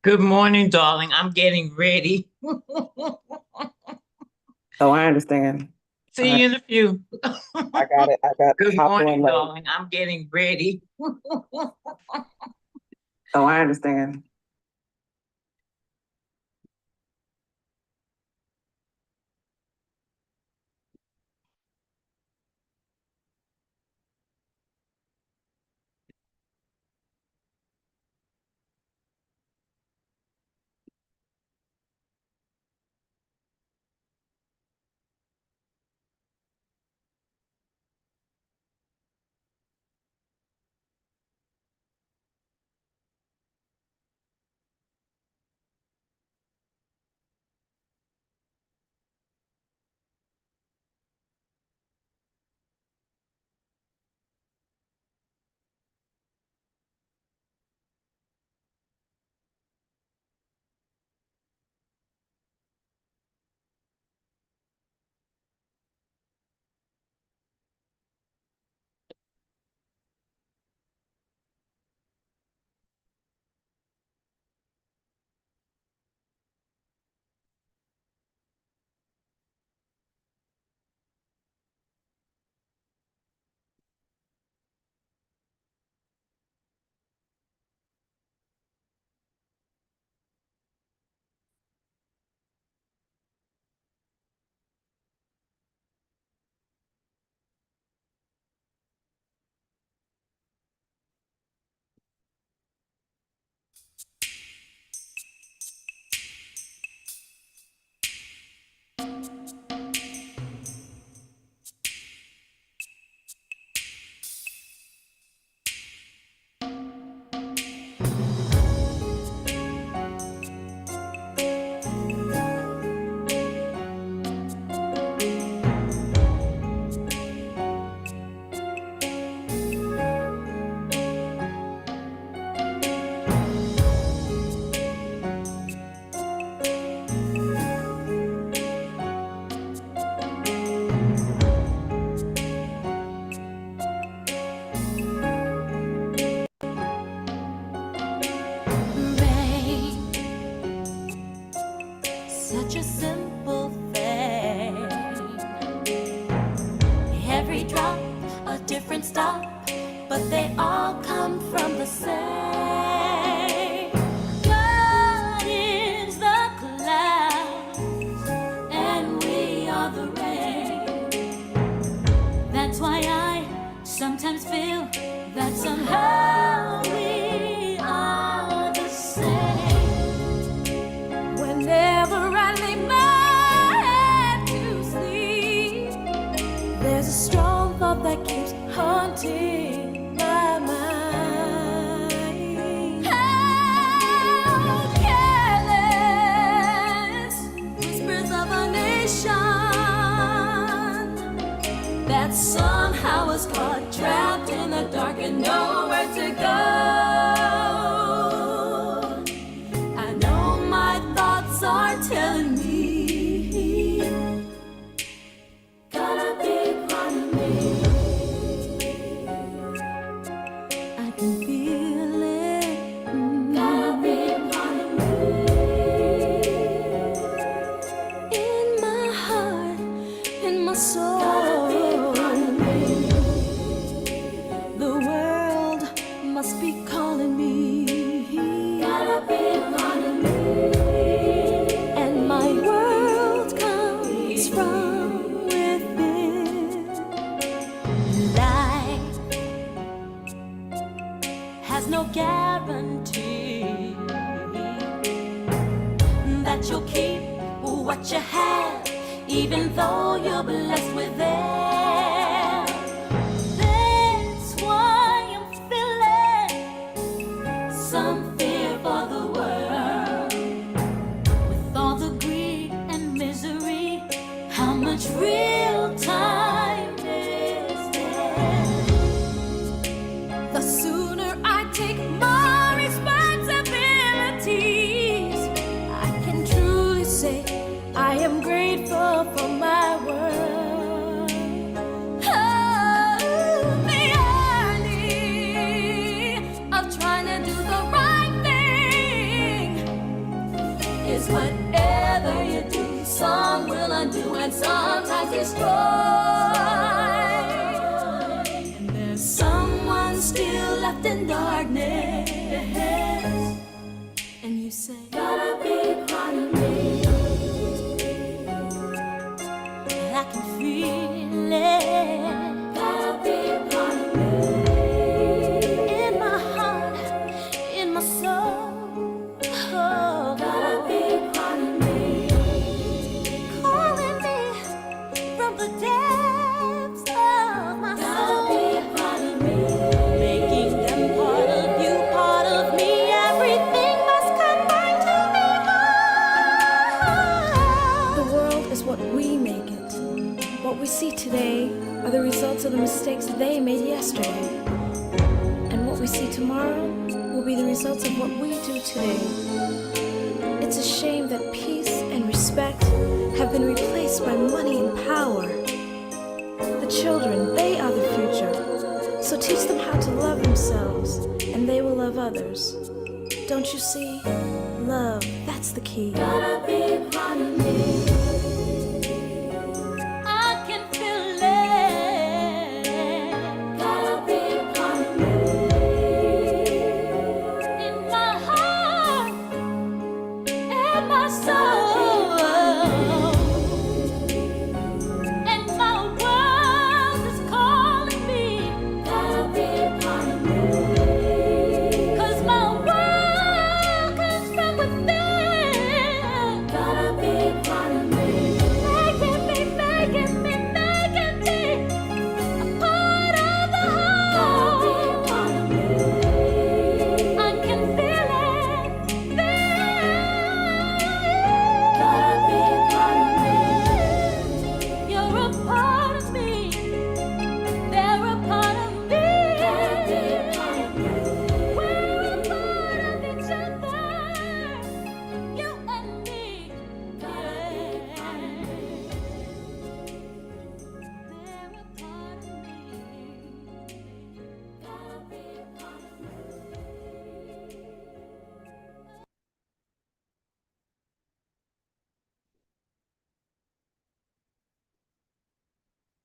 Good morning, darling. I'm getting ready. Oh, I understand. See I you in a few. I got it. I got Good hop on morning, late. darling. I'm getting ready. Oh, I understand. Rain, such a simple thing. Every drop, a different stop, but they all come from the same. God is the cloud, and we are the rain. That's why I sometimes feel that somehow we are the same. Whenever I lay my head to sleep, there's a strong thought that keeps haunting my mind. How careless, whispers of a nation that somehow was caught trapped in the dark and nowhere to go. I know my thoughts are telling me, gotta be part of me. I can feel it. Gotta be part of me. In my heart, in my soul. The world must be calling me. Gotta be part of me. And my world comes from within. Life has no guarantee that you'll keep what you have, even though you're blessed with it. That's why I'm feeling some fear for the world. With all the greed and misery, how much real time is there? The sooner I take more responsibilities, I can truly say I am grateful for my world. Oh, the irony of trying to do the right thing 'Cause whatever you do, some will undo and sometimes destroy. And there's someone still left in darkness, and you say, gotta be part of me. And I can feel it. Gotta be part of me. In my heart, in my soul. Oh, gotta be part of me. Calling me from the depths of my soul. Gotta be part of me. Making them part of you, part of me. Everything must combine to be whole. The world is what we make it. What we see today are the results of the mistakes they made yesterday. And what we see tomorrow will be the results of what we do today. It's a shame that peace and respect have been replaced by money and power. The children, they are the future. So teach them how to love themselves, and they will love others. Don't you see? Love, that's the key. Gotta be part of me. I can feel it. Gotta be part of me. In my heart, in my soul. And my world is calling me. Gotta be part of me. 'Cause my world comes from within. Gotta be part of me. Making me a part of the whole. Gotta be part of me. I can feel it there. Gotta be part of me. You're a part of me. They're a part of me. Gotta be part of me. We're a part of each other. You and me. Gotta be part of me. They're a part of me. Gotta be part of me.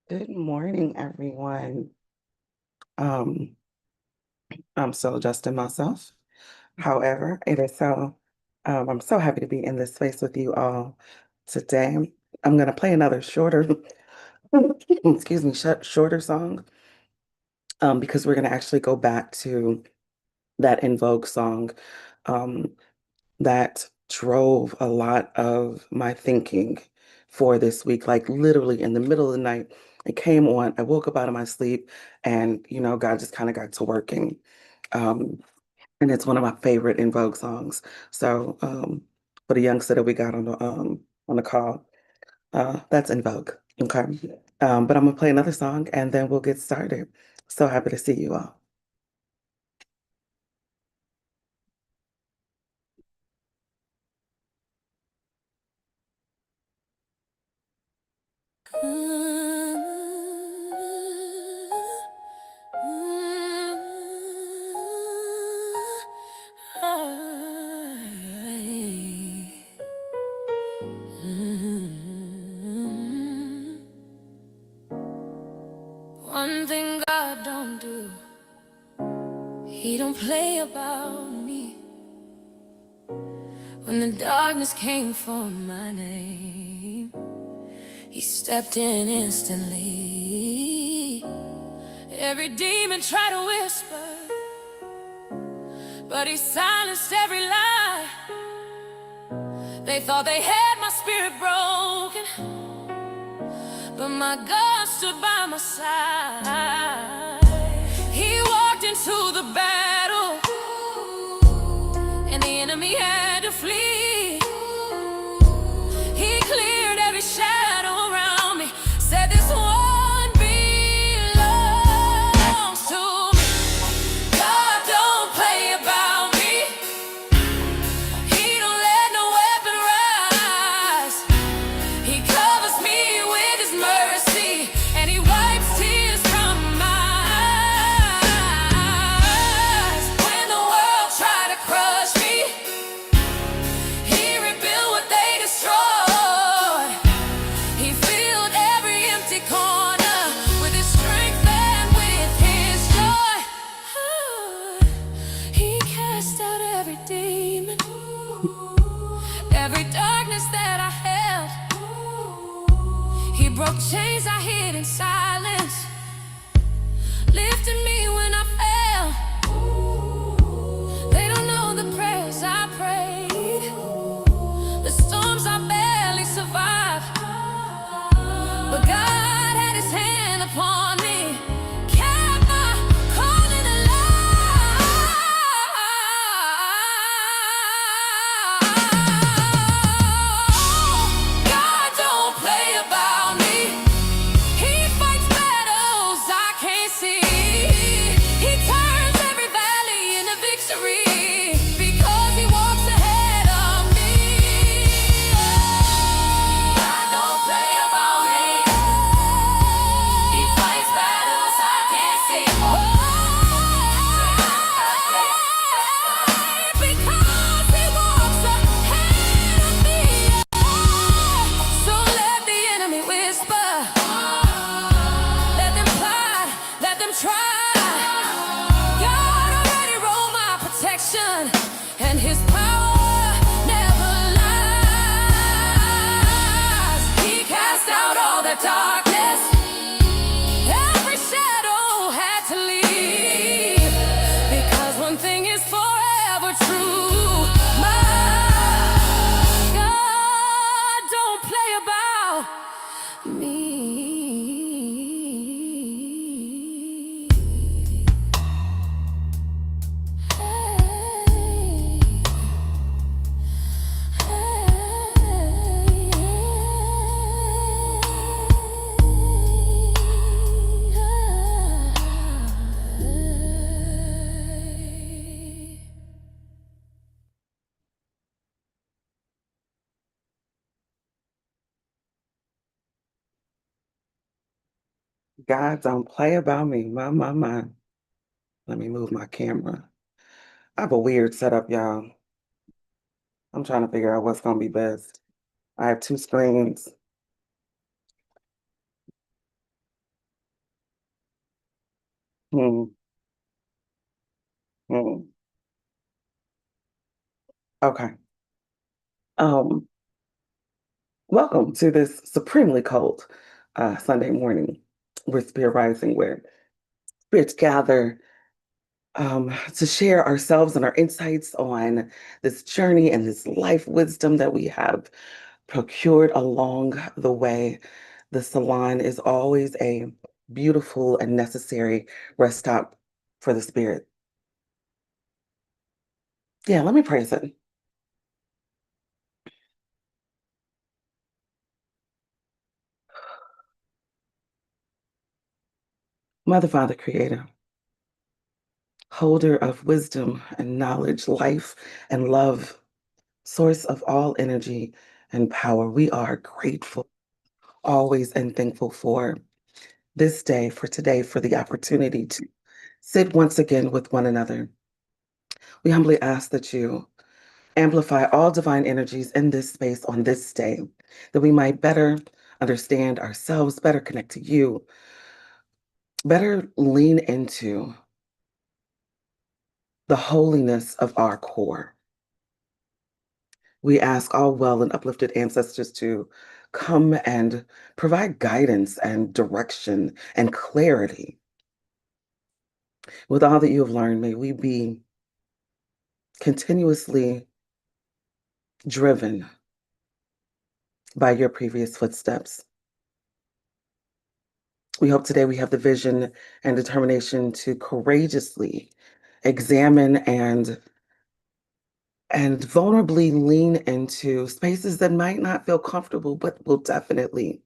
Good morning, everyone. I'm still adjusting myself. However, I'm so happy to be in this space with you all today. I'm gonna play another shorter, excuse me, shorter song, because we're gonna actually go back to that In Vogue song, um, that drove a lot of my thinking for this week. Like literally in the middle of the night, it came on. I woke up out of my sleep, and God just kind of got to working. Um, and it's one of my favorite In Vogue songs. So, for the youngster that we got on the call, that's In Vogue. Okay. But I'm gonna play another song and then we'll get started. So happy to see you all. One thing God don't do, He don't play about me. When the darkness came for my name, He stepped in instantly. Every demon tried to whisper, but He silenced every lie. They thought they had my spirit broken, but my God stood by my side. He walked into the battle, and the enemy had to flee. He cleared every shadow around me, said this one belongs to me. God don't play about me. He don't let no weapon rise. He covers me with His mercy, and He wipes tears from my and his power never lies. He cast out all the darkness, every shadow had to leave, because one thing is forever true: my God don't play about me. God don't play about me. My. Let me move my camera. I have a weird setup, y'all. I'm trying to figure out what's gonna be best. I have two screens. Hmm. Hmm. Okay. Um, Welcome to this supremely cold Sunday morning with Spirit Rising, where spirits gather to share ourselves and our insights on this journey and this life wisdom that we have procured along the way. The salon is always a beautiful and necessary rest stop for the spirit. Yeah, let me praise it. Mother, Father, Creator, holder of wisdom and knowledge, life and love, source of all energy and power, we are grateful always and thankful for this day, for today, for the opportunity to sit once again with one another. We humbly ask that you amplify all divine energies in this space on this day, that we might better understand ourselves, better connect to you, better lean into the holiness of our core. We ask all well and uplifted ancestors to come and provide guidance and direction and clarity. With all that you have learned, may we be continuously driven by your previous footsteps. We hope today we have the vision and determination to courageously examine and vulnerably lean into spaces that might not feel comfortable, but will definitely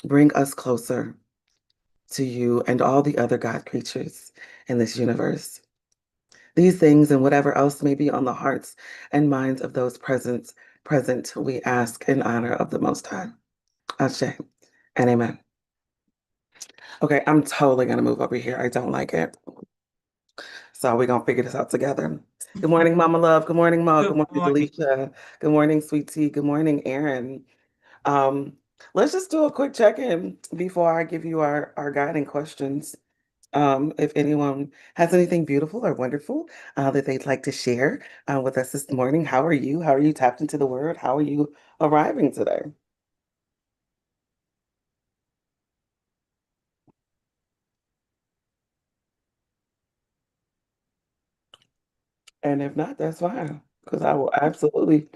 bring us closer to you and all the other God creatures in this universe. These things and whatever else may be on the hearts and minds of those present, we ask in honor of the Most High. Ashe and amen. Okay, I'm totally gonna move over here. I don't like it. So we're gonna figure this out together. Good morning, Mama Love. Good morning, Mo. Good Good morning, morning. Delisha. Good morning, Sweet Tea. Good morning, Aaron. Um, let's just do a quick check-in before I give you our guiding questions. If anyone has anything beautiful or wonderful that they'd like to share with us this morning, how are you? How are you tapped into the word? How are you arriving today? And if not, that's fine, because I will absolutely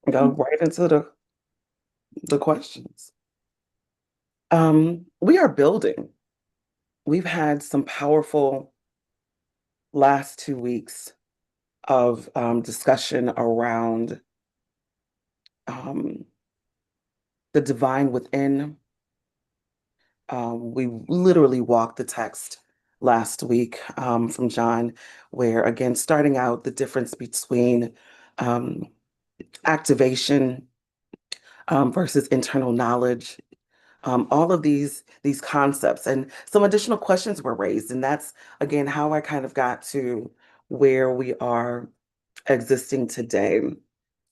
go right into the questions. We are building. We've had some powerful last 2 weeks of discussion around um, the divine within. We literally walked the text last week from John, where again, starting out the difference between um, activation versus internal knowledge. All of these concepts and some additional questions were raised, and that's again how I kind of got to where we are existing today.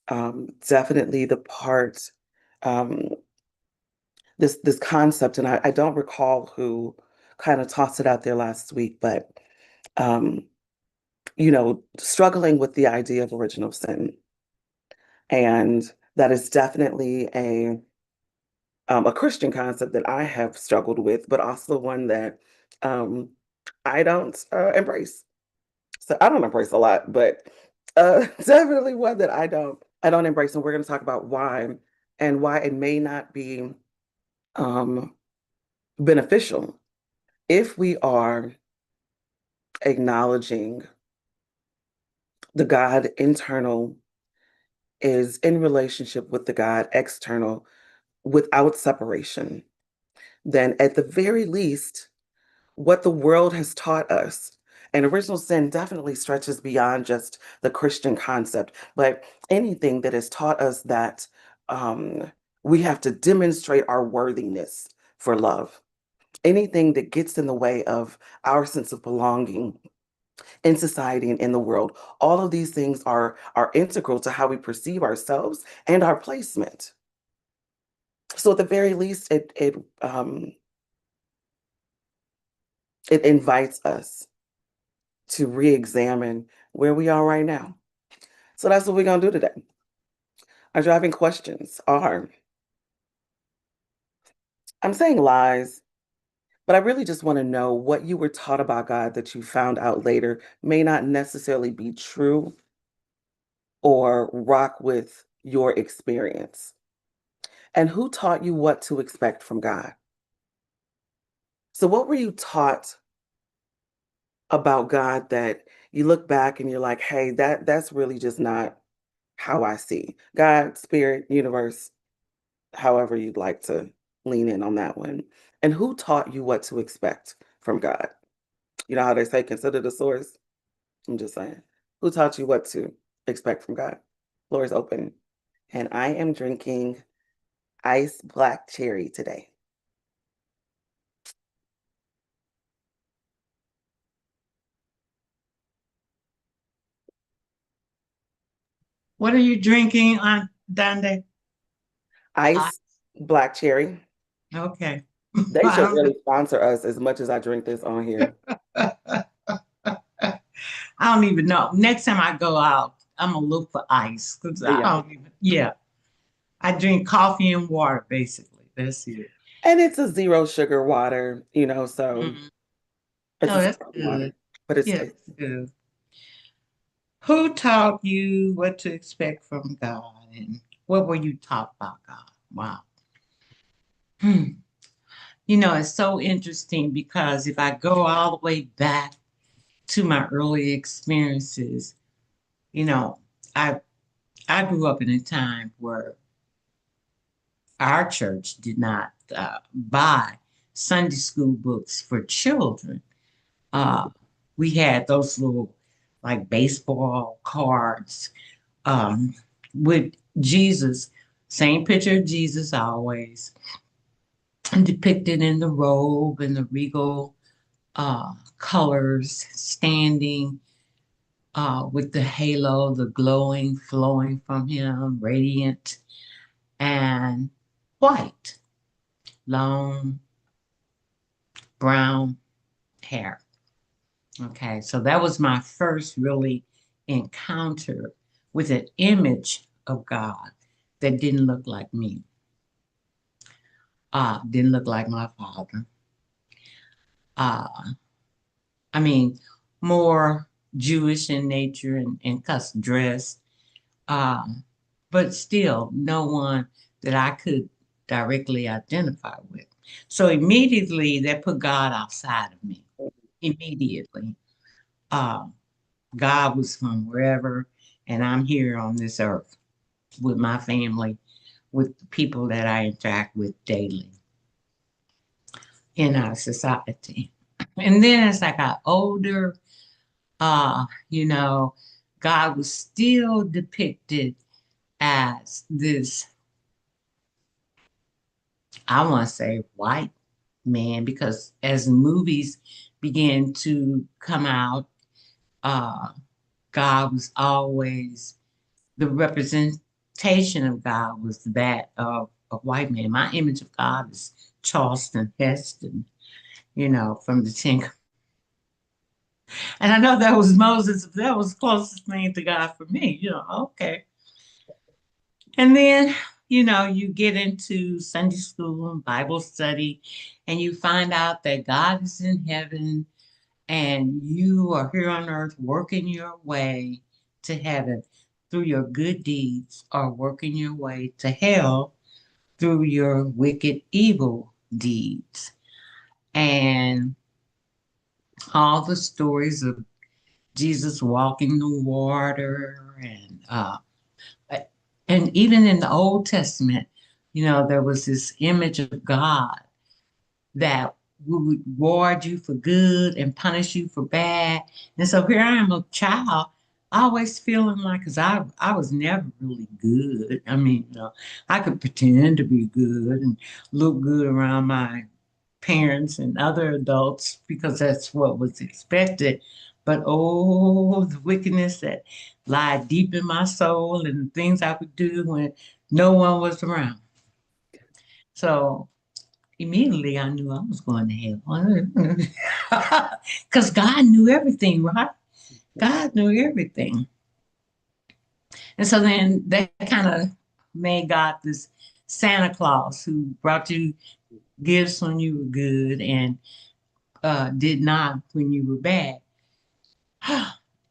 Definitely the part um, this concept, and I don't recall who kind of tossed it out there last week, but struggling with the idea of original sin. And that is definitely a Christian concept that I have struggled with, but also one that um, I don't embrace. So I don't embrace a lot, but definitely one that I don't embrace. And we're going to talk about why and why it may not be um, beneficial if we are acknowledging the God internal is in relationship with the God external without separation. Then at the very least, what the world has taught us. And original sin definitely stretches beyond just the Christian concept, but anything that has taught us that we have to demonstrate our worthiness for love, anything that gets in the way of our sense of belonging in society and in the world, all of these things are integral to how we perceive ourselves and our placement. So at the very least, it invites us to re-examine where we are right now. So that's what we're going to do today. Our driving questions are, I'm saying lies, but I really just want to know what you were taught about God that you found out later may not necessarily be true or rock with your experience. And who taught you what to expect from God? So what were you taught about God that you look back and you're like, hey, that's really just not how I see God, spirit, universe, however you'd like to lean in on that one. And who taught you what to expect from God? You know how they say, consider the source? I'm just saying. Who taught you what to expect from God? Floor is open. And I am drinking iced black cherry today. What are you drinking, Aunt Dande? Iced black cherry. Okay. They should really sponsor us as much as I drink this on here. I don't even know. Next time I go out, I'm gonna look for ice because I Yeah. don't even. Yeah, I drink coffee and water basically. That's it. And it's a zero sugar water, so Mhm. it's Oh, a that's sparkling water, good. but it's Yeah, tasty. that's good. Who taught you what to expect from God, and what were you taught about God? Wow. Hmm. It's so interesting because if I go all the way back to my early experiences, you know, I I grew up in a time where our church did not buy Sunday school books for children. Uh, we had those little like baseball cards um, with Jesus, same picture of Jesus always, and depicted in the robe and the regal colors, standing with the halo, the glowing flowing from him, radiant and white, long brown hair. Okay, so that was my first really encounter with an image of God that didn't look like me, didn't look like my father. Uh, I mean, more Jewish in nature and custom dress, um, but still no one that I could directly identify with. So immediately that put God outside of me. Immediately. Um, God was from wherever, and I'm here on this earth with my family, with the people that I interact with daily in our society. And then as I got older, you know, God was still depicted as this, I want to say, white man, because as the movies began to come out, uh, God was always the representation of God was that of a white man. My image of God is Charleston Heston, from the Ten. And I know that was Moses, that was the closest thing to God for me, okay. And then, you get into Sunday school and Bible study, and you find out that God is in heaven and you are here on earth working your way to heaven through your good deeds, or working your way to hell through your wicked, evil deeds. And all the stories of Jesus walking the water, and even in the Old Testament, there was this image of God that would reward you for good and punish you for bad. And so here I am, a child, always feeling like, because I was never really good. I mean, I could pretend to be good and look good around my parents and other adults because that's what was expected. But oh, the wickedness that lied deep in my soul and the things I would do when no one was around. So immediately I knew I was going to hell. Because God knew everything, right? God knew everything. And so then that kind of made God this Santa Claus who brought you gifts when you were good and did not when you were bad.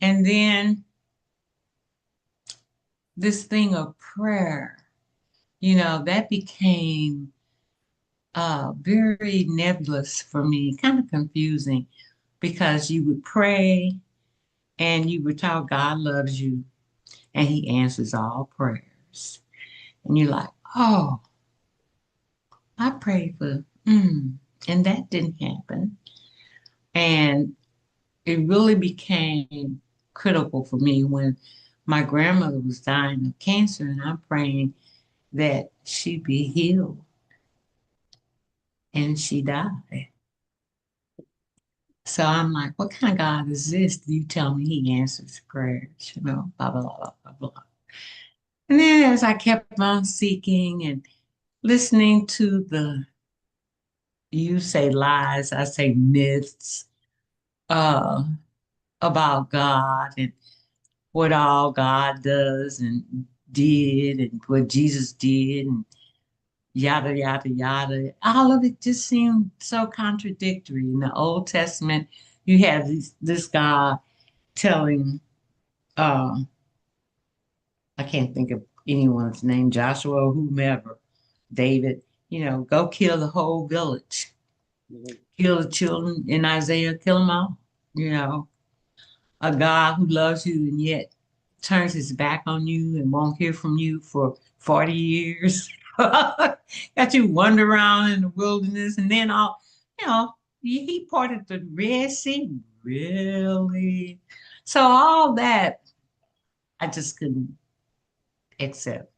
And then this thing of prayer, that became very nebulous for me, kind of confusing, because you would pray and you were told God loves you and he answers all prayers. And you're like, oh, I prayed for, and that didn't happen. And it really became critical for me when my grandmother was dying of cancer and I'm praying that she be healed. And she died. So I'm like, what kind of God is this? You tell me he answers prayers, blah, blah, blah, blah, blah. And then as I kept on seeking and listening to you say lies, I say myths, uh, about God and what all God does and did and what Jesus did and yada, yada, yada. All of it just seemed so contradictory. In the Old Testament, you have this guy telling, um, I can't think of anyone's name, Joshua or whomever, David, go kill the whole village, kill the children in Isaiah, kill them all. A God who loves you and yet turns his back on you and won't hear from you for 40 years. Got you wander around in the wilderness and then he parted the Red Sea. Really? So all that I just couldn't accept.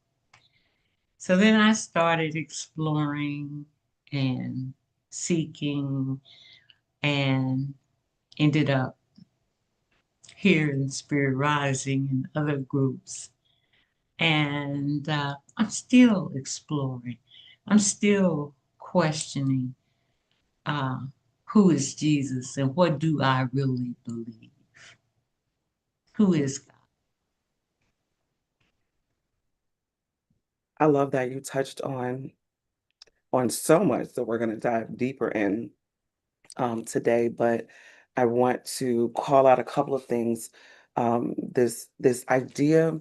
So then I started exploring and seeking and ended up here in Spirit Rising and other groups. And I'm still exploring. I'm still questioning who is Jesus and what do I really believe? Who is God? I love that you touched on so much that we're going to dive deeper in today, but I want to call out a couple of things. This idea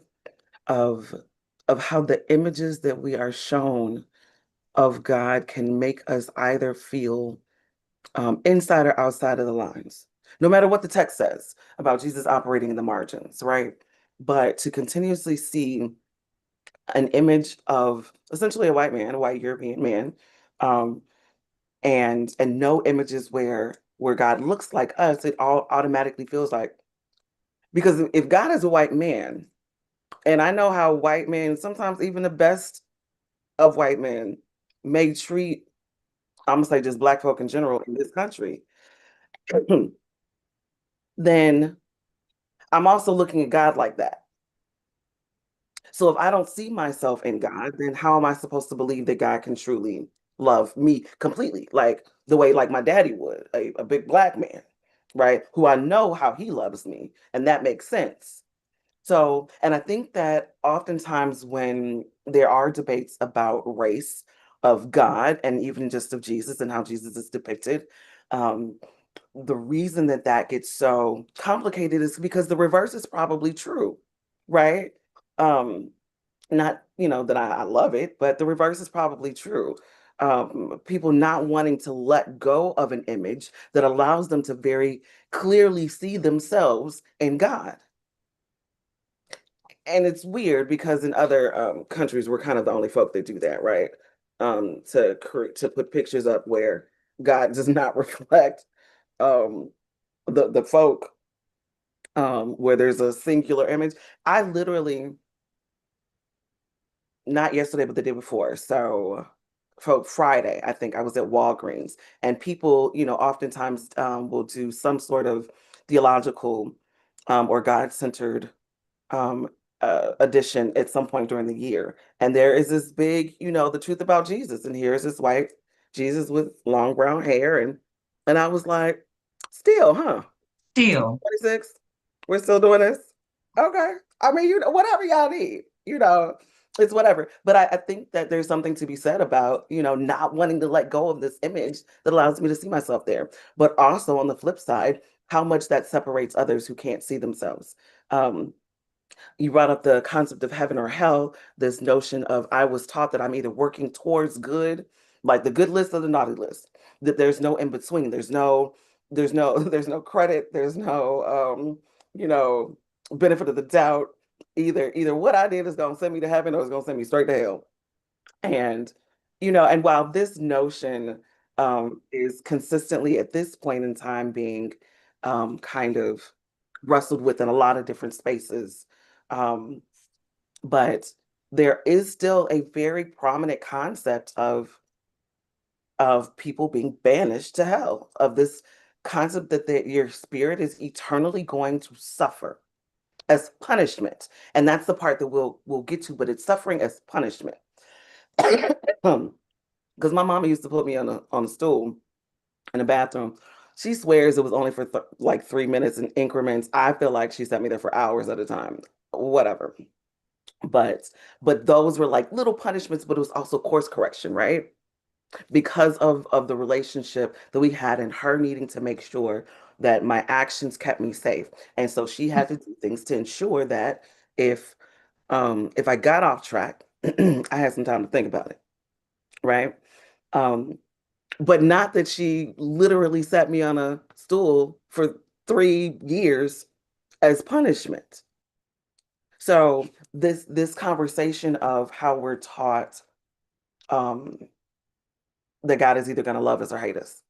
of how the images that we are shown of God can make us either feel inside or outside of the lines, no matter what the text says about Jesus operating in the margins, right? But to continuously see an image of essentially a white man, a white European man, um, and no images where God looks like us, it all automatically feels like, because if God is a white man, and I know how white men, sometimes even the best of white men, may treat, I'm gonna say just Black folk in general in this country, then I'm also looking at God like that. So if I don't see myself in God, then how am I supposed to believe that God can truly love me completely, like the way like my daddy would, a big Black man, right? Who I know how he loves me, and that makes sense. So, and I think that oftentimes when there are debates about race of God and even just of Jesus and how Jesus is depicted, um, the reason that that gets so complicated is because the reverse is probably true, right? Um, not, that I love it, but the reverse is probably true. People not wanting to let go of an image that allows them to very clearly see themselves in God. And it's weird because in other countries, we're kind of the only folk that do that, right? To put pictures up where God does not reflect um, the folk, where there's a singular image. I literally, not yesterday, but the day before. So for Friday, I think I was at Walgreens, and people, oftentimes will do some sort of theological or God-centered um, edition at some point during the year. And there is this big, the truth about Jesus. And here's this white Jesus with long brown hair. And I was like, still, huh? Still, 26, we're still doing this. Okay. I mean, whatever y'all need, it's whatever. But I think that there's something to be said about, not wanting to let go of this image that allows me to see myself there. But also on the flip side, how much that separates others who can't see themselves. You brought up the concept of heaven or hell, this notion of I was taught that I'm either working towards good, like the good list or the naughty list, that there's no in between. There's no credit, there's no you know, benefit of the doubt. Either what I did is gonna send me to heaven or it's gonna send me straight to hell. And and while this notion is consistently at this point in time being kind of wrestled with in a lot of different spaces, um, but there is still a very prominent concept of people being banished to hell, of this concept that your spirit is eternally going to suffer as punishment. And that's the part that we'll get to, but it's suffering as punishment. Because my mama used to put me on a stool in the bathroom. She swears it was only for like 3 minutes in increments. I feel like she set me there for hours at a time. Whatever. But those were like little punishments, but it was also course correction, right? Because of the relationship that we had and her needing to make sure that my actions kept me safe. And so she had to do things to ensure that if if I got off track, I had some time to think about it, right? Um, but not that she literally sat me on a stool for 3 years as punishment. So this conversation of how we're taught um, that God is either going to love us or hate us.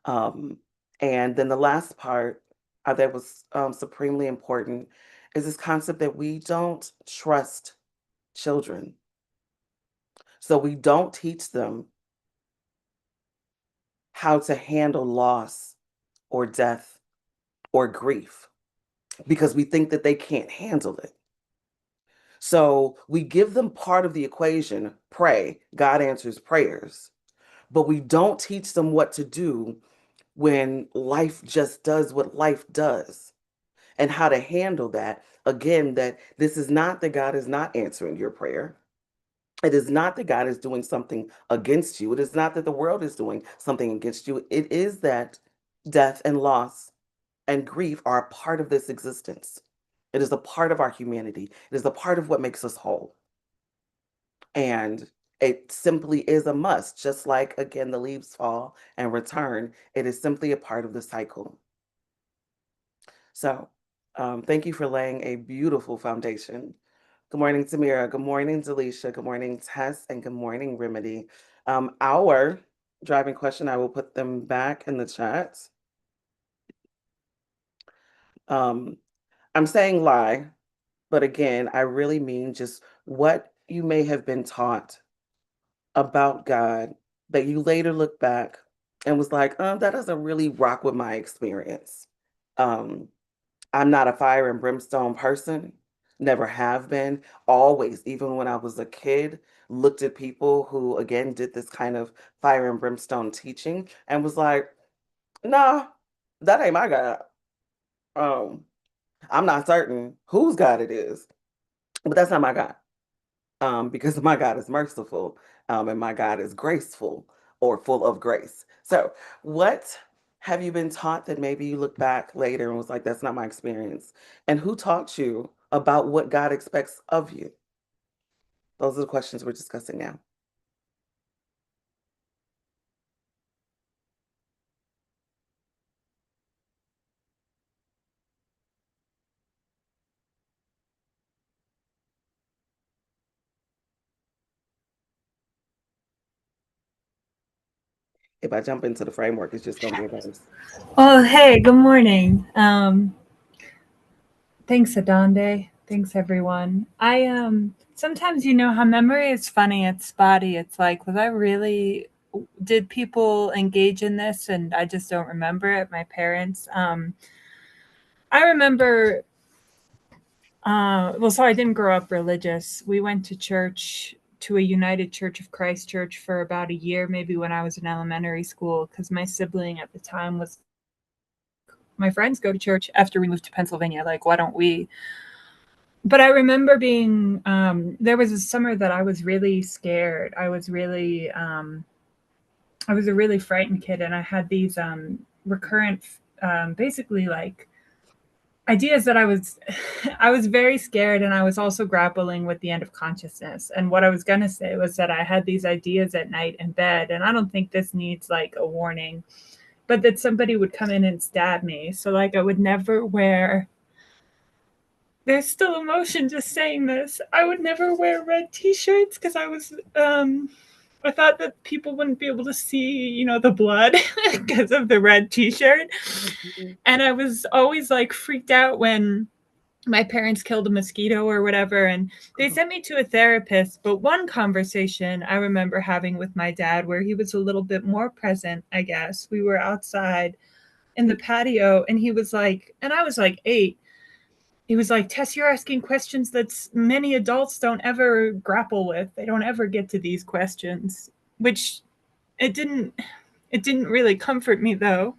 Um, and then the last part that was supremely important is this concept that we don't trust children. So we don't teach them how to handle loss or death or grief because we think that they can't handle it. So we give them part of the equation, pray, God answers prayers, but we don't teach them what to do when life just does what life does and how to handle that. Again, that this is not that God is not answering your prayer. It is not that God is doing something against you. It is not that the world is doing something against you. It is that death and loss and grief are a part of this existence. It is a part of our humanity. It is a part of what makes us whole. And it simply is a must, just like, again, the leaves fall and return. It is simply a part of the cycle. So, thank you for laying a beautiful foundation. Good morning, Tamira. Good morning, Delisha. Good morning, Tess. And good morning, Remedy. Our driving question, I will put them back in the chat. I'm saying lie, but again, I really mean just what you may have been taught about God that you later look back and was like, that doesn't really rock with my experience. Um, I'm not a fire and brimstone person, never have been, always, even when I was a kid, looked at people who, again, did this kind of fire and brimstone teaching and was like, nah, That ain't my God. Um, I'm not certain whose God it is, but that's not my God. Because my God is merciful, and my God is graceful or full of grace. So, what have you been taught that maybe you look back later and was like, that's not my experience? And who taught you about what God expects of you? Those are the questions we're discussing now. If I jump into the framework, it's just going to be a mess. Oh, hey, good morning. Thanks, Adonde. Thanks, everyone. I sometimes how memory is funny, it's spotty. It's like, was I really did people engage in this and I just don't remember it? My parents. I remember so I didn't grow up religious. We went to church to a United Church of Christ church for about a year, maybe when I was in elementary school, because my sibling at the time was my friends go to church after we moved to Pennsylvania. Like, why don't we? But I remember being, there was a summer that I was really scared. I was a really frightened kid. And I had these recurrent, basically like ideas that I was very scared. And I was also grappling with the end of consciousness. And what I was going to say was that I had these ideas at night in bed. And I don't think this needs like a warning, but that somebody would come in and stab me. So like I would never wear, there's still emotion just saying this. I would never wear red t-shirts because I thought that people wouldn't be able to see, the blood because of the red t-shirt. And I was always like freaked out when my parents killed a mosquito or whatever. And they sent me to a therapist. But one conversation I remember having with my dad where he was a little bit more present, I guess. We were outside in the patio and he was like, and I was like 8. He was like, Tess, you're asking questions that many adults don't ever grapple with. They don't ever get to these questions, which it didn't really comfort me though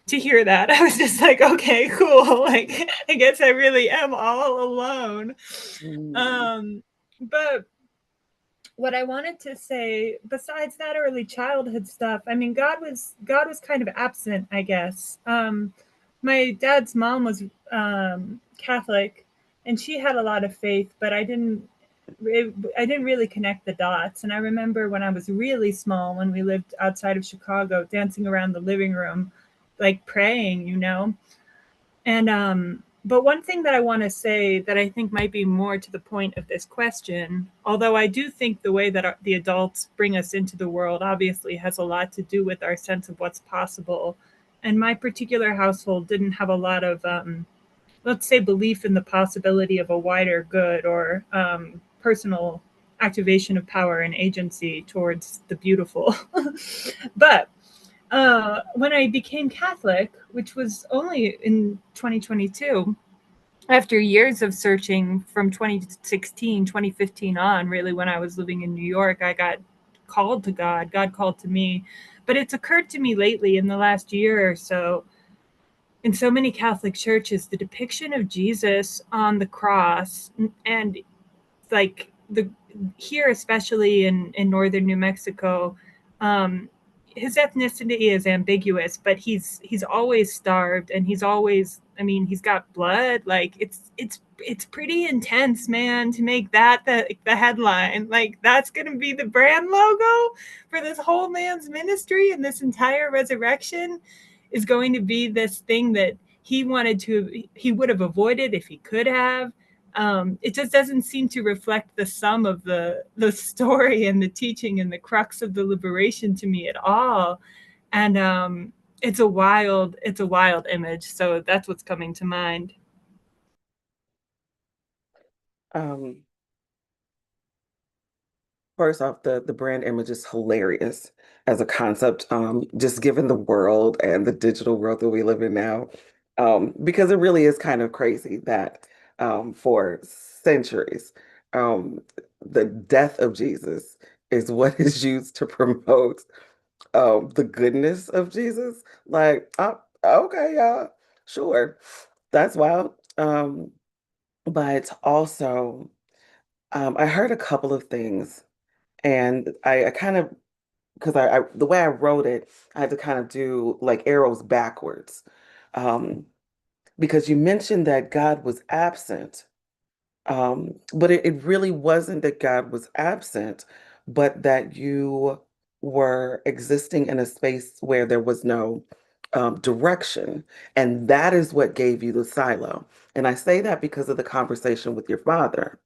to hear that. I was just like, okay, cool. Like, I guess I really am all alone. But what I wanted to say, besides that early childhood stuff, I mean, God was kind of absent, I guess. My dad's mom was Catholic, and she had a lot of faith, but I didn't really connect the dots. And I remember when I was really small, when we lived outside of Chicago, dancing around the living room, like praying, And but one thing that I want to say that I think might be more to the point of this question, although I do think the way that the adults bring us into the world obviously has a lot to do with our sense of what's possible. And my particular household didn't have a lot of, let's say, belief in the possibility of a wider good or personal activation of power and agency towards the beautiful. But when I became Catholic, which was only in 2022, after years of searching from 2016, 2015 on, really, when I was living in New York, I got called to God. God called to me. But it's occurred to me lately in the last year or so, in so many Catholic churches, the depiction of Jesus on the cross and like here, especially in northern New Mexico, his ethnicity is ambiguous, but he's always starved, and he's always, I mean, he's got blood. Like it's pretty intense, man, to make that the headline. Like, that's gonna be the brand logo for this whole man's ministry, and this entire resurrection is going to be this thing that he would have avoided if he could have. It just doesn't seem to reflect the sum of the story and the teaching and the crux of the liberation to me at all. And it's a wild image. So that's what's coming to mind. First off, the brand image is hilarious as a concept, just given the world and the digital world that we live in now, because it really is kind of crazy that for centuries, um, the death of Jesus is what is used to promote the goodness of Jesus. Like, Okay, yeah, sure. That's wild. But also, I heard a couple of things, and I kind of because I the way I wrote it, I had to kind of do like arrows backwards. Um, because you mentioned that God was absent. But it really wasn't that God was absent, but that you were existing in a space where there was no direction. And that is what gave you the silo. And I say that because of the conversation with your father,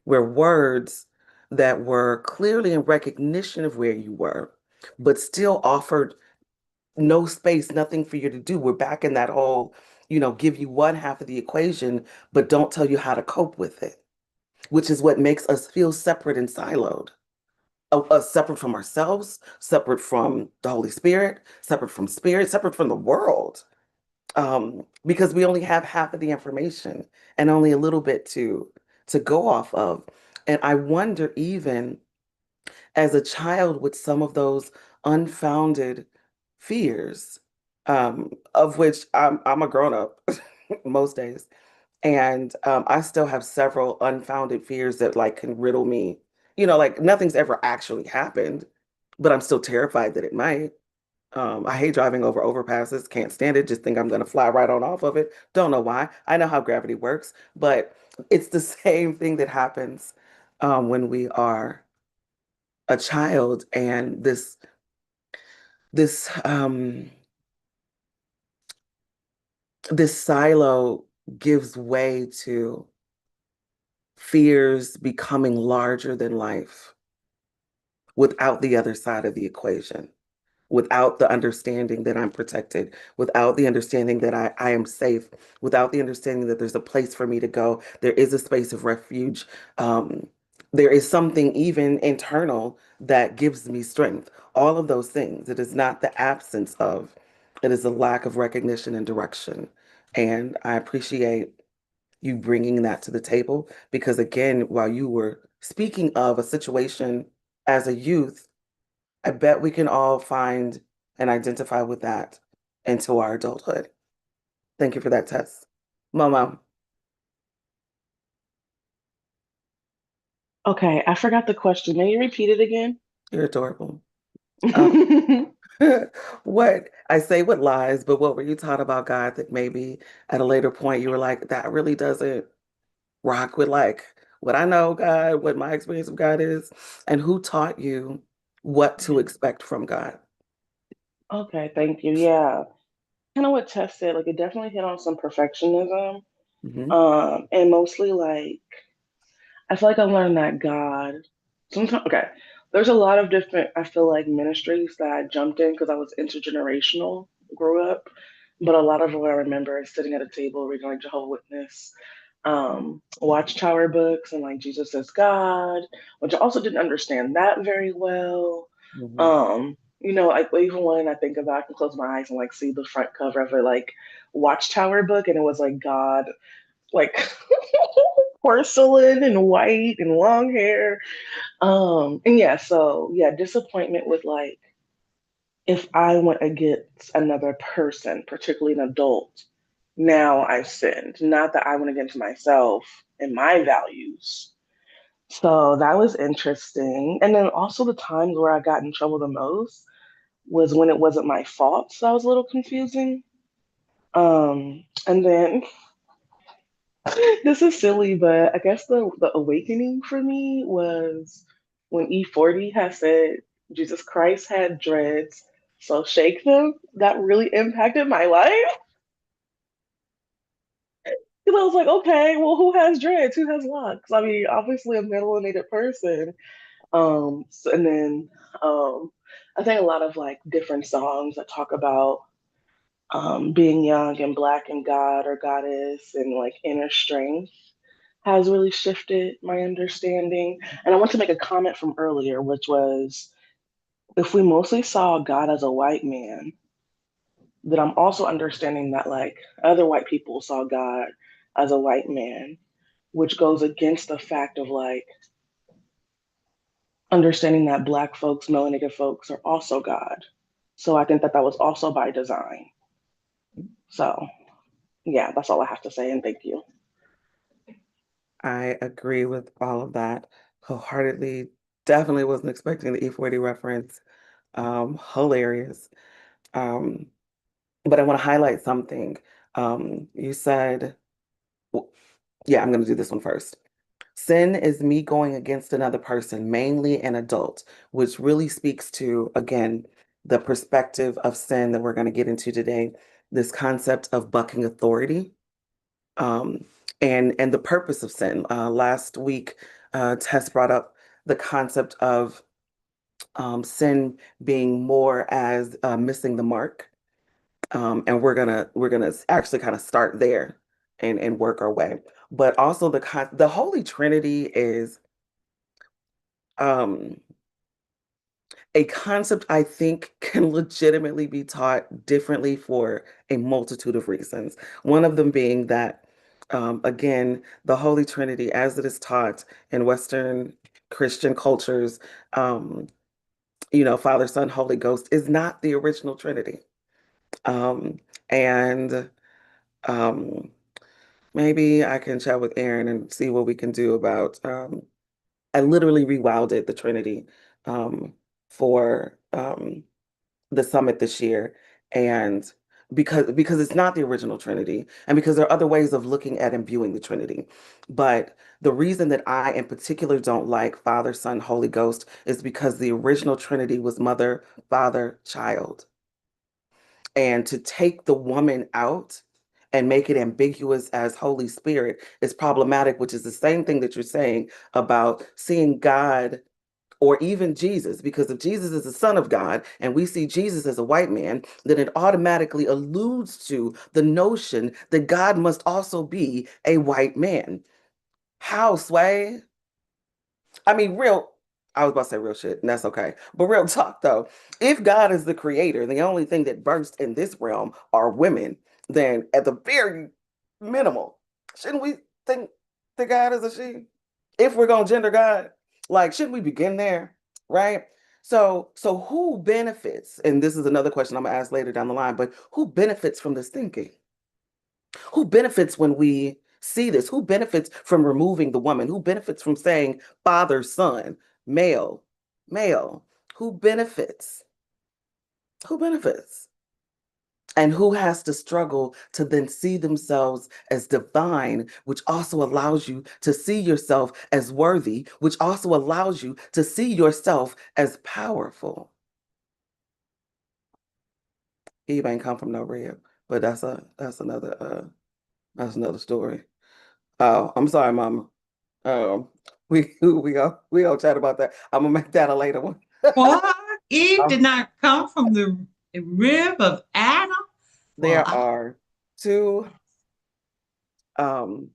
where words that were clearly in recognition of where you were, but still offered no space, nothing for you to do. We're back in that whole, give you one half of the equation, but don't tell you how to cope with it, which is what makes us feel separate and siloed. Separate from ourselves, separate from the Holy Spirit, separate from the world. Because we only have half of the information and only a little bit to go off of. And I wonder, even as a child with some of those unfounded fears, of which I'm a grown up most days, and I still have several unfounded fears that like can riddle me. Like nothing's ever actually happened, but I'm still terrified that it might. I hate driving over overpasses, can't stand it, just think I'm gonna fly right on off of it. Don't know why. I know how gravity works, but it's the same thing that happens when we are a child, and this this silo gives way to fears becoming larger than life without the other side of the equation, without the understanding that I'm protected, without the understanding that I am safe, without the understanding that there's a place for me to go, there is a space of refuge. Um, there is something even internal that gives me strength. All of those things. It is not the absence of, it is a lack of recognition and direction. And I appreciate you bringing that to the table because, again, while you were speaking of a situation as a youth, I bet we can all find and identify with that into our adulthood. Thank you for that, Tess. Mama, Okay, I forgot the question. May you repeat it again? you're adorable. Um, what I say what lies, but what were you taught about God that maybe at a later point you were like, that really doesn't rock with like what I know God, what my experience of God is, and who taught you what to expect from God? Okay, thank you. Yeah, kind of what Tess said. Like, it definitely hit on some perfectionism. Hmm. And mostly like I feel like I learned that God. Sometimes, okay, there's a lot of different. I feel like ministries that I jumped in because I was intergenerational, grew up. But a lot of what I remember is sitting at a table reading like Jehovah Witness, Watchtower books, and like Jesus is God, which I also didn't understand that very well. Hmm. Like even when I think about, I can close my eyes and like see the front cover of a like Watchtower book, and it was like God, like porcelain and white and long hair. And yeah, so yeah, disappointment with like if I went against another person, particularly an adult, now I've sinned. Not that I went against myself and my values. So that was interesting. And then also the times where I got in trouble the most was when it wasn't my fault. So that was a little confusing. And then this is silly, but I guess the awakening for me was when E40 has said Jesus Christ had dreads, so shake them. That really impacted my life. Because I was like, okay, well, who has dreads? Who has locks? I mean, obviously a melanated person. And then I think a lot of like different songs that talk about being young and black and God or goddess and like inner strength has really shifted my understanding. And I want to make a comment from earlier, which was if we mostly saw God as a white man, then I'm also understanding that like other white people saw God as a white man, which goes against the fact of like understanding that black folks, melanated folks are also God. So I think that that was also by design. So yeah, that's all I have to say, and thank you. I agree with all of that wholeheartedly. Definitely wasn't expecting the E40 reference. Hilarious. Um, but I want to highlight something. You said, w- yeah, I'm going to do this one first. Sin is me going against another person, mainly an adult, which really speaks to, again, the perspective of sin that we're going to get into today, this concept of bucking authority, um, and the purpose of sin. Last week, Tess brought up the concept of sin being more as missing the mark, and we're gonna actually kind of start there and work our way. But also the Holy Trinity is um, a concept I think can legitimately be taught differently for a multitude of reasons. One of them being that, again, the Holy Trinity, as it is taught in Western Christian cultures, um, Father, Son, Holy Ghost, is not the original Trinity. And um, maybe I can chat with Aaron and see what we can do about. I literally rewilded the Trinity for the summit this year, and because it's not the original Trinity, and because there are other ways of looking at and viewing the Trinity. But the reason that I in particular don't like Father, Son, Holy Ghost is because the original Trinity was mother, father, child. And to take the woman out and make it ambiguous as Holy Spirit is problematic, which is the same thing that you're saying about seeing God or even Jesus, because if Jesus is the Son of God and we see Jesus as a white man, then it automatically alludes to the notion that God must also be a white man. How, Sway? I mean, I was about to say real shit, and that's okay. But real talk though, if God is the creator, the only thing that burst in this realm are women, then at the very minimal, shouldn't we think that God is a she? If we're gonna gender God, like, shouldn't we begin there? Right? So who benefits? And this is another question I'm gonna ask later down the line, but who benefits from this thinking? Who benefits when we see this? Who benefits from removing the woman? Who benefits from saying father, son, male, male? Who benefits? Who benefits? And who has to struggle to then see themselves as divine, which also allows you to see yourself as worthy, which also allows you to see yourself as powerful? Eve ain't come from no rib, but that's another story. Oh, I'm sorry, Mama. Um, we all chat about that. I'm gonna make that a later one. What? Eve Um, did not come from the rib of Adam? Well, there are two um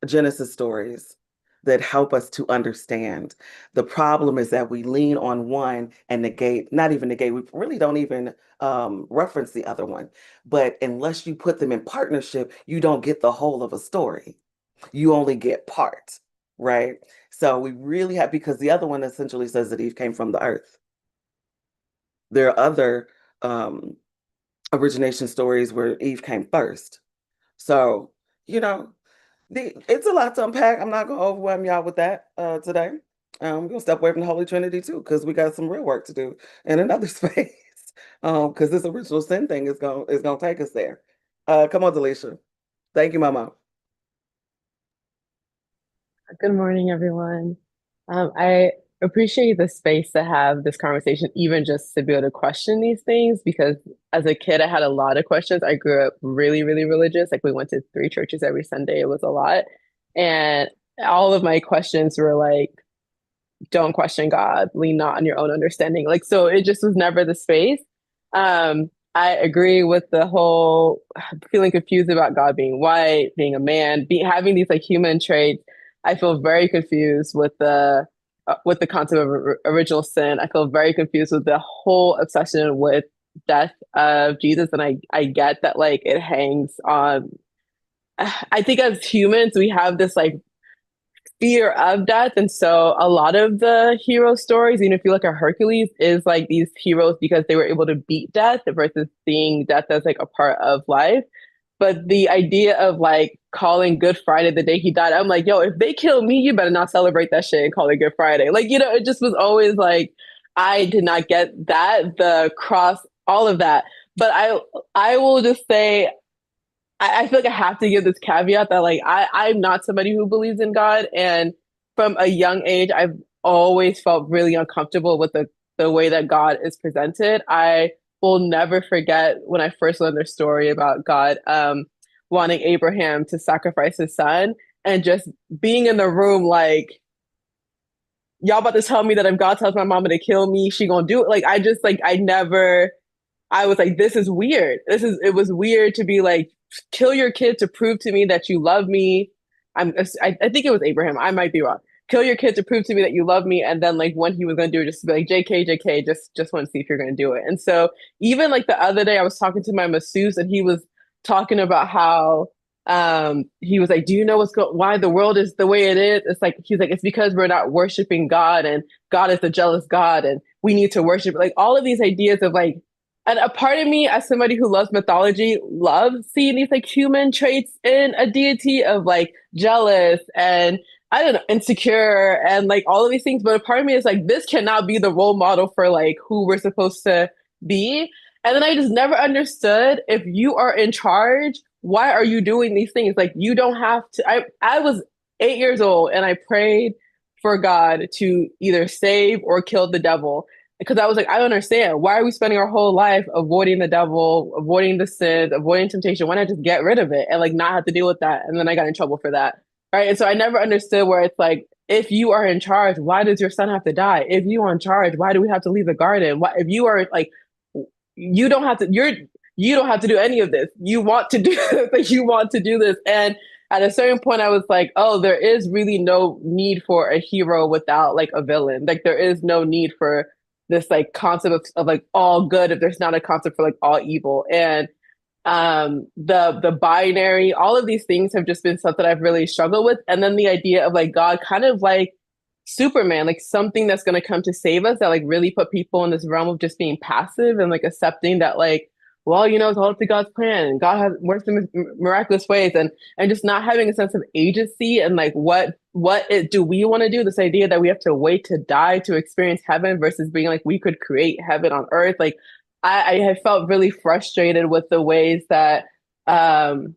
Genesis stories that help us to understand. The problem is that we lean on one and negate, not even negate, we really don't even reference the other one. But unless you put them in partnership, you don't get the whole of a story. You only get part, right? So we really have, because the other one essentially says that Eve came from the earth. There are other um, origination stories where Eve came first. So, you know, it's a lot to unpack. I'm not going to overwhelm y'all with that today. We're going to step away from the Holy Trinity too, because we got some real work to do in another space. Because this original sin thing is gonna take us there. Come on, Delisha. Thank you, Mama. Good morning, everyone. I appreciate the space to have this conversation, even just to be able to question these things, because as a kid, I had a lot of questions. I grew up really, really religious. Like, we went to 3 churches every Sunday. It was a lot. And all of my questions were like, don't question God, lean not on your own understanding. Like, so it just was never the space. I agree with the whole feeling confused about God being white, being a man, having these like human traits. I feel very confused with the concept of original sin. I feel very confused with the whole obsession with death of Jesus, and I get that like it hangs on. I think as humans we have this like fear of death. And so a lot of the hero stories, if you look at Hercules, is like these heroes because they were able to beat death versus seeing death as like a part of life. But the idea of like calling Good Friday the day he died, I'm like, yo, if they kill me, you better not celebrate that shit and call it Good Friday. Like, it just was always like, I did not get that, the cross, all of that. But I will just say, I feel like I have to give this caveat that like I'm not somebody who believes in God. And from a young age, I've always felt really uncomfortable with the way that God is presented. I will never forget when I first learned their story about God wanting Abraham to sacrifice his son and just being in the room like, y'all about to tell me that if God tells my mama to kill me, she gonna do it. Like I was like, this is weird. It was weird to be like, kill your kid to prove to me that you love me. I think it was Abraham. I might be wrong. Kill your kid to prove to me that you love me. And then like when he was going to do it, just be like, JK, just want to see if you're going to do it. And so even like the other day, I was talking to my masseuse and he was talking about how he was like, do you know why the world is the way it is? It's like, he's like, it's because we're not worshiping God and God is the jealous God and we need to worship. Like all of these ideas of like, and a part of me, as somebody who loves mythology, loves seeing these like human traits in a deity of like jealous and I don't know, insecure and like all of these things. But a part of me is like, this cannot be the role model for like who we're supposed to be. And then I just never understood if you are in charge, why are you doing these things? Like you don't have to. I was 8 years old and I prayed for God to either save or kill the devil because I was like, I don't understand. Why are we spending our whole life avoiding the devil, avoiding the sins, avoiding temptation? Why not just get rid of it and like not have to deal with that? And then I got in trouble for that. Right. And so I never understood where it's like, if you are in charge, why does your son have to die? If you are in charge, why do we have to leave the garden? Why, if you are like, you don't have to, you don't have to do any of this. You want to do this, like you want to do this. And at a certain point, I was like, oh, there is really no need for a hero without like a villain. Like there is no need for this like concept of like all good if there's not a concept for like all evil. And the binary, all of these things have just been stuff that I've really struggled with. And then the idea of like God kind of like Superman, like something that's going to come to save us that like really put people in this realm of just being passive and like accepting that like, well, it's all up to God's plan and God has works in miraculous ways and just not having a sense of agency and like what do we want to do? This idea that we have to wait to die to experience heaven versus being like we could create heaven on earth. Like I have felt really frustrated with the ways that the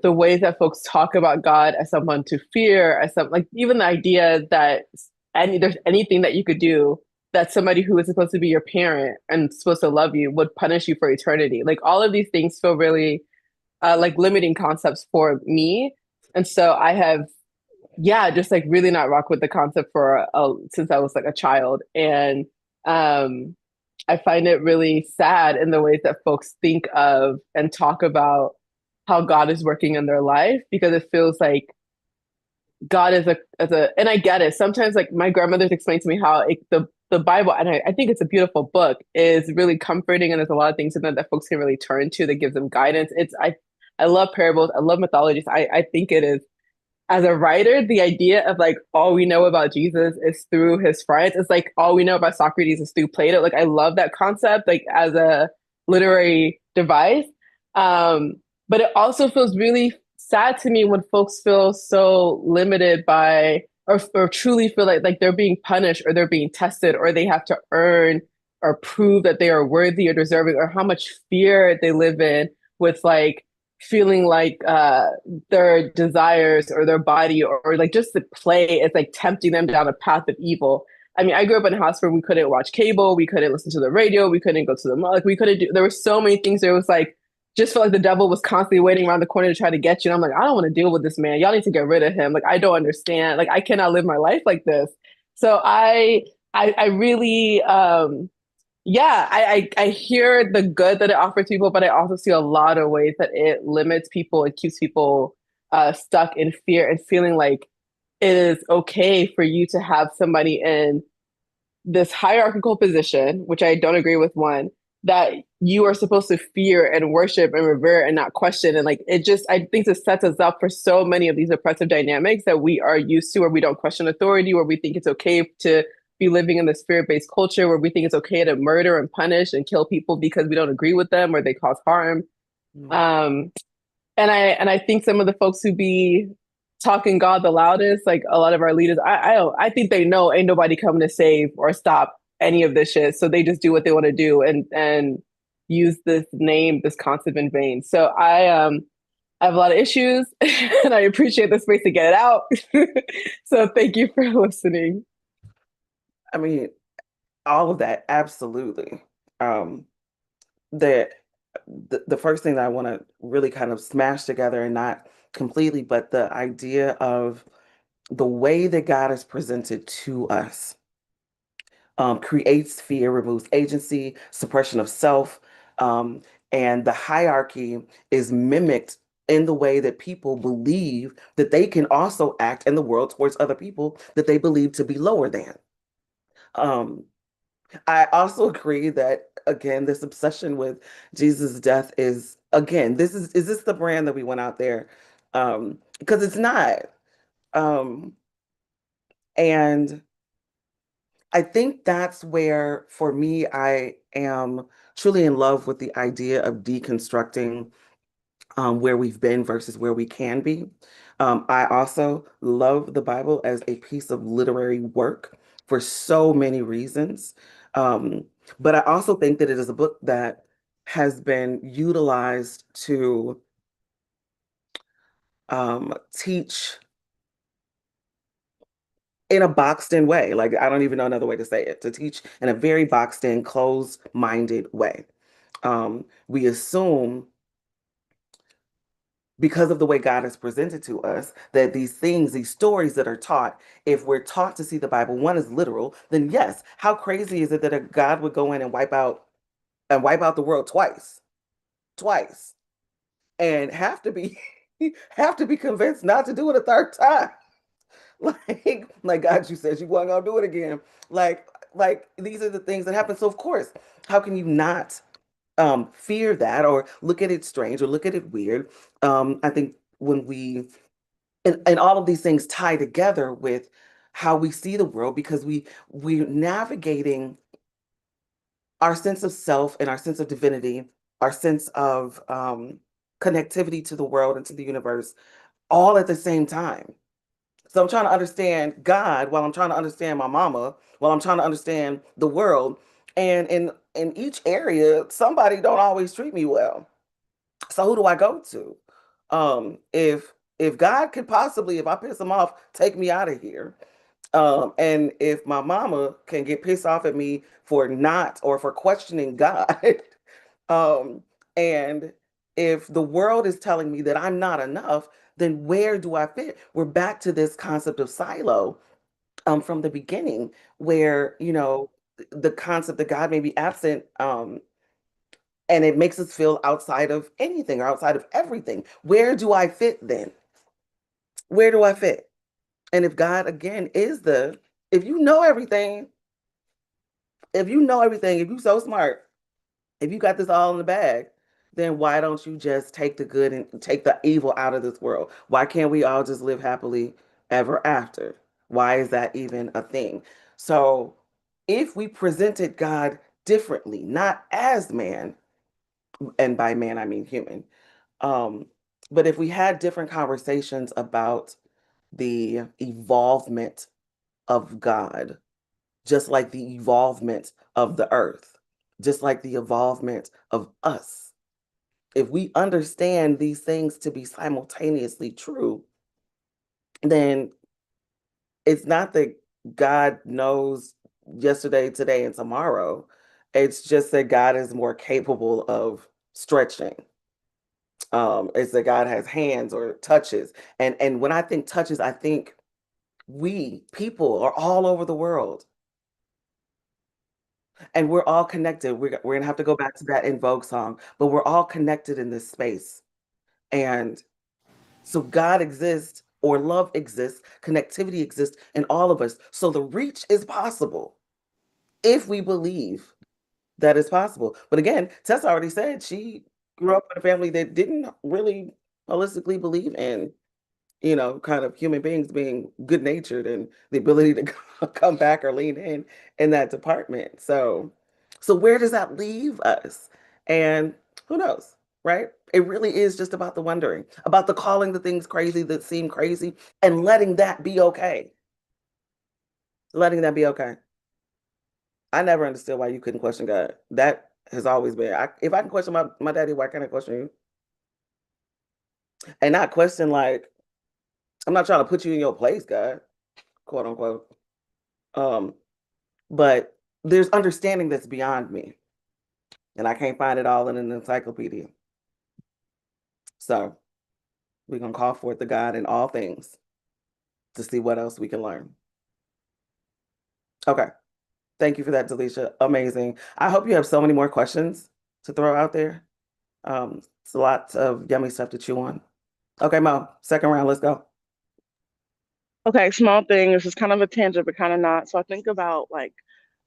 ways that folks talk about God as someone to fear, as some like even the idea that there's anything that you could do that somebody who is supposed to be your parent and supposed to love you would punish you for eternity. Like all of these things feel really like limiting concepts for me. And so I have, just like really not rock with the concept for since I was like a child. And I find it really sad in the ways that folks think of and talk about how God is working in their life because it feels like God is and I get it. Sometimes like my grandmother's explained to me how the Bible, and I think it's a beautiful book, is really comforting and there's a lot of things in there that folks can really turn to that gives them guidance. I love parables. I love mythologies. I think it is, as a writer, the idea of like all we know about Jesus is through his friends. It's like all we know about Socrates is through Plato. Like I love that concept, like as a literary device. But it also feels really sad to me when folks feel so limited by or truly feel like they're being punished or they're being tested or they have to earn or prove that they are worthy or deserving or how much fear they live in with like feeling like their desires or their body or like just the play is like tempting them down a path of evil. I mean, I grew up in a house where we couldn't watch cable, we couldn't listen to the radio, we couldn't go to the mall, like we couldn't do, there were so many things there was like, just felt like the devil was constantly waiting around the corner to try to get you. And I'm like, I don't want to deal with this man. Y'all need to get rid of him. Like, I don't understand. Like, I cannot live my life like this. So I really, I hear the good that it offers people, but I also see a lot of ways that it limits people and keeps people stuck in fear and feeling like it is okay for you to have somebody in this hierarchical position, which I don't agree with one, that you are supposed to fear and worship and revere and not question. And like, it just, I think it sets us up for so many of these oppressive dynamics that we are used to, where we don't question authority, where we think it's okay to be living in the spirit-based culture, where we think it's okay to murder and punish and kill people because we don't agree with them or they cause harm. Um, and I think some of the folks who be talking God the loudest, like a lot of our leaders, I think they know ain't nobody coming to save or stop any of this shit. So they just do what they want to do and use this name, this concept in vain. So I have a lot of issues and I appreciate the space to get it out. So thank you for listening. I mean, all of that, absolutely. Um, the the first thing that I want to really kind of smash together, and not completely, but the idea of the way that God is presented to us, creates fear, removes agency, suppression of self, um, and the hierarchy is mimicked in the way that people believe that they can also act in the world towards other people that they believe to be lower than. Um, I also agree that, again, this obsession with Jesus' death is, again, is this the brand that we went out there? Because it's not. Um, and I think that's where, for me, I am truly in love with the idea of deconstructing where we've been versus where we can be. I also love the Bible as a piece of literary work for so many reasons. Um, but I also think that it is a book that has been utilized to teach in a boxed in way. Like, I don't even know another way to say it, to teach in a very boxed in, closed-minded way. We assume, because of the way God has presented to us, that these things, these stories that are taught, if we're taught to see the Bible, one is literal, then yes, how crazy is it that a God would go in and wipe out the world twice, and have to be have to be convinced not to do it a third time. Like God, you said you weren't gonna do it again. Like these are the things that happen. So of course, how can you not fear that, or look at it strange, or look at it weird? I think when and all of these things tie together with how we see the world, because we're navigating our sense of self and our sense of divinity, our sense of connectivity to the world and to the universe, all at the same time. So I'm trying to understand God while I'm trying to understand my mama, while I'm trying to understand the world. And in each area, somebody don't always treat me well. So who do I go to? If God could possibly, if I piss him off, take me out of here. And if my mama can get pissed off at me for not, or for questioning God, um, and if the world is telling me that I'm not enough, then where do I fit? We're back to this concept of silo, from the beginning, where, the concept that God may be absent, and it makes us feel outside of anything or outside of everything. Where do I fit then? Where do I fit? And if God, again, if you know everything, if you're so smart, if you got this all in the bag, then why don't you just take the good and take the evil out of this world? Why can't we all just live happily ever after? Why is that even a thing? So if we presented God differently, not as man, and by man I mean human, um, but if we had different conversations about the evolvement of God, just like the evolvement of the earth, just like the evolvement of us. If we understand these things to be simultaneously true, then it's not that God knows yesterday, today, and tomorrow. It's just that God is more capable of stretching. It's that God has hands or touches. And when I think touches, I think we people are all over the world. And we're all connected. We're gonna have to go back to that In Vogue song, but we're all connected in this space. And so God exists, or love exists, connectivity exists in all of us. So the reach is possible if we believe that is possible. But again, Tessa already said she grew up in a family that didn't really holistically believe in, kind of human beings being good natured and the ability to come back or lean in that department. So where does that leave us? And who knows, right? It really is just about the wondering, about the calling the things crazy that seem crazy and letting that be okay. Letting that be okay. I never understood why you couldn't question God. That has always been. If I can question my daddy, why can't I question you? And not question like, I'm not trying to put you in your place, God, quote unquote. Um, but there's understanding that's beyond me, and I can't find it all in an encyclopedia. So we're gonna call forth the God in all things to see what else we can learn. Okay. Thank you for that, Delisha. Amazing. I hope you have so many more questions to throw out there. It's lots of yummy stuff to chew on. Okay, Mo, second round, let's go. Okay, small thing. This is kind of a tangent, but kind of not. So I think about like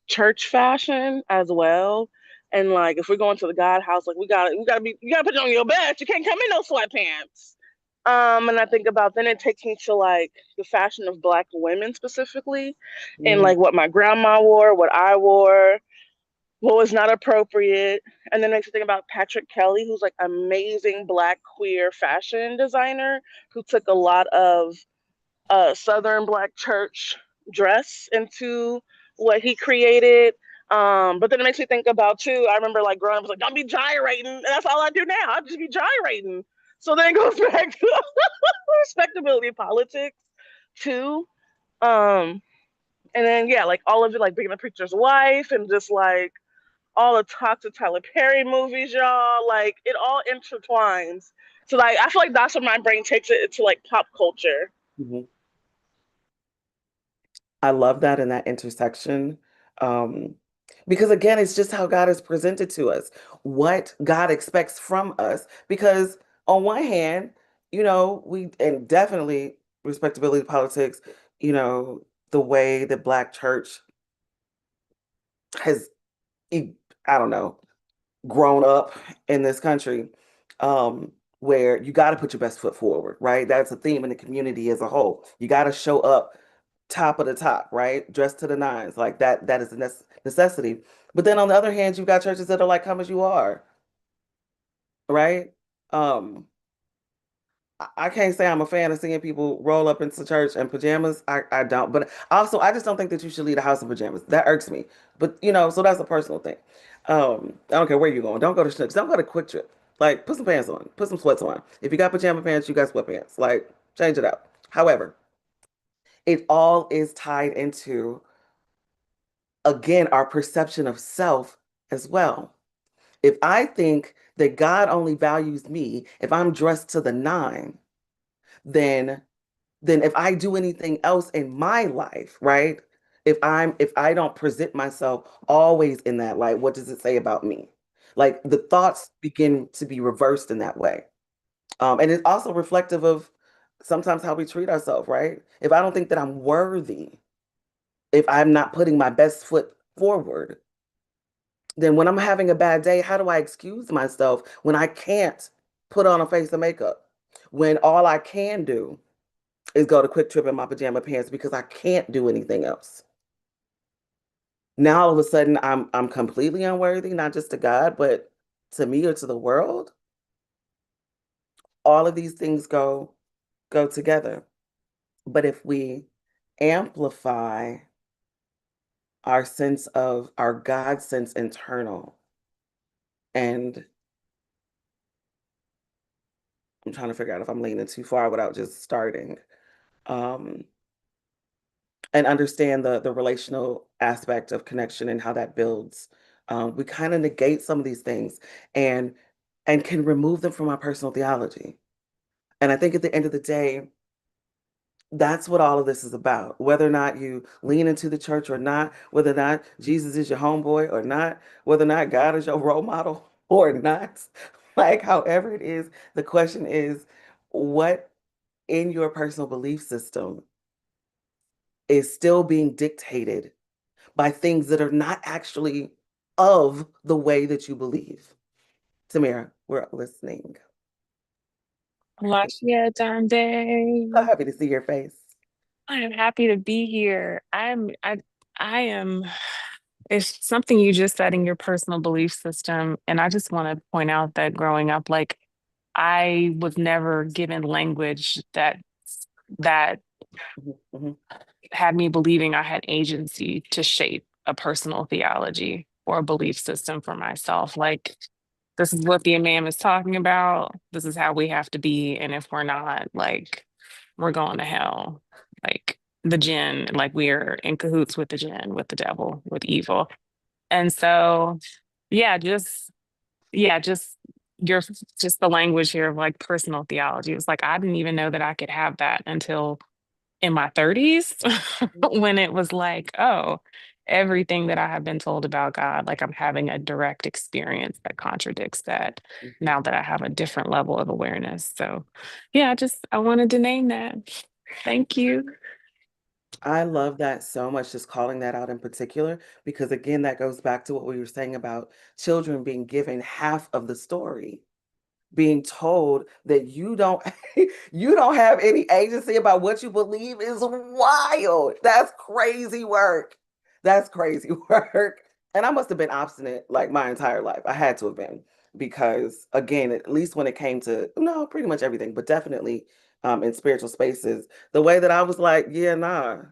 church fashion as well. And like if we're going to the God house, like you gotta put it on your best. You can't come in no sweatpants. And I think about then it takes me to like the fashion of Black women specifically, and Mm, like what my grandma wore, what I wore, what was not appropriate. And then it makes me think about Patrick Kelly, who's like amazing Black queer fashion designer who took a lot of Southern Black church dress into what he created. But then it makes me think about too. I remember like growing up, I was like, "Don't be gyrating," and that's all I do now. I just be gyrating. So then it goes back to respectability politics too. Um, and then yeah, like all of it, like being a preacher's wife, and just like all the toxic Tyler Perry movies, y'all. Like it all intertwines. So like I feel like that's when my brain takes it into like pop culture. mhm. I love that in that intersection. Um, because again, it's just how God is presented to us, what God expects from us. Because on one hand, we and definitely respectability politics, you know, the way the Black church has, e- I don't know, grown up in this country, where you got to put your best foot forward, right? That's a theme in the community as a whole. You got to show up top of the top, right? Dressed to the nines, like that is a necessity. But then on the other hand, you've got churches that are like, come as you are, right? Um, I can't say I'm a fan of seeing people roll up into church in pajamas. I don't, but also I just don't think that you should leave a house in pajamas. That irks me. But so that's a personal thing. I don't care where you're going. Don't go to Schnucks. Don't go to Quick Trip. Like, put some pants on. Put some sweats on. If you got pajama pants, you got sweatpants. Like, change it up. However, it all is tied into, again, our perception of self as well. If I think that God only values me if I'm dressed to the nine, then if I do anything else in my life, right? If I don't present myself always in that light, what does it say about me? Like the thoughts begin to be reversed in that way. And it's also reflective of sometimes how we treat ourselves, right? If I don't think that I'm worthy, if I'm not putting my best foot forward, then when I'm having a bad day, how do I excuse myself when I can't put on a face of makeup? When all I can do is go to Quick Trip in my pajama pants because I can't do anything else. Now all of a sudden I'm completely unworthy, not just to God, but to me or to the world. All of these things go together. But if we amplify our sense of our God sense internal, and I'm trying to figure out if I'm leaning too far without just starting. Um, and understand the relational aspect of connection and how that builds. We kind of negate some of these things and can remove them from our personal theology. And I think at the end of the day, that's what all of this is about. Whether or not you lean into the church or not, whether or not Jesus is your homeboy or not, whether or not God is your role model or not, like however it is, the question is, what in your personal belief system is still being dictated by things that are not actually of the way that you believe? Tamara, we're listening. Lashia Dande. So happy to see your face. I am happy to be here. I am it's something you just said in your personal belief system. And I just want to point out that growing up, like I was never given language that Mhm. had me believing I had agency to shape a personal theology or a belief system for myself. Like, this is what the imam is talking about. This is how we have to be. And if we're not, like, we're going to hell. Like, the jinn, like, we're in cahoots with the jinn, with the devil, with evil. And so, yeah, just your just the language here of like personal theology. It was like I didn't even know that I could have that until in my 30s when it was like, oh, everything that I have been told about God, like I'm having a direct experience that contradicts that now that I have a different level of awareness. So, yeah, I wanted to name that. Thank you. I love that so much, just calling that out in particular, because again, that goes back to what we were saying about children being given half of the story, being told that you don't you don't have any agency about what you believe is wild. That's crazy work. That's crazy work. And I must have been obstinate like my entire life. I had to have been because again, at least when it came to no, pretty much everything, but definitely in spiritual spaces, the way that I was like, yeah, nah.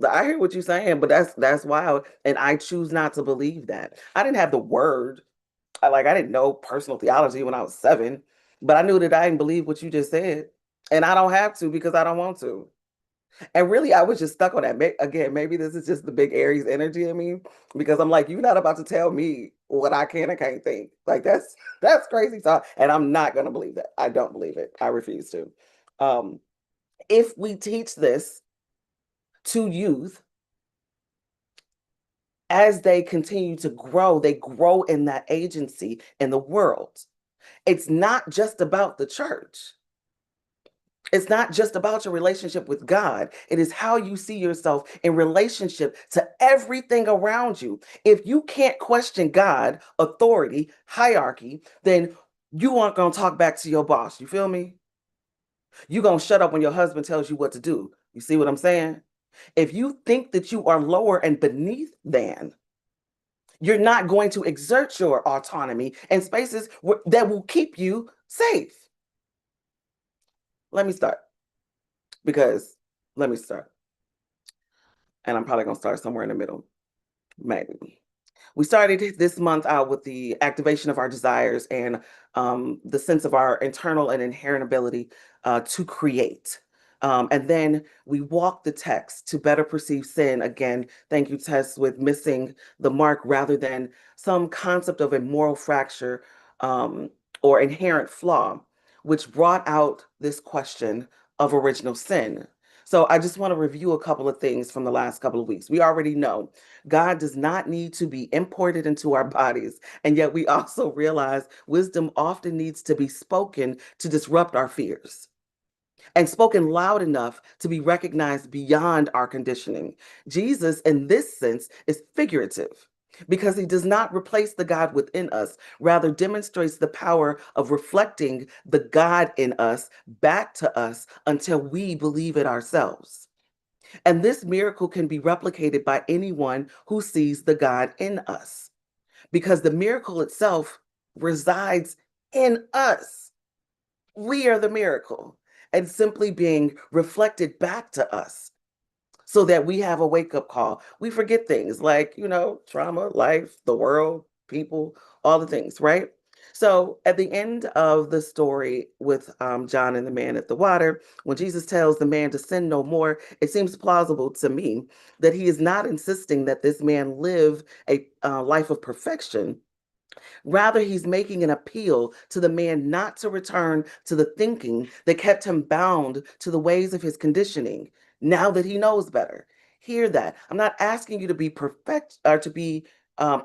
I hear what you're saying, but that's wild. And I choose not to believe that. I didn't have the word. I didn't know personal theology when I was 7, but I knew that I didn't believe what you just said. And I don't have to because I don't want to. And really, I was just stuck on that. Again, maybe this is just the big Aries energy in me because I'm like, you're not about to tell me what I can and can't think. Like that's crazy talk. And I'm not gonna believe that. I don't believe it. I refuse to. Um, if we teach this to youth as they continue to grow, they grow in that agency in the world. It's not just about the church. It's not just about your relationship with God. It is how you see yourself in relationship to everything around you. If you can't question God, authority, hierarchy, then you aren't going to talk back to your boss. You feel me? You're going to shut up when your husband tells you what to do. You see what I'm saying? If you think that you are lower and beneath than, you're not going to exert your autonomy in spaces that will keep you safe. Let me start. Let me start. And I'm probably going to start somewhere in the middle. Maybe. We started this month out with the activation of our desires and the sense of our internal and inherent ability to create. And then we walk the text to better perceive sin. Again, thank you, Tess, with missing the mark rather than some concept of a moral fracture or inherent flaw, which brought out this question of original sin. So I just want to review a couple of things from the last couple of weeks. We already know God does not need to be imported into our bodies. And yet we also realize wisdom often needs to be spoken to disrupt our fears and spoken loud enough to be recognized beyond our conditioning. Jesus, in this sense, is figurative because he does not replace the God within us, rather demonstrates the power of reflecting the God in us back to us until we believe it ourselves. And this miracle can be replicated by anyone who sees the God in us because the miracle itself resides in us. We are the miracle and simply being reflected back to us so that we have a wake-up call. We forget things like, trauma, life, the world, people, all the things, right? So at the end of the story with John and the man at the water, when Jesus tells the man to sin no more, it seems plausible to me that he is not insisting that this man live a life of perfection. Rather, he's making an appeal to the man not to return to the thinking that kept him bound to the ways of his conditioning now that he knows better. Hear that. I'm not asking you to be perfect or to be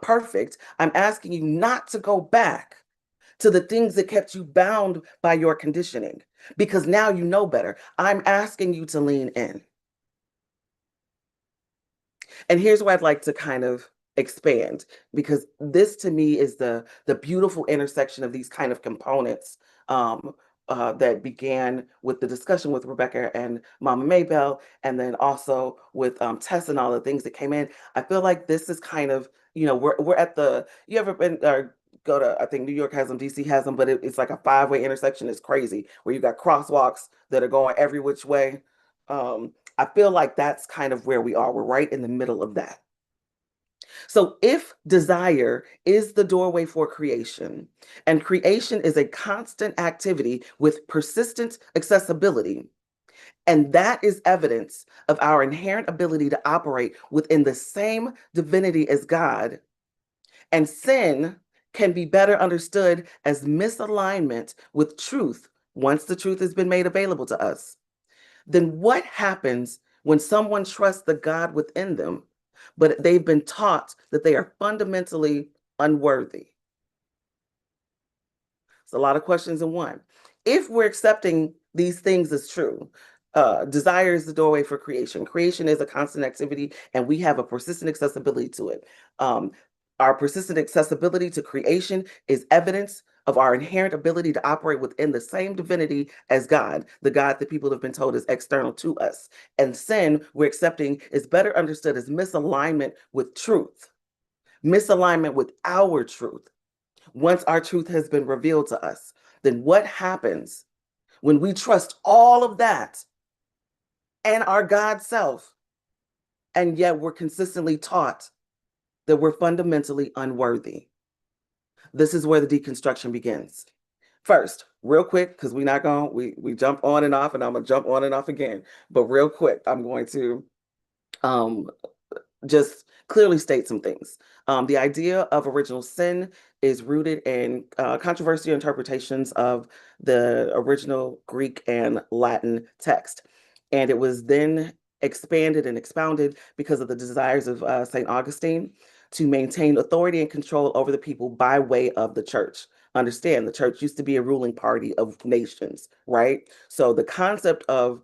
perfect. I'm asking you not to go back to the things that kept you bound by your conditioning because now you know better. I'm asking you to lean in. And here's where I'd like to kind of expand, because this to me is the beautiful intersection of these kind of components that began with the discussion with Rebecca and Mama Maybell, and then also with Tess and all the things that came in. I feel like this is kind of, we're at the, you ever been go to, I think New York has them, DC has them, but it's like a 5-way intersection. It's crazy where you got crosswalks that are going every which way. I feel like that's kind of where we are. We're right in the middle of that. So if desire is the doorway for creation, and creation is a constant activity with persistent accessibility, and that is evidence of our inherent ability to operate within the same divinity as God, and sin can be better understood as misalignment with truth once the truth has been made available to us, then what happens when someone trusts the God within them, but they've been taught that they are fundamentally unworthy? It's a lot of questions in one. If we're accepting these things as true, desire is the doorway for creation. Creation is a constant activity, and we have a persistent accessibility to it. Our persistent accessibility to creation is evidence of our inherent ability to operate within the same divinity as God, the God that people have been told is external to us. And sin, we're accepting, is better understood as misalignment with truth, misalignment with our truth. Once our truth has been revealed to us, then what happens when we trust all of that and our God self, and yet we're consistently taught that we're fundamentally unworthy? This is where the deconstruction begins. First, real quick, because we're not going, we jump on and off, and I'm gonna jump on and off again. But real quick, I'm going to just clearly state some things. The idea of original sin is rooted in controversial interpretations of the original Greek and Latin text. And it was then expanded and expounded because of the desires of St. Augustine to maintain authority and control over the people by way of the church. Understand, the church used to be a ruling party of nations, right? So the concept of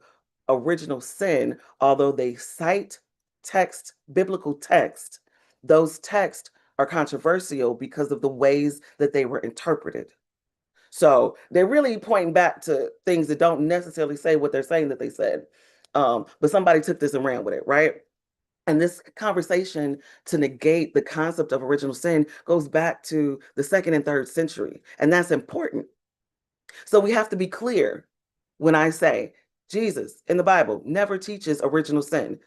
original sin, although they cite text, biblical text, those texts are controversial because of the ways that they were interpreted. So they're really pointing back to things that don't necessarily say what they're saying that they said. But somebody took this and ran with it, right? And this conversation to negate the concept of original sin goes back to the 2nd and 3rd century. And that's important. So we have to be clear when I say Jesus in the Bible never teaches original sin.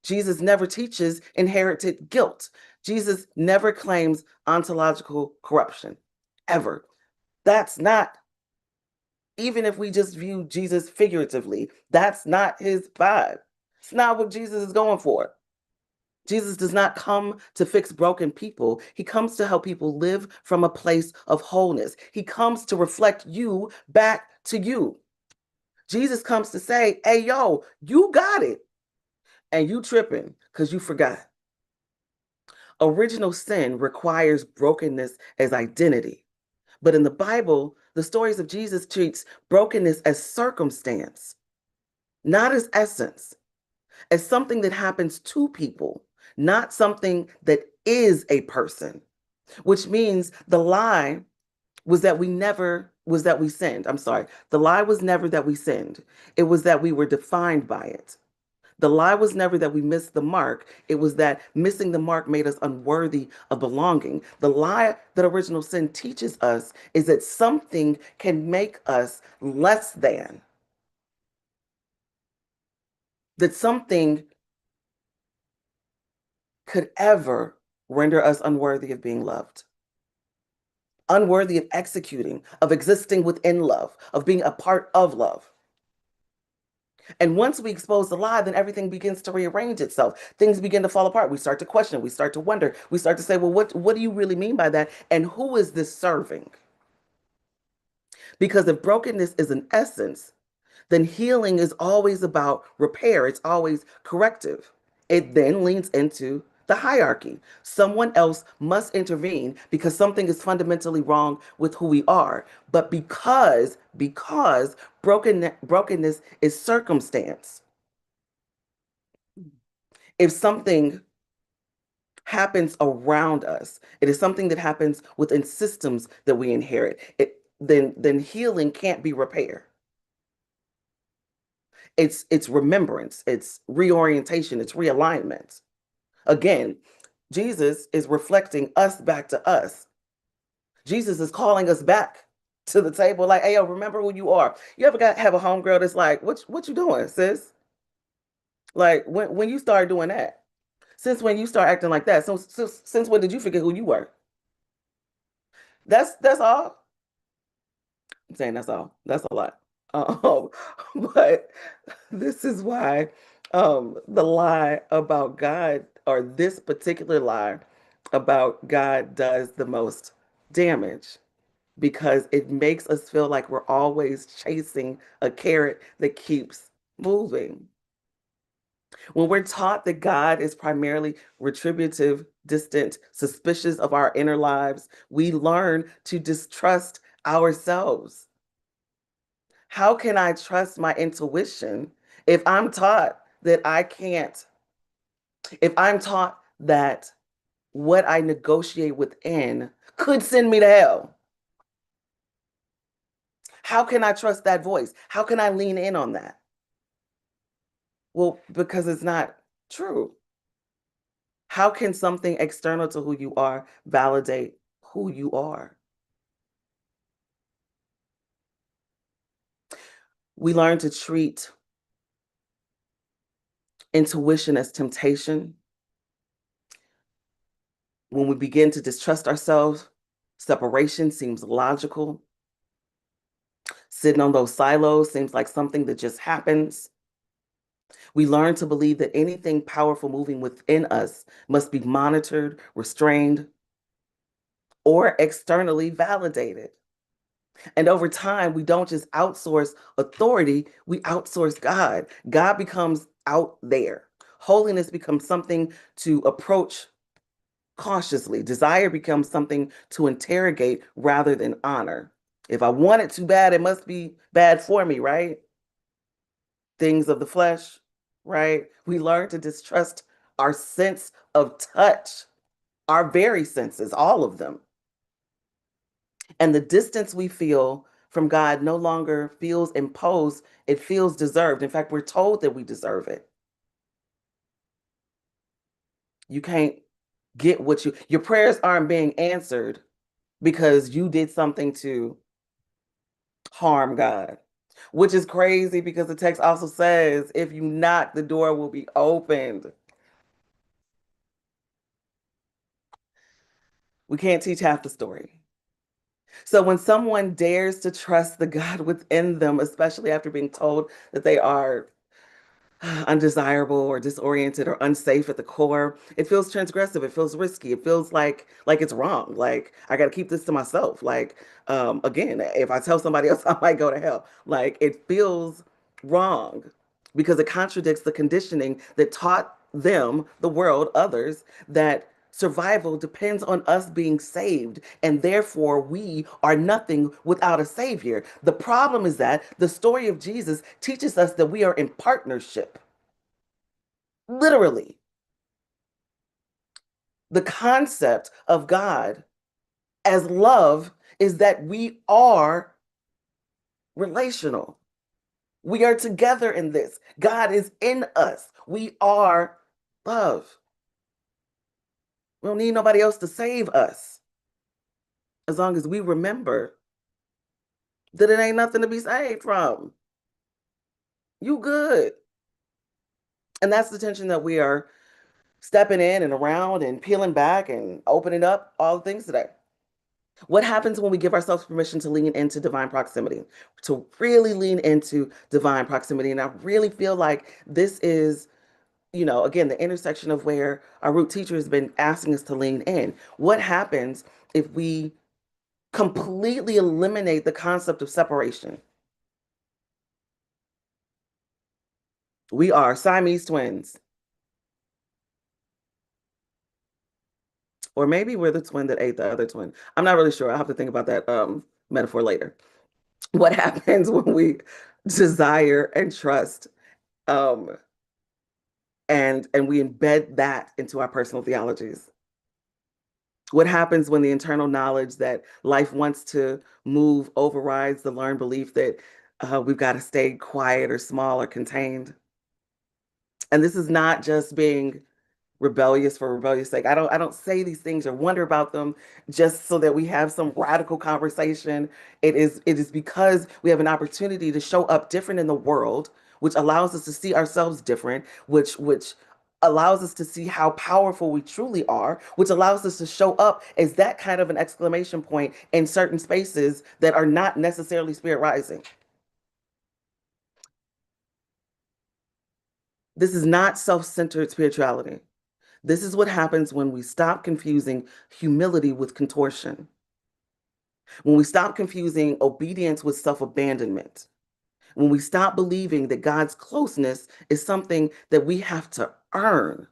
Jesus never teaches inherited guilt. Jesus never claims ontological corruption, ever. That's not, even if we just view Jesus figuratively, that's not his vibe. It's not what Jesus is going for. Jesus does not come to fix broken people. He comes to help people live from a place of wholeness. He comes to reflect you back to you. Jesus comes to say, hey, yo, you got it. And you tripping because you forgot. Original sin requires brokenness as identity. But in the Bible, the stories of Jesus treats brokenness as circumstance, not as essence, as something that happens to people, not something that is a person, which means the lie was that we sinned. I'm sorry. The lie was never that we sinned. It was that we were defined by it. The lie was never that we missed the mark. It was that missing the mark made us unworthy of belonging. The lie that original sin teaches us is that something can make us less than, that something could ever render us unworthy of being loved, unworthy of executing, of existing within love, of being a part of love. And once we expose the lie, then everything begins to rearrange itself. Things begin to fall apart. We start to question, we start to wonder, we start to say, well, what do you really mean by that? And who is this serving? Because if brokenness is an essence, then healing is always about repair. It's always corrective. It then leans into the hierarchy. Someone else must intervene because something is fundamentally wrong with who we are. But because brokenness is circumstance. If something happens around us. It is something that happens within systems that we inherit. Then healing can't be repair. It's remembrance, it's reorientation, it's realignment. Again, Jesus is reflecting us back to us. Jesus is calling us back to the table, like, hey, yo, remember who you are. You ever have a homegirl that's like, what you doing, sis? Like, when you start doing that? Since when you start acting like that? Since when did you forget who you were? That's all. I'm saying that's all. That's a lot. Um, but this is why the lie about God, or this particular lie about God, does the most damage, because it makes us feel like we're always chasing a carrot that keeps moving. When we're taught that God is primarily retributive, distant, suspicious of our inner lives, we learn to distrust ourselves. How can I trust my intuition if I'm taught that I can't? If I'm taught that what I negotiate within could send me to hell? How can I trust that voice? How can I lean in on that? Well, because it's not true. How can something external to who you are validate who you are? We learn to treat intuition as temptation. When we begin to distrust ourselves, separation seems logical. Sitting on those silos seems like something that just happens. We learn to believe that anything powerful moving within us must be monitored, restrained, or externally validated. And over time, we don't just outsource authority, we outsource God. God becomes out there. Holiness becomes something to approach cautiously. Desire becomes something to interrogate rather than honor. If I want it too bad, it must be bad for me, right? Things of the flesh, right? We learn to distrust our sense of touch, our very senses, all of them. And the distance we feel from God no longer feels imposed, it feels deserved. In fact, we're told that we deserve it. You can't get what your prayers aren't being answered because you did something to harm God, which is crazy because the text also says, if you knock, the door will be opened. We can't teach half the story. So when someone dares to trust the God within them, especially after being told that they are undesirable or disoriented or unsafe at the core, it feels transgressive, it feels risky, it feels like it's wrong, like I got to keep this to myself, like again, if I tell somebody else, I might go to hell. Like, it feels wrong because it contradicts the conditioning that taught them, the world, others, that survival depends on us being saved, and therefore we are nothing without a savior. The problem is that the story of Jesus teaches us that we are in partnership. Literally. The concept of God as love is that we are relational. We are together in this. God is in us. We are love. We don't need nobody else to save us. As long as we remember that it ain't nothing to be saved from. You good. And that's the tension that we are stepping in and around and peeling back and opening up all the things today. What happens when we give ourselves permission to lean into divine proximity, to really lean into divine proximity? And I really feel like this is, again, the intersection of where our root teacher has been asking us to lean in. What happens if we completely eliminate the concept of separation? We are Siamese twins. Or maybe we're the twin that ate the other twin. I'm not really sure. I'll have to think about that metaphor later. What happens when we desire and trust and we embed that into our personal theologies? What happens when the internal knowledge that life wants to move overrides the learned belief that we've got to stay quiet or small or contained? And this is not just being rebellious for rebellious sake. I don't say these things or wonder about them just so that we have some radical conversation. It is because we have an opportunity to show up different in the world, which allows us to see ourselves different, which allows us to see how powerful we truly are, which allows us to show up as that kind of an exclamation point in certain spaces that are not necessarily spirit rising. This is not self-centered spirituality. This is what happens when we stop confusing humility with contortion, when we stop confusing obedience with self-abandonment, when we stop believing that God's closeness is something that we have to earn.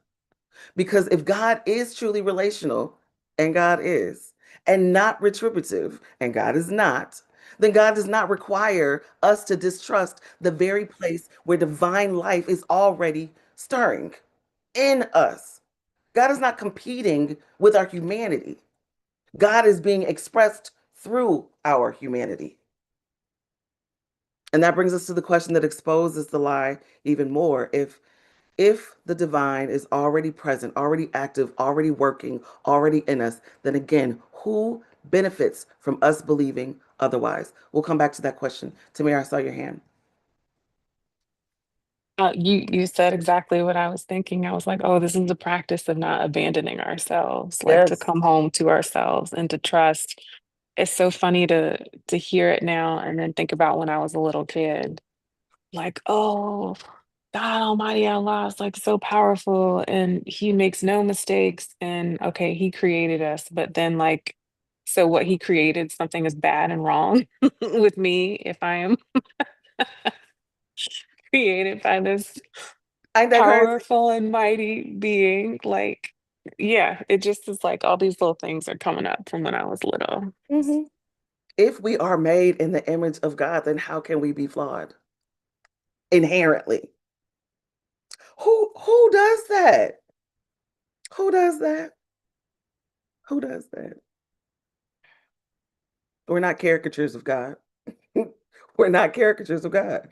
Because if God is truly relational, and God is, and not retributive, and God is not, then God does not require us to distrust the very place where divine life is already stirring in us. God is not competing with our humanity. God is being expressed through our humanity. And that brings us to the question that exposes the lie even more. If the divine is already present, already active, already working, already in us, then again, who benefits from us believing otherwise? We'll come back to that question. Tamir, I saw your hand. You said exactly what I was thinking. I was like, oh, this is the practice of not abandoning ourselves, like to Yes. come home to ourselves and to trust. It's so funny to hear it now and then think about when I was a little kid. Like, oh, God Almighty Allah is like so powerful and he makes no mistakes. And okay, he created us, but then like, so what he created, something is bad and wrong with me if I am created by this Ain't that crazy? powerful and mighty being. Like, yeah, it just is like all these little things are coming up from when I was little. Mhm. If we are made in the image of God, then how can we be flawed? Inherently. Who does that? Who does that? Who does that? We're not caricatures of God. We're not caricatures of God.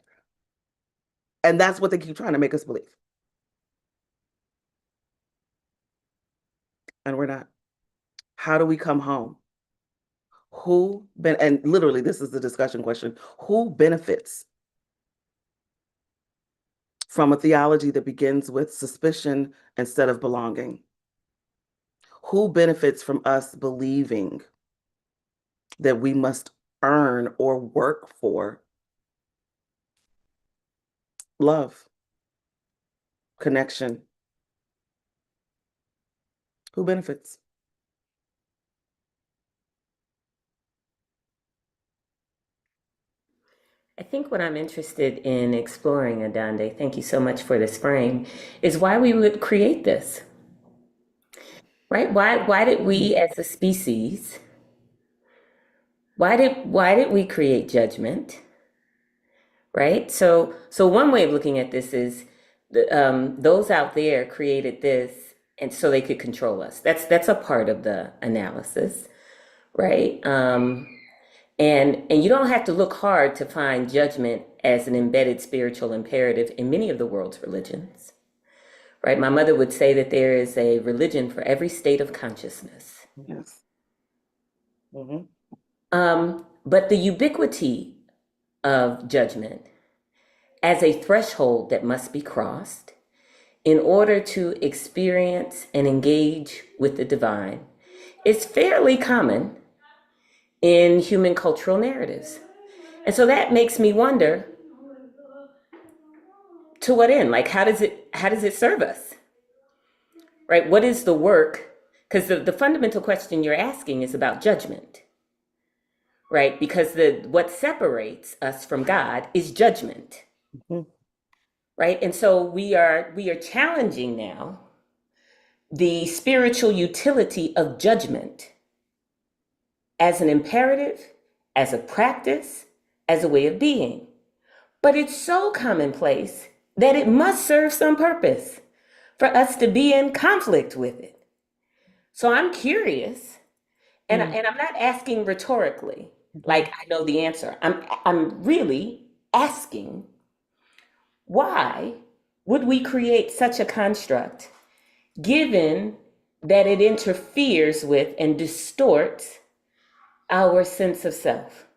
And that's what they keep trying to make us believe. And we're not. How do we come home? And literally, this is the discussion question. Who benefits from a theology that begins with suspicion instead of belonging? Who benefits from us believing that we must earn or work for love, connection? Who benefits? I think what I'm interested in exploring, Adande, thank you so much for this frame, is why we would create this, right? Why did we as a species, why did we create judgment, right? So one way of looking at this is those out there created this and so they could control us. That's a part of the analysis, right? And you don't have to look hard to find judgment as an embedded spiritual imperative in many of the world's religions, right? My mother would say that there is a religion for every state of consciousness. Yes. Mhm. But the ubiquity of judgment as a threshold that must be crossed in order to experience and engage with the divine is fairly common in human cultural narratives. And so that makes me wonder, to what end? Like, how does it serve us? Right? What is the work? Because the fundamental question you're asking is about judgment, right? Because what separates us from God is judgment, Mhm. right? And so we are challenging now the spiritual utility of judgment as an imperative, as a practice, as a way of being. But it's so commonplace that it must serve some purpose for us to be in conflict with it. So I'm curious And I'm not asking rhetorically, like I know the answer. I'm really asking, why would we create such a construct given that it interferes with and distorts our sense of self?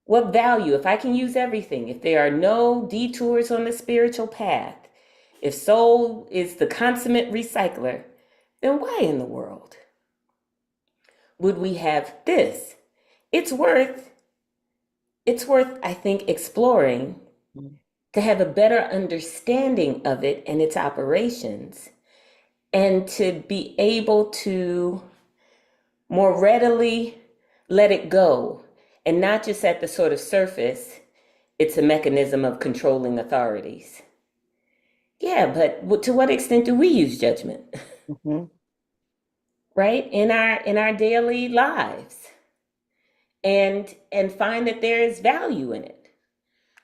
What value, if I can use everything, if there are no detours on the spiritual path, if soul is the consummate recycler, then why in the world would we have this? It's worth, I think, exploring to have a better understanding of it and its operations, and to be able to more readily let it go, and not just at the sort of surface, it's a mechanism of controlling authorities. Yeah, but to what extent do we use judgment? Right? In our daily lives. And find that there is value in it.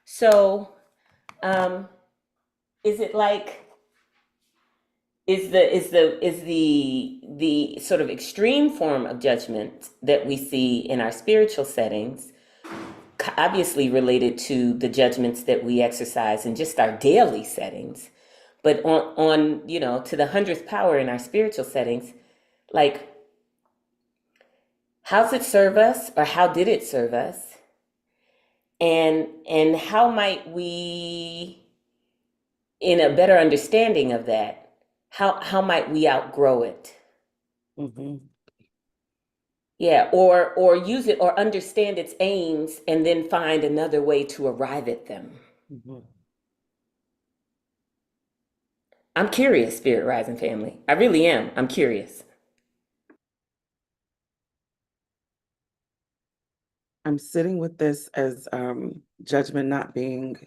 So is it like, is the sort of extreme form of judgment that we see in our spiritual settings obviously related to the judgments that we exercise in just our daily settings, but on to the 100th power in our spiritual settings, like, how's it serve us, or how did it serve us, and how might we, in a better understanding of that, how might we outgrow it? Yeah, or use it, or understand its aims, and then find another way to arrive at them. I'm curious, Spirit Rising family. I really am. I'm curious. I'm sitting with this as judgment not being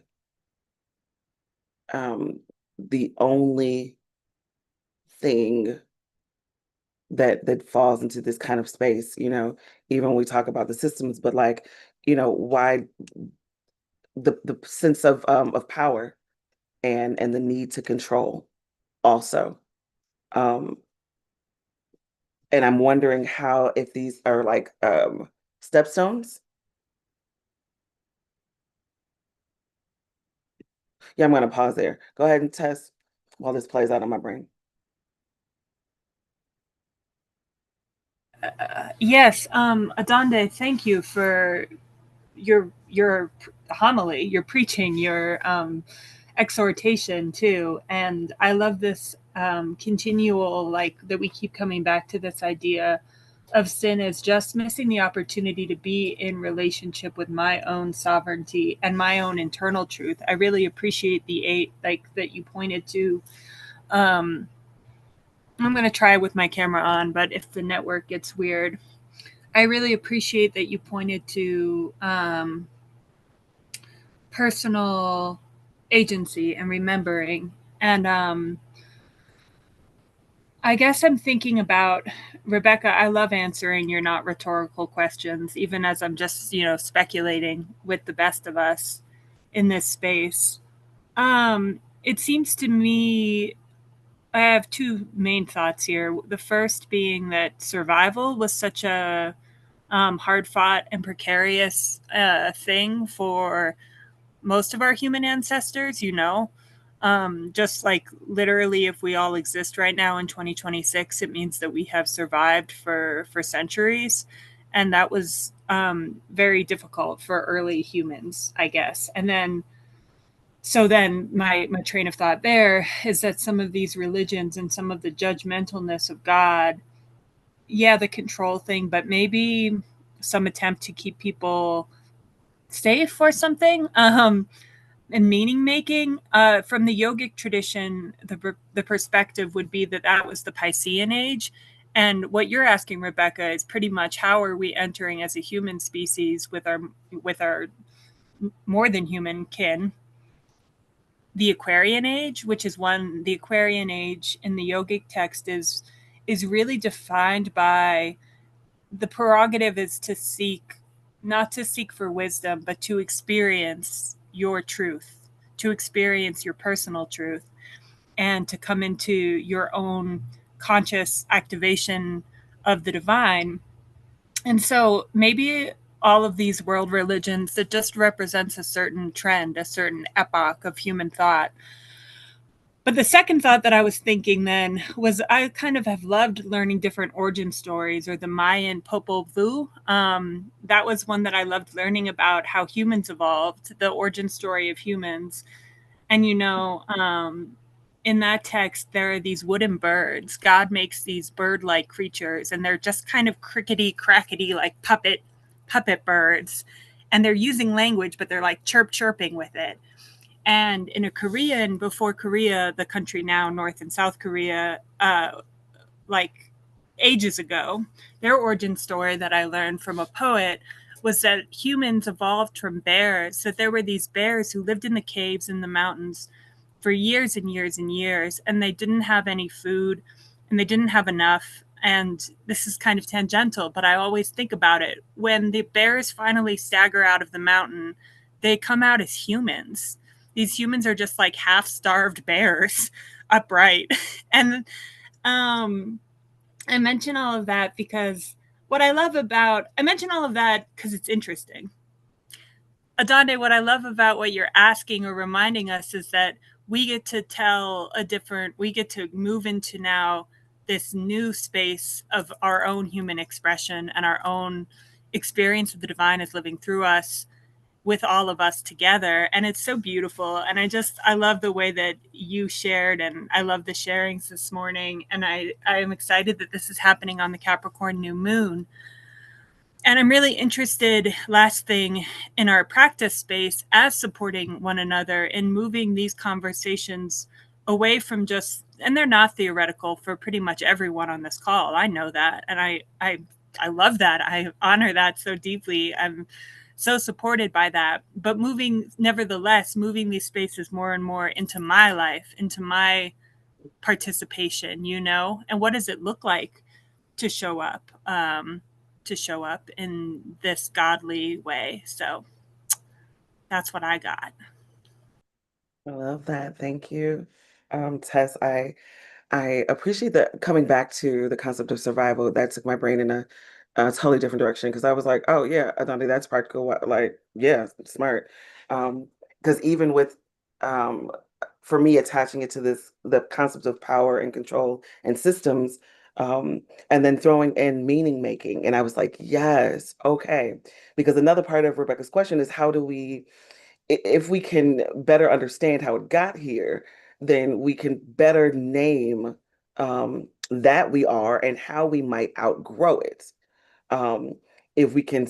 the only thing that falls into this kind of space, even when we talk about the systems, but like, why the sense of power and the need to control also. And I'm wondering how, if these are like stepstones. Yeah, I'm gonna pause there. Go ahead and test while this plays out in my brain. Yes, Adande, thank you for your homily, your preaching, your exhortation too. And I love this continual, like, that we keep coming back to this idea of sin as just missing the opportunity to be in relationship with my own sovereignty and my own internal truth. I really appreciate the 8, like, that you pointed to. I'm going to try with my camera on, but if the network gets weird, I really appreciate that you pointed to personal agency and remembering. And I guess I'm thinking about, Rebecca, I love answering your not rhetorical questions, even as I'm just, speculating with the best of us in this space. It seems to me, I have 2 main thoughts here. The first being that survival was such a hard fought and precarious thing for most of our human ancestors, just like literally, if we all exist right now in 2026, it means that we have survived for centuries. And that was very difficult for early humans, I guess. And then, so then my train of thought there is that some of these religions and some of the judgmentalness of God, yeah, the control thing, but maybe some attempt to keep people safe or something, and meaning making. From the yogic tradition, the perspective would be that that was the Piscean age. And what you're asking, Rebecca, is pretty much how are we entering as a human species with our more than human kin, the Aquarian age, which is the Aquarian age in the yogic text is really defined by the prerogative is to seek, not to seek for wisdom, but to experience your truth, to experience your personal truth, and to come into your own conscious activation of the divine. And so maybe all of these world religions, it just represents a certain trend, a certain epoch of human thought. But the second thought that I was thinking then was I kind of have loved learning different origin stories, or the Mayan Popol Vuh. That was one that I loved learning about how humans evolved, the origin story of humans. And, in that text, there are these wooden birds. God makes these bird-like creatures, and they're just kind of crickety, crackety, like puppet birds. And they're using language, but they're like chirping with it. And in a Korean, before Korea, the country now, North and South Korea, like ages ago, their origin story that I learned from a poet was that humans evolved from bears, that there were these bears who lived in the caves in the mountains for years and years and years, and they didn't have any food and they didn't have enough. And this is kind of tangential, but I always think about it. When the bears finally stagger out of the mountain, they come out as humans. These humans are just like half starved bears upright. And I mention all of that because I mention all of that because it's interesting. Adande, what I love about what you're asking or reminding us is that we get to move into now this new space of our own human expression and our own experience of the divine is living through us with all of us together. And it's so beautiful. And I love the way that you shared, and I love the sharings this morning. And I am excited that this is happening on the Capricorn new moon. And I'm really interested, last thing, in our practice space as supporting one another in moving these conversations away from just, and they're not theoretical for pretty much everyone on this call. I know that. And I love that. I honor that so deeply. I'm so supported by that. But nevertheless, moving these spaces more and more into my life, into my participation, and what does it look like to show up? In this godly way. So that's what I got. I love that. Thank you, Tess. I appreciate that coming back to the concept of survival. That took my brain in a totally different direction because I was like, oh yeah, Adonde, that's practical. Like, yeah, smart. Because even with for me attaching it to the concept of power and control and systems, and then throwing in meaning making. And I was like, yes, okay. Because another part of Rebecca's question is how do we, if we can better understand how it got here, then we can better name that we are and how we might outgrow it. Um, if we can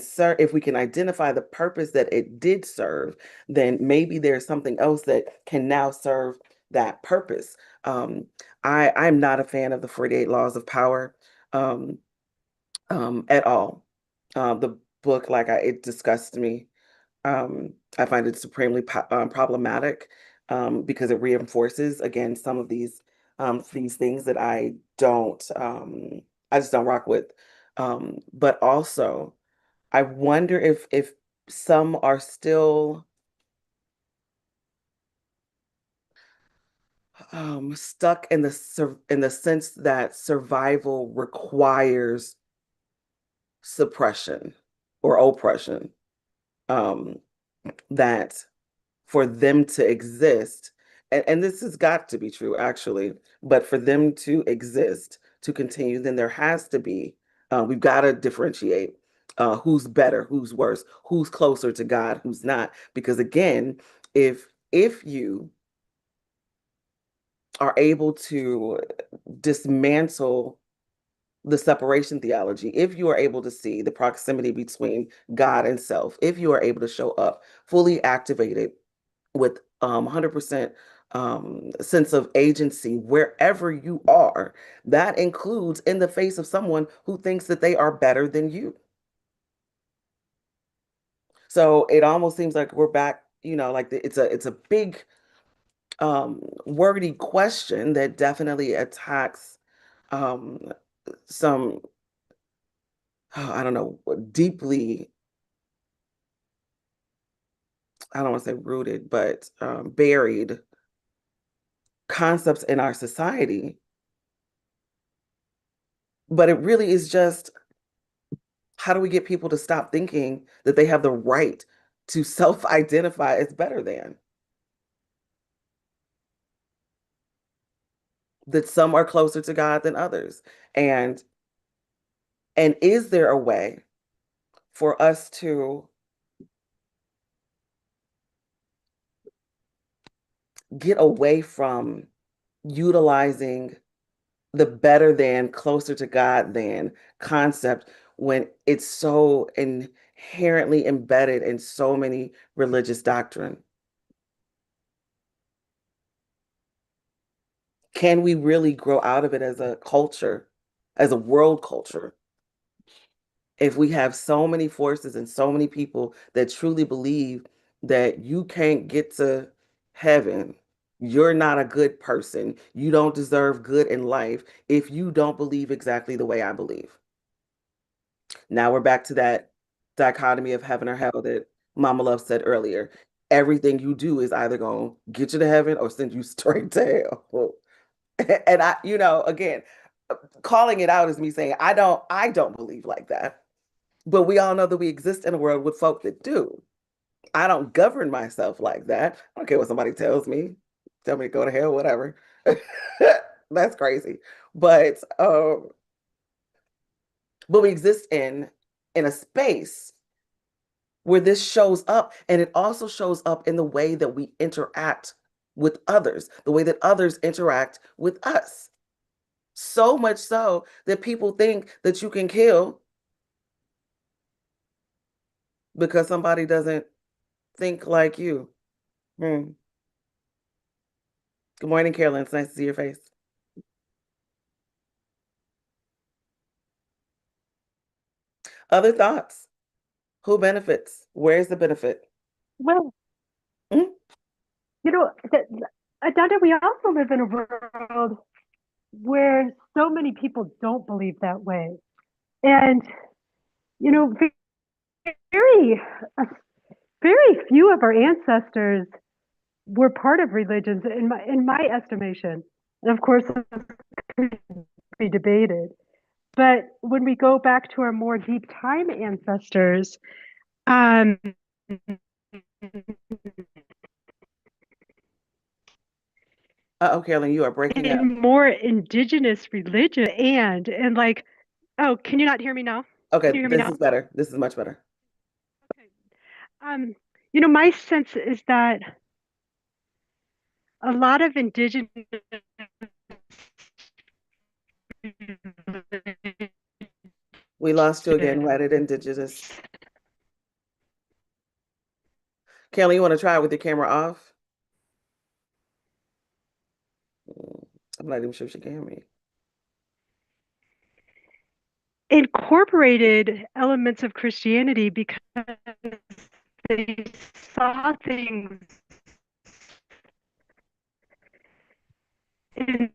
identify the purpose that it did serve, then maybe there's something else that can now serve that purpose. I'm not a fan of the 48 Laws of Power um, at all. The book, it disgusts me. I find it supremely problematic because it reinforces again some of these things that I just don't rock with. But also, I wonder if some are still stuck in the sense that survival requires suppression or oppression. That for them to exist, and this has got to be true actually, but for them to exist, to continue, then there has to be, we've got to differentiate who's better, who's worse, who's closer to God, who's not. Because again, if you are able to dismantle the separation theology, if you are able to see the proximity between God and self, if you are able to show up fully activated with 100% sense of agency wherever you are, that includes in the face of someone who thinks that they are better than you. So it almost seems like we're back, it's a big wordy question that definitely attacks um, some, I don't know, deeply, I don't want to say rooted, but buried concepts in our society But it really is just, how do we get people to stop thinking that they have the right to self-identify as better than? That some are closer to God than others. And is there a way for us to get away from utilizing the better than, closer to God than concept when it's so inherently embedded in so many religious doctrine? Can we really grow out of it as a culture, as a world culture, if we have so many forces and so many people that truly believe that you can't get to heaven, you're not a good person, you don't deserve good in life if you don't believe exactly the way I believe? Now we're back to that dichotomy of heaven or hell that Mama Love said earlier. Everything you do is either going to get you to heaven or send you straight to hell. And I, again, calling it out is me saying I don't believe like that. But we all know that we exist in a world with folk that do. I don't govern myself like that. I don't care what somebody tells me. Tell me to go to hell, whatever. That's crazy. But we exist in a space where this shows up, and it also shows up in the way that we interact with others, the way that others interact with us. So much so that people think that you can kill because somebody doesn't think like you. Good morning, Carolyn. It's nice to see your face. Other thoughts? Who benefits? Where's the benefit? Well, Hmm? Adanda, we also live in a world where so many people don't believe that way. And, very, uh, very few of our ancestors were part of religions in my estimation. And of course, this could be debated. But when we go back to our more deep time ancestors, um, Carolyn, you are breaking up. in more indigenous religion and like, oh, can you not hear me now? Okay, Can you hear me this now? is better. This is much better. Okay. My sense is that a lot of indigenous We lost you again. Right at indigenous. Carolyn, you want to try it with your camera off? I'm not even sure she can hear me. incorporated elements of Christianity because they saw things in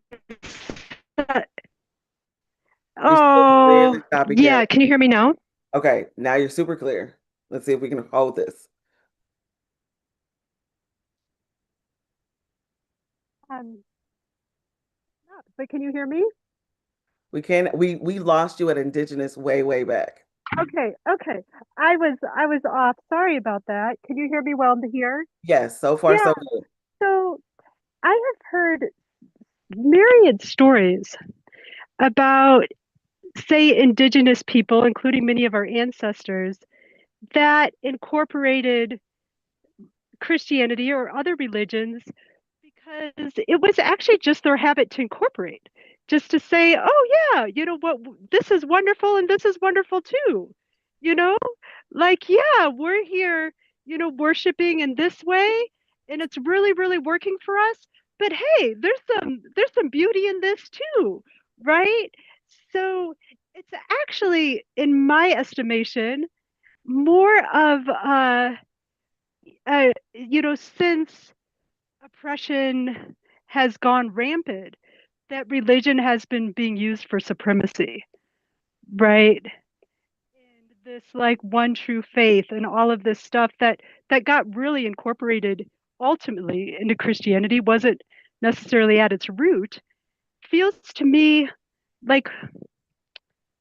Really choppy, yeah, Carolyn. can you hear me now? Okay, now you're super clear. Let's see if we can hold this. But can you hear me? We can. We lost you at indigenous way back. Okay. I was off. Sorry about that. Can you hear me well here? Yes, so far so Yeah. good. So I have heard myriad stories about, say, indigenous people, including many of our ancestors, that incorporated Christianity or other religions because it was actually just their habit to incorporate, just to say, oh, yeah, what, this is wonderful and this is wonderful too. You know, like, yeah, we're here, worshiping in this way and it's really, really working for us. But hey, there's some beauty in this too, right? So it's actually, in my estimation, more of since oppression has gone rampant, that religion has been being used for supremacy, right? And this like one true faith and all of this stuff that got really incorporated ultimately into Christianity wasn't necessarily at its root. Feels to me like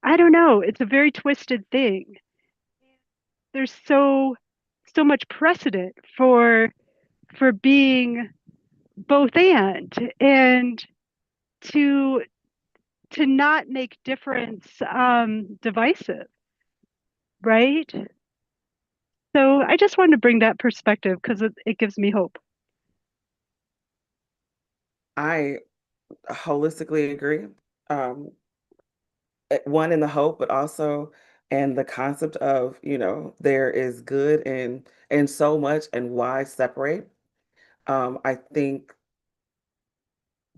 I don't know, it's a very twisted thing. There's so much precedent for being both and to not make difference divisive, right? So I just wanted to bring that perspective because it gives me hope. I holistically agree. Um, one in the hope, but also and the concept of, there is good in so much and why separate. I think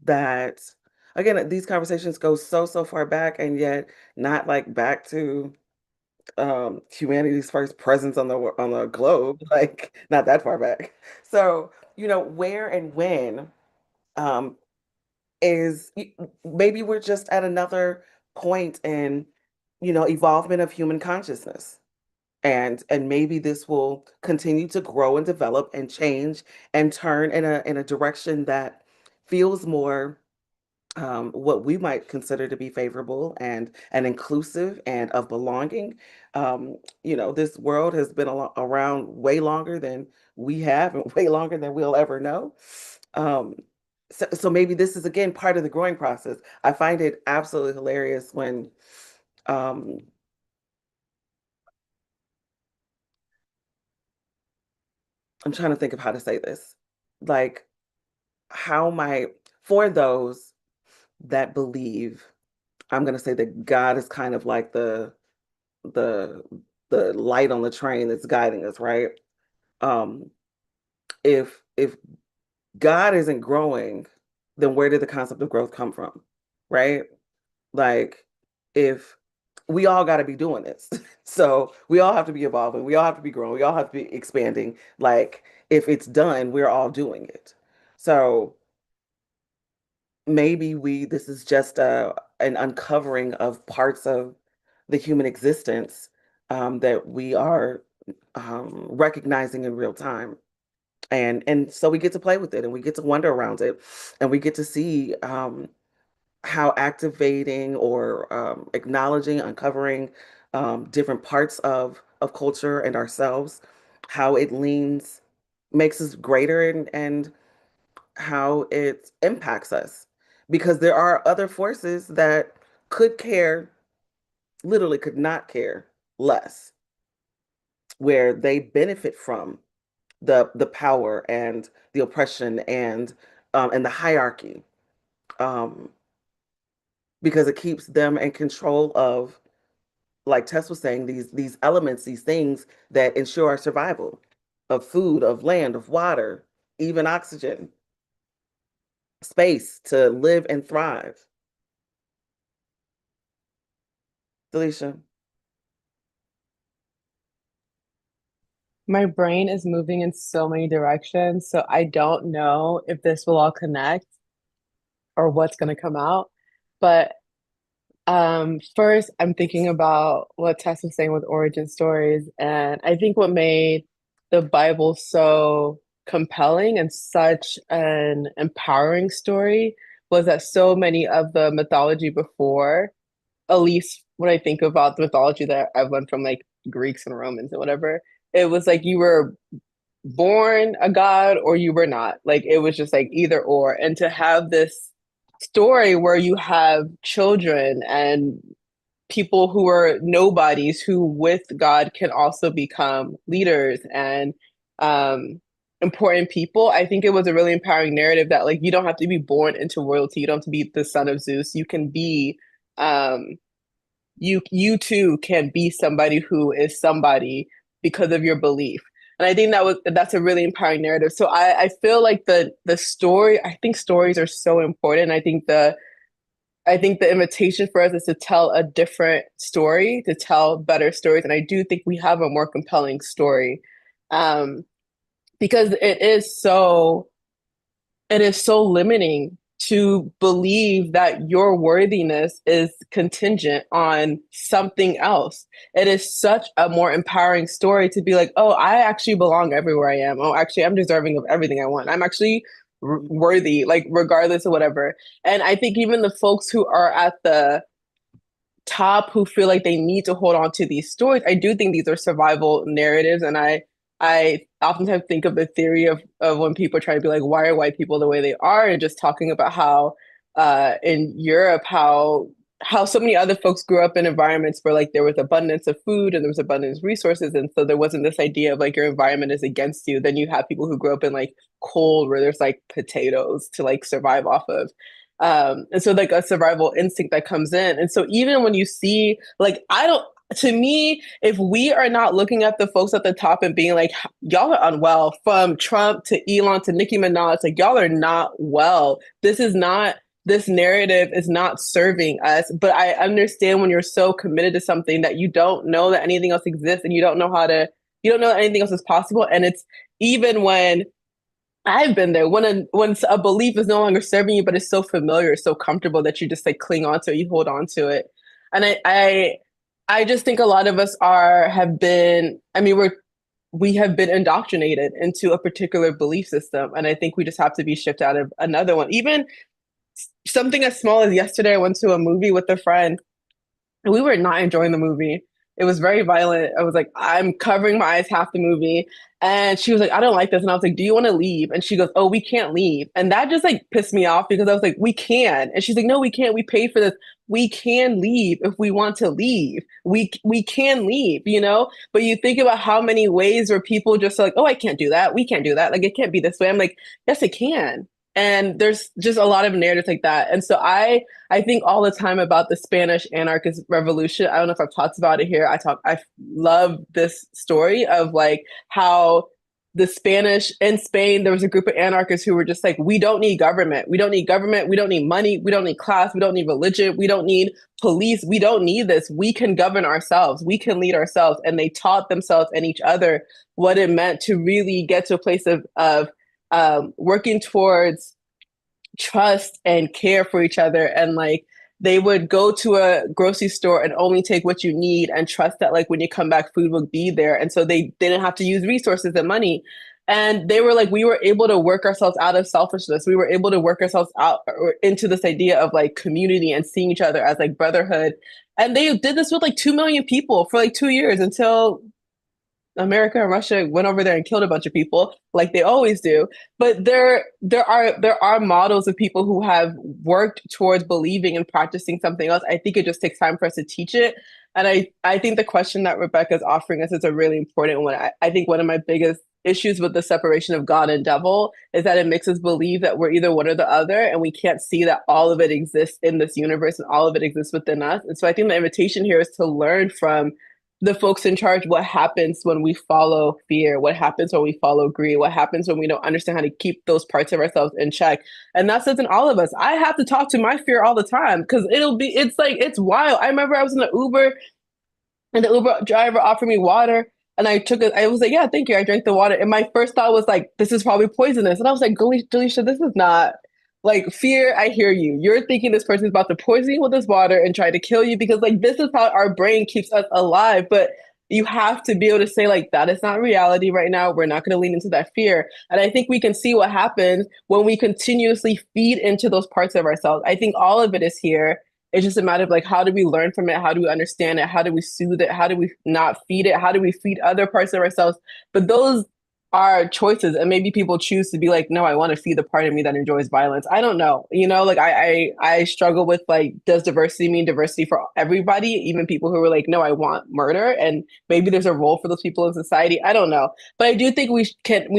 that again, these conversations go so far back and yet not like back to humanity's first presence on the globe, like not that far back. So, where and when um is maybe we're just at another point in, evolvement of human consciousness. And maybe this will continue to grow and develop and change and turn in a direction that feels more what we might consider to be favorable and inclusive and of belonging. This world has been around way longer than we have and way longer than we'll ever know. Um, so maybe this is again part of the growing process. I find it absolutely hilarious when um, I'm trying to think of how to say this. Like how might for those that believe, I'm going to say that God is kind of like the the light on the train that's guiding us, right? Um, if God isn't growing, then where did the concept of growth come from? Right? Like if we all got to be doing this. So we all have to be evolving, we all have to be growing, we all have to be expanding. Like if it's done, we're all doing it. So maybe this is just an uncovering of parts of the human existence that we are recognizing in real time. And so we get to play with it and we get to wonder around it and we get to see how activating or acknowledging, uncovering different parts of culture and ourselves, how it makes us greater and how it impacts us. Because there are other forces that could care, literally could not care less, where they benefit from the power and the oppression and the hierarchy, um, because it keeps them in control of, like Tess was saying, these elements, these things that ensure our survival of food, of land, of water, even oxygen, space to live and thrive. Delisha. My brain is moving in so many directions, so I don't know if this will all connect or what's going to come out. But first, I'm thinking about what Tess was saying with origin stories, and I think what made the Bible so compelling and such an empowering story was that so many of the mythology before, at least when I think about the mythology that I've learned from like Greeks and Romans and whatever, it was like you were born a god or you were not. Like it was just like either or. And to have this story where you have children and people who are nobodies who with God can also become leaders and um important people. I think it was a really empowering narrative that like you don't have to be born into royalty, you don't have to be the son of Zeus. You can be um you too can be somebody who is somebody because of your belief. And I think that's a really empowering narrative. So I feel like the story, I think stories are so important. I think the invitation for us is to tell a different story, to tell better stories. And I do think we have a more compelling story. Because it is so limiting to believe that your worthiness is contingent on something else. It is such a more empowering story to be like, oh, I actually belong everywhere I am. Oh, actually, I'm deserving of everything I want. I'm actually worthy, like regardless of whatever. And I think even the folks who are at the top who feel like they need to hold on to these stories, I do think these are survival narratives. And I oftentimes think of the theory of when people try to be like, why are white people the way they are? And just talking about how in Europe, how so many other folks grew up in environments where like there was abundance of food and there was abundance of resources. And so there wasn't this idea of like your environment is against you. Then you have people who grew up in like cold where there's like potatoes to like survive off of. And so like a survival instinct that comes in. And so even when you see like, to me, if we are not looking at the folks at the top and being like, y'all are unwell, from Trump to Elon to Nicki Minaj, like y'all are not well. This narrative is not serving us. But I understand when you're so committed to something that you don't know that anything else exists and you don't know that anything else is possible. And it's even when I've been there, when a belief is no longer serving you, but it's so familiar, so comfortable that you just like cling on to it, you hold on to it. And I just think a lot of us we have been indoctrinated into a particular belief system. And I think we just have to be shifted out of another one. Even something as small as yesterday, I went to a movie with a friend and we were not enjoying the movie. It was very violent. I was like, I'm covering my eyes half the movie. And she was like, I don't like this. And I was like, do you want to leave? And she goes, oh, we can't leave. And that just like pissed me off because I was like, we can. And she's like, no, we can't. We paid for this. We can leave if we want to leave. We can leave, you know? But you think about how many ways where people just are like, oh, I can't do that. We can't do that. Like, it can't be this way. I'm like, yes, it can. And there's just a lot of narratives like that. And so I think all the time about the Spanish anarchist revolution. I don't know if I've talked about it here. I love this story of like how the Spanish in Spain, there was a group of anarchists who were just like, we don't need government. We don't need government. We don't need money. We don't need class. We don't need religion. We don't need police. We don't need this. We can govern ourselves. We can lead ourselves. And they taught themselves and each other what it meant to really get to a place of working towards trust and care for each other. And like they would go to a grocery store and only take what you need and trust that like when you come back, food will be there. And so they didn't have to use resources and money. And they were like, we were able to work ourselves out of selfishness. We were able to work ourselves out into this idea of like community and seeing each other as like brotherhood. And they did this with like 2 million people for like 2 years until America and Russia went over there and killed a bunch of people like they always do. But there are models of people who have worked towards believing and practicing something else. I think it just takes time for us to teach it. And I think the question that Rebecca is offering us is a really important one. I think one of my biggest issues with the separation of God and devil is that it makes us believe that we're either one or the other, and we can't see that all of it exists in this universe and all of it exists within us. And so I think the invitation here is to learn from the folks in charge what happens when we follow fear, what happens when we follow greed, what happens when we don't understand how to keep those parts of ourselves in check. And that says in all of us. I have to talk to my fear all the time because it's wild. I remember I was in the Uber and the Uber driver offered me water and I took it. I was like, yeah, thank you. I drank the water. And my first thought was like, this is probably poisonous. And I was like, Delisha, this is not. Like fear, I hear you. You're thinking this person's about to poison you with this water and try to kill you because like this is how our brain keeps us alive. But you have to be able to say like that is not reality right now. We're not going to lean into that fear. And I think we can see what happens when we continuously feed into those parts of ourselves. I think all of it is here. It's just a matter of like, how do we learn from it? How do we understand it? How do we soothe it? How do we not feed it? How do we feed other parts of ourselves? But those are choices, and maybe people choose to be like, no, I want to feed the part of me that enjoys violence. I don't know, you know, like I struggle with like, does diversity mean diversity for everybody, even people who are like, no, I want murder? And maybe there's a role for those people in society. I don't know, but I do think we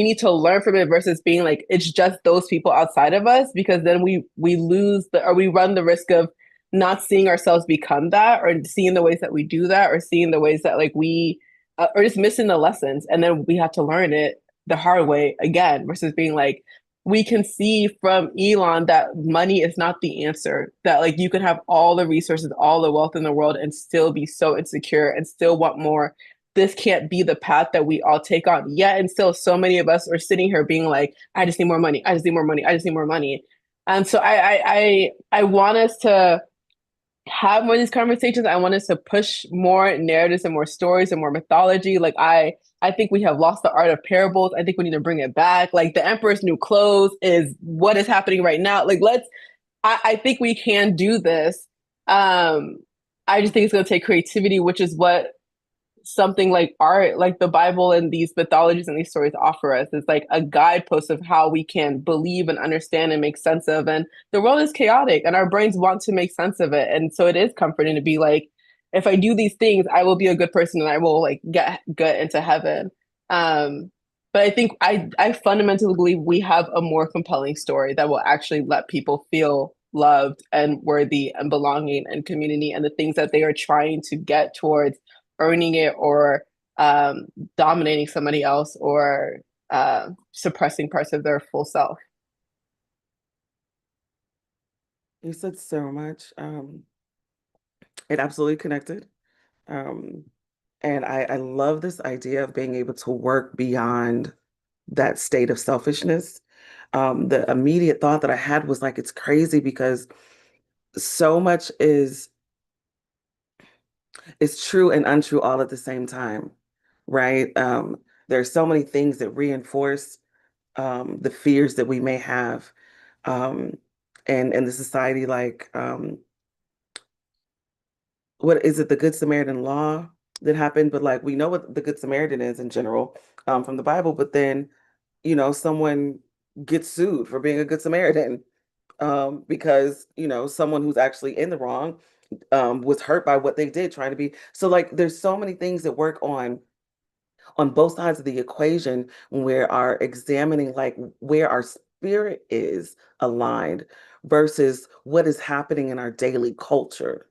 need to learn from it versus being like it's just those people outside of us, because then we run the risk of not seeing ourselves become that, or seeing the ways that we do that, or seeing the ways that like we or just missing the lessons, and then we have to learn it the hard way again, versus being like, we can see from Elon that money is not the answer, that like you can have all the resources, all the wealth in the world and still be so insecure and still want more. This can't be the path that we all take on yet. And still so many of us are sitting here being like, I just need more money. I just need more money. I just need more money. And so I want us to have more of these conversations. I want us to push more narratives and more stories and more mythology. Like I think we have lost the art of parables. I think we need to bring it back. Like the Emperor's New Clothes is what is happening right now. Like I think we can do this. I I just think it's going to take creativity, which is what something like art, like the Bible and these mythologies and these stories offer us. It's like a guidepost of how we can believe and understand and make sense of. And the world is chaotic and our brains want to make sense of it. And so it is comforting to be like, if I do these things, I will be a good person and I will like get into heaven. But I think I fundamentally believe we have a more compelling story that will actually let people feel loved and worthy and belonging and community and the things that they are trying to get towards earning it or dominating somebody else or suppressing parts of their full self. You said so much. It absolutely connected. Um, and I love this idea of being able to work beyond that state of selfishness. The immediate thought that I had was like, it's crazy because so much is true and untrue all at the same time, right? There's so many things that reinforce the fears that we may have, um, and in the society, like what is it, the Good Samaritan law that happened? But like we know what the Good Samaritan is in general from the Bible, but then someone gets sued for being a Good Samaritan because someone who's actually in the wrong was hurt by what they did trying to be. So like there's so many things that work on both sides of the equation when we are examining like where our spirit is aligned versus what is happening in our daily culture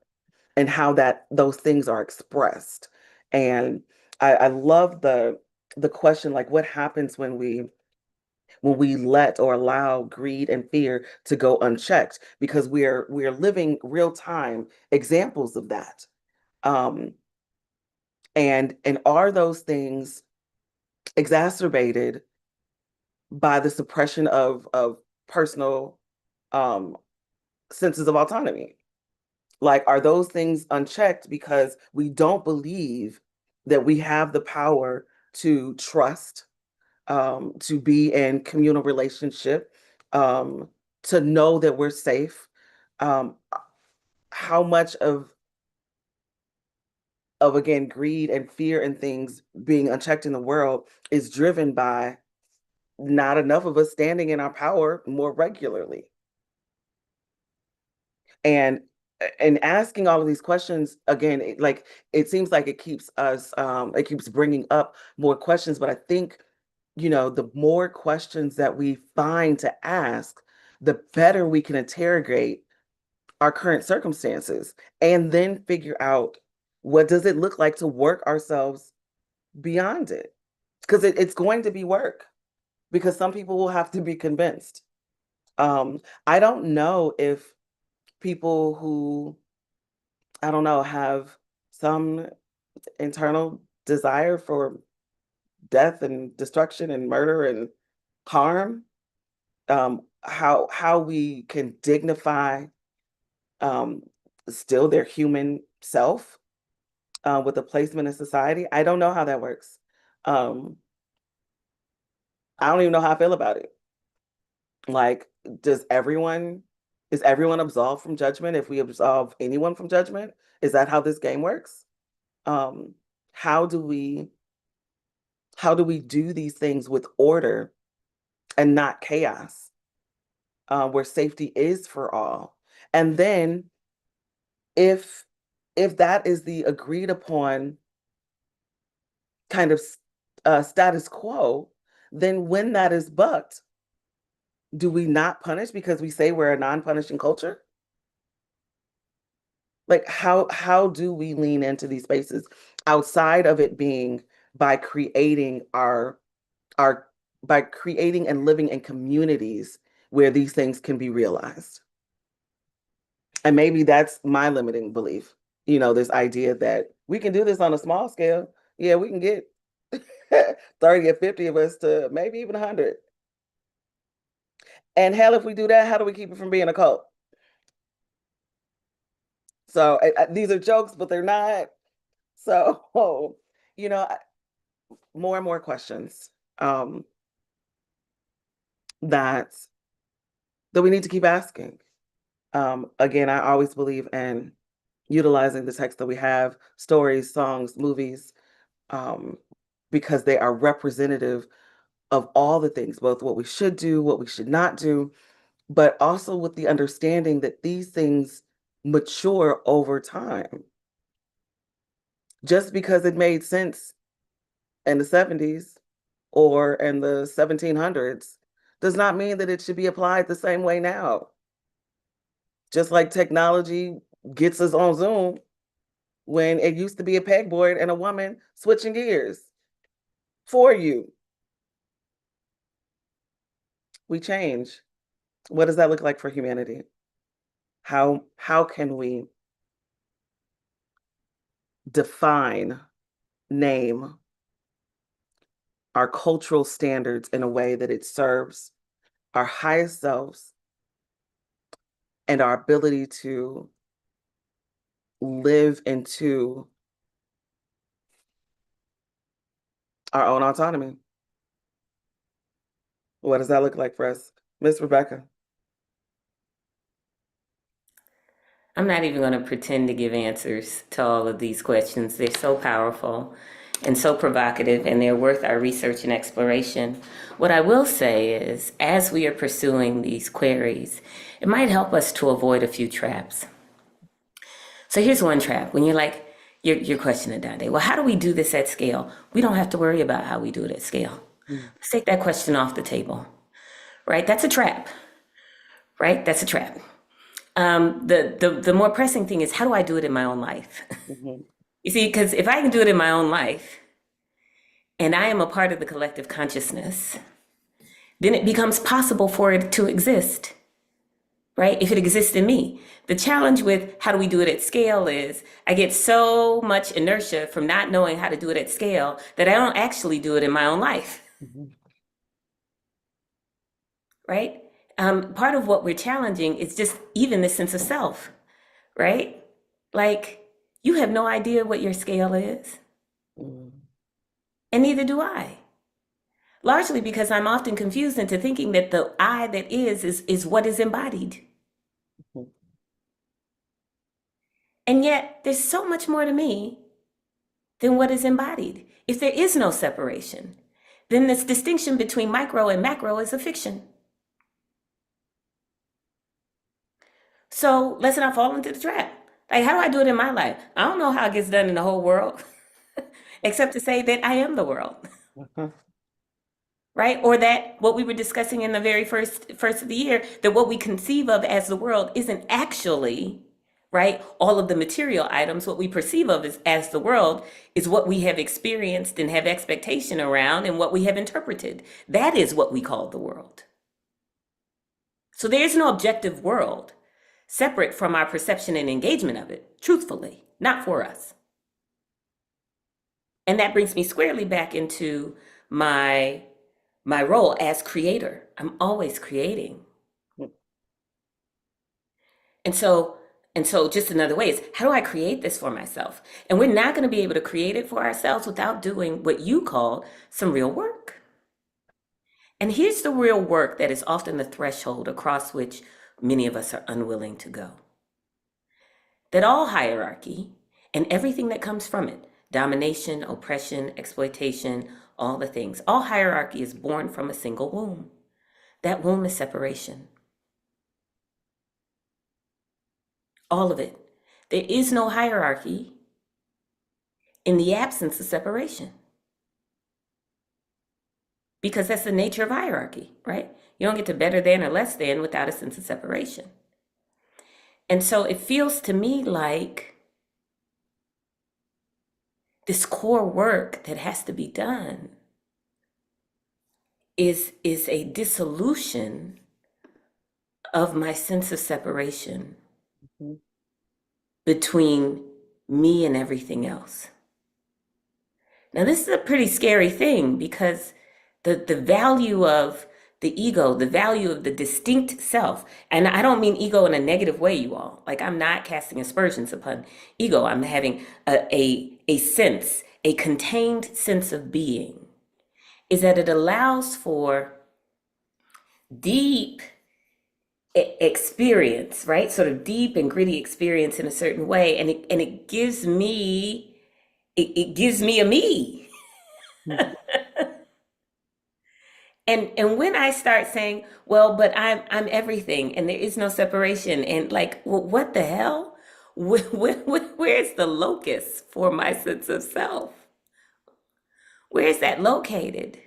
and how those things are expressed. And I love the question, like what happens when we let or allow greed and fear to go unchecked, because we're living real time examples of that. Um, and are those things exacerbated by the suppression of personal um, senses of autonomy? Like, are those things unchecked because we don't believe that we have the power to trust, to be in communal relationship, um, to know that we're safe? Um, how much of again greed and fear and things being unchecked in the world is driven by not enough of us standing in our power more regularly? And asking all of these questions again, it seems like it keeps us it keeps bringing up more questions, but I think the more questions that we find to ask, the better we can interrogate our current circumstances and then figure out what does it look like to work ourselves beyond it, because it's going to be work, because some people will have to be convinced. I don't know if people who, I don't know, have some internal desire for death and destruction and murder and harm, how we can dignify um, still their human self with a placement in society. I don't know how that works. Um, I don't even know how I feel about it. Like, is everyone absolved from judgment if we absolve anyone from judgment? Is that how this game works? Um, how do we do these things with order and not chaos, where safety is for all? And then if that is the agreed upon kind of status quo, then when that is bucked, do we not punish because we say we're a non-punishing culture? Like how do we lean into these spaces outside of it being by creating our by creating and living in communities where these things can be realized? And maybe that's my limiting belief. This idea that we can do this on a small scale. Yeah, we can get 30 or 50 of us to maybe even 100. And hell, if we do that, how do we keep it from being a cult? So these are jokes, but they're not. So, you know, I- more and more questions that we need to keep asking. Again, I always believe in utilizing the text that we have, stories, songs, movies, because they are representative of all the things, both what we should do, what we should not do, but also with the understanding that these things mature over time. Just because it made sense in the 70s or in the 1700s does not mean that it should be applied the same way now. Just like technology gets us on Zoom when it used to be a pegboard and a woman switching gears for you. We change. What does that look like for humanity? How can we define, name our cultural standards in a way that it serves our highest selves and our ability to live into our own autonomy? What does that look like for us? Miss Rebecca? I'm not even going to pretend to give answers to all of these questions. They're so powerful and so provocative, and they're worth our research and exploration. What I will say is, as we are pursuing these queries, it might help us to avoid a few traps. So here's one trap. When you're like, you're questioning Dande, well, how do we do this at scale? We don't have to worry about how we do it at scale. Let's take that question off the table, right? That's a trap, right? That's a trap. The more pressing thing is, how do I do it in my own life? You see, because if I can do it in my own life and I am a part of the collective consciousness, then it becomes possible for it to exist, right? If it exists in me. The challenge with how do we do it at scale is I get so much inertia from not knowing how to do it at scale that I don't actually do it in my own life, right? Part of what we're challenging is just even this sense of self, right? Like, you have no idea what your scale is, and neither do I. Largely because I'm often confused into thinking that the I that is what is embodied. And yet, there's so much more to me than what is embodied. If there is no separation, then this distinction between micro and macro is a fiction. So let's not fall into the trap. Like, how do I do it in my life? I don't know how it gets done in the whole world, except to say that I am the world, right? Or that what we were discussing in the very first of the year, that what we conceive of as the world isn't actually, right? All of the material items, what we perceive of as the world is what we have experienced and have expectation around and what we have interpreted. That is what we call the world. So there's no objective world separate from our perception and engagement of it, truthfully, not for us. And that brings me squarely back into my role as creator. I'm always creating. And so just another way is, how do I create this for myself? And we're not going to be able to create it for ourselves without doing what you call some real work. And here's the real work that is often the threshold across which many of us are unwilling to go. That all hierarchy and everything that comes from it, domination, oppression, exploitation, all the things, all hierarchy is born from a single womb. That womb is separation. All of it. There is no hierarchy in the absence of separation. Because that's the nature of hierarchy, right? You don't get to better than or less than without a sense of separation. And so it feels to me like this core work that has to be done is a dissolution of my sense of separation between me and everything else. Now, this is a pretty scary thing because the value of the ego, the value of the distinct self, and I don't mean ego in a negative way, you all. Like, I'm not casting aspersions upon ego. I'm having a sense, a contained sense of being, is that it allows for deep experience, right? Sort of deep and gritty experience in a certain way, and it gives me it gives me a me. And when I start saying, well, but I'm everything, and there is no separation, and like, well, what the hell? Where's the locus for my sense of self? Where is that located?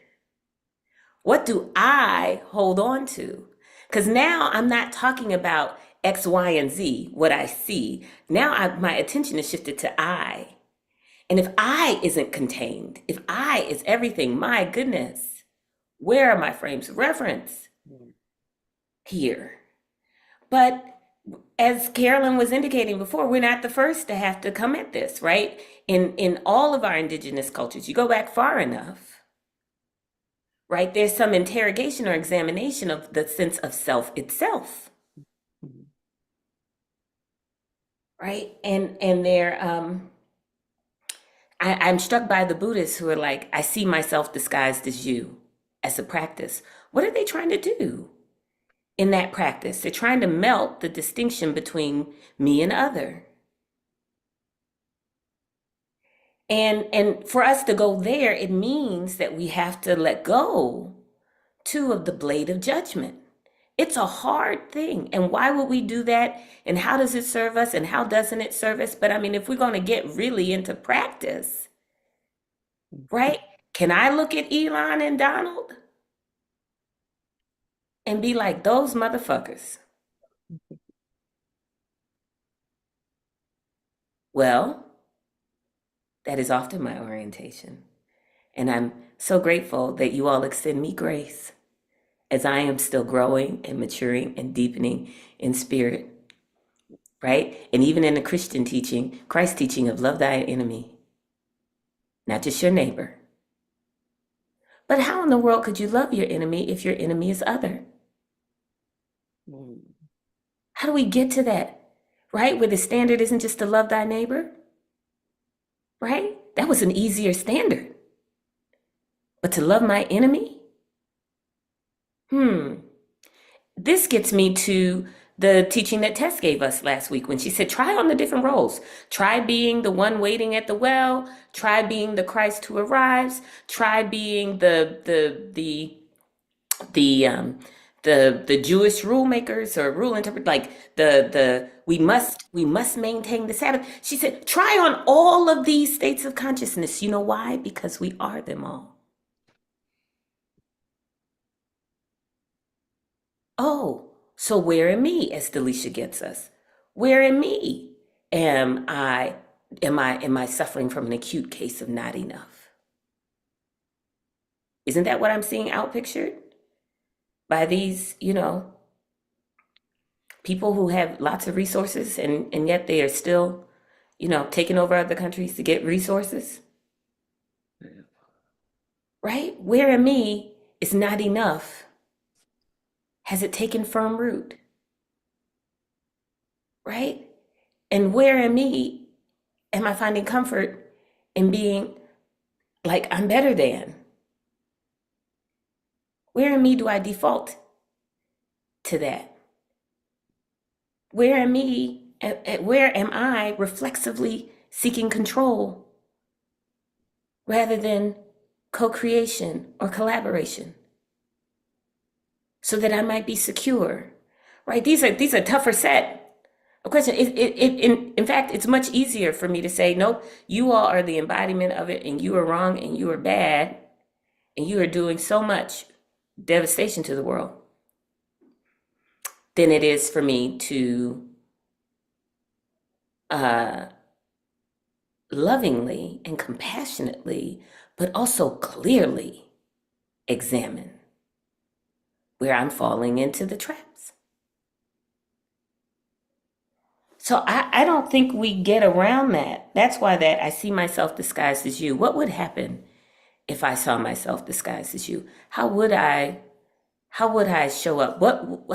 What do I hold on to? Because now I'm not talking about X, Y, and Z, what I see. Now my attention is shifted to I. And if I isn't contained, if I is everything, my goodness, where are my frames of reference? Here. But as Carolyn was indicating before, we're not the first to have to come at this, right? In all of our indigenous cultures, you go back far enough, right? There's some interrogation or examination of the sense of self itself, right? And I'm struck by the Buddhists who are like, I see myself disguised as you as a practice. What are they trying to do in that practice? They're trying to melt the distinction between me and other. And for us to go there, it means that we have to let go, too, of the blade of judgment. It's a hard thing. And why would we do that? And how does it serve us? And how doesn't it serve us? But I mean, if we're going to get really into practice, right? Can I look at Elon and Donald and be like, those motherfuckers? Well, that is often my orientation. And I'm so grateful that you all extend me grace as I am still growing and maturing and deepening in spirit, right? And even in the Christian teaching, Christ's teaching of love thy enemy, not just your neighbor. But how in the world could you love your enemy if your enemy is other? How do we get to that, right? Where the standard isn't just to love thy neighbor, right? That was an easier standard. But to love my enemy? This gets me to the teaching that Tess gave us last week when she said, try on the different roles. Try being the one waiting at the well. Try being the Christ who arrives. Try being the Jewish rule makers or rule interpreters, like we must maintain the Sabbath. She said, try on all of these states of consciousness. You know why? Because we are them all. Oh, so where in me, as Delisha gets us, where in me am I suffering from an acute case of not enough? Isn't that what I'm seeing outpictured by these, people who have lots of resources and yet they are still, taking over other countries to get resources? Right? Where in me is not enough? Has it taken firm root? Right? And where in me am I finding comfort in being like I'm better than? Where in me do I default to that? Where in me, where am I reflexively seeking control rather than co-creation or collaboration so that I might be secure, right? These are tougher set of questions. In fact, it's much easier for me to say, nope, you all are the embodiment of it and you are wrong and you are bad and you are doing so much devastation to the world than it is for me to lovingly and compassionately, but also clearly examine where I'm falling into the traps. So I don't think we get around that. That's why that I see myself disguised as you. What would happen if I saw myself disguised as you? How would I show up?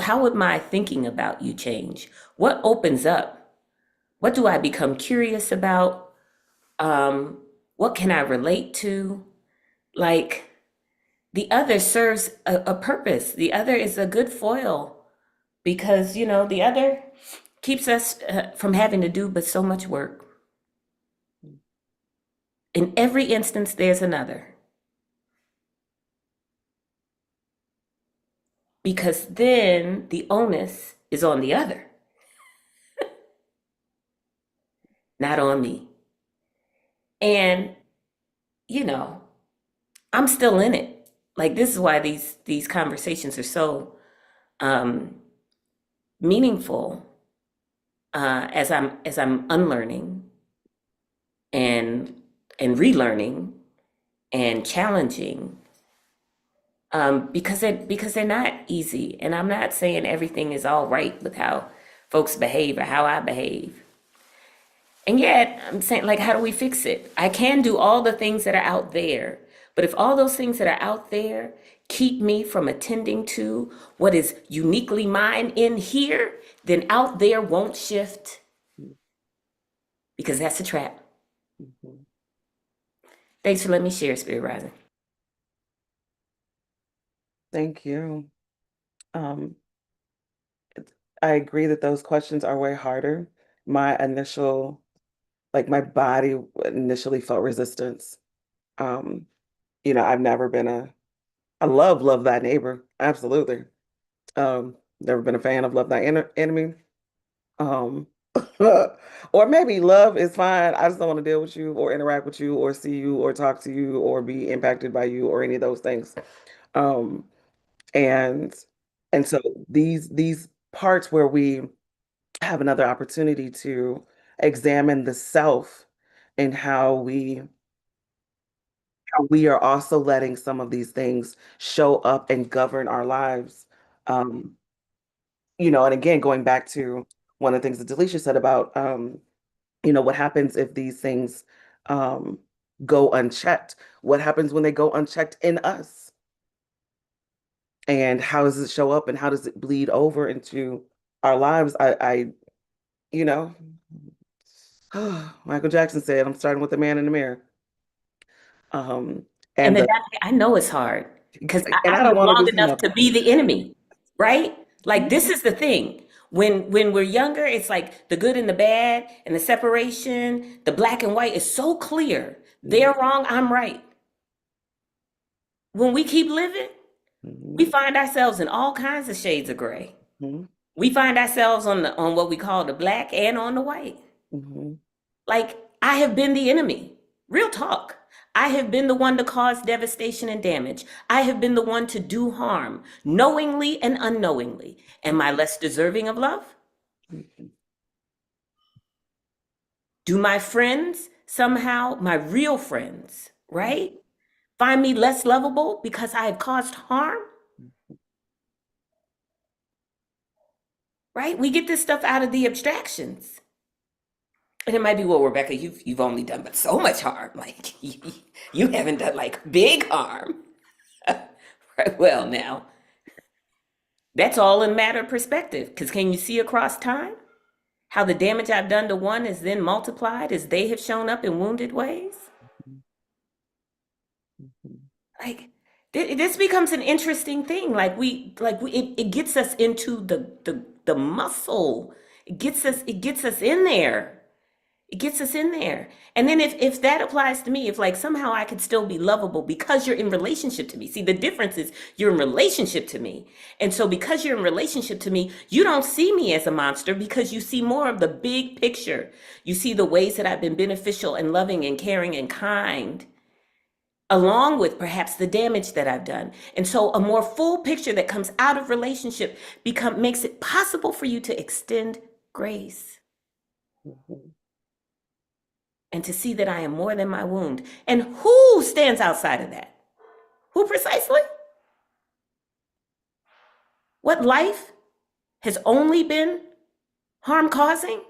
How would my thinking about you change? What opens up? What do I become curious about? What can I relate to? Like, the other serves a purpose. The other is a good foil because, you know, the other keeps us from having to do but so much work. In every instance, there's another. Because then the onus is on the other, not on me. And, you know, I'm still in it. Like, this is why these conversations are so meaningful, as I'm unlearning and relearning and challenging, because they're not easy. And I'm not saying everything is all right with how folks behave or how I behave. And yet, I'm saying, like, how do we fix it? I can do all the things that are out there, but if all those things that are out there keep me from attending to what is uniquely mine in here, then out there won't shift, because that's a trap. Thanks for letting me share, Spirit Rising. Thank you. I agree that those questions are way harder. My initial, like my body initially felt resistance. You know, I've never been I love thy neighbor. Absolutely. Never been a fan of love thy enemy. Um, or maybe love is fine. I just don't want to deal with you or interact with you or see you or talk to you or be impacted by you or any of those things. Um, and so these parts where we have another opportunity to examine the self and how we are also letting some of these things show up and govern our lives. Um, you know, and again, going back to one of the things that Delisha said about, you know, what happens if these things go unchecked? What happens when they go unchecked in us? And how does it show up and how does it bleed over into our lives? You know, Michael Jackson said, I'm starting with the man in the mirror. And And I know it's hard, because and I I don't live want to long do some enough of to be the enemy, right? Like, this is the thing. When we're younger, it's like the good and the bad and the separation, the black and white is so clear. They're wrong, I'm right. When we keep living, we find ourselves in all kinds of shades of gray. We find ourselves on what we call the black and on the white. Like, I have been the enemy. Real talk. I have been the one to cause devastation and damage. I have been the one to do harm, knowingly and unknowingly. Am I less deserving of love? Do my friends somehow, my real friends, right, find me less lovable because I have caused harm? Right? We get this stuff out of the abstractions. And it might be, well, Rebecca, you've only done but so much harm. Like, you haven't done like big harm. Right? Well, now, that's all in matter of perspective. Because can you see across time how the damage I've done to one is then multiplied as they have shown up in wounded ways? Like, this becomes an interesting thing. It gets us into the muscle. It gets us in there. It gets us in there. And then if that applies to me, if like somehow I could still be lovable because you're in relationship to me. See, the difference is you're in relationship to me. And so because you're in relationship to me, you don't see me as a monster because you see more of the big picture. You see the ways that I've been beneficial and loving and caring and kind, along with perhaps the damage that I've done. And so a more full picture that comes out of relationship makes it possible for you to extend grace. And to see that I am more than my wound. And who stands outside of that? Who precisely? What life has only been harm causing,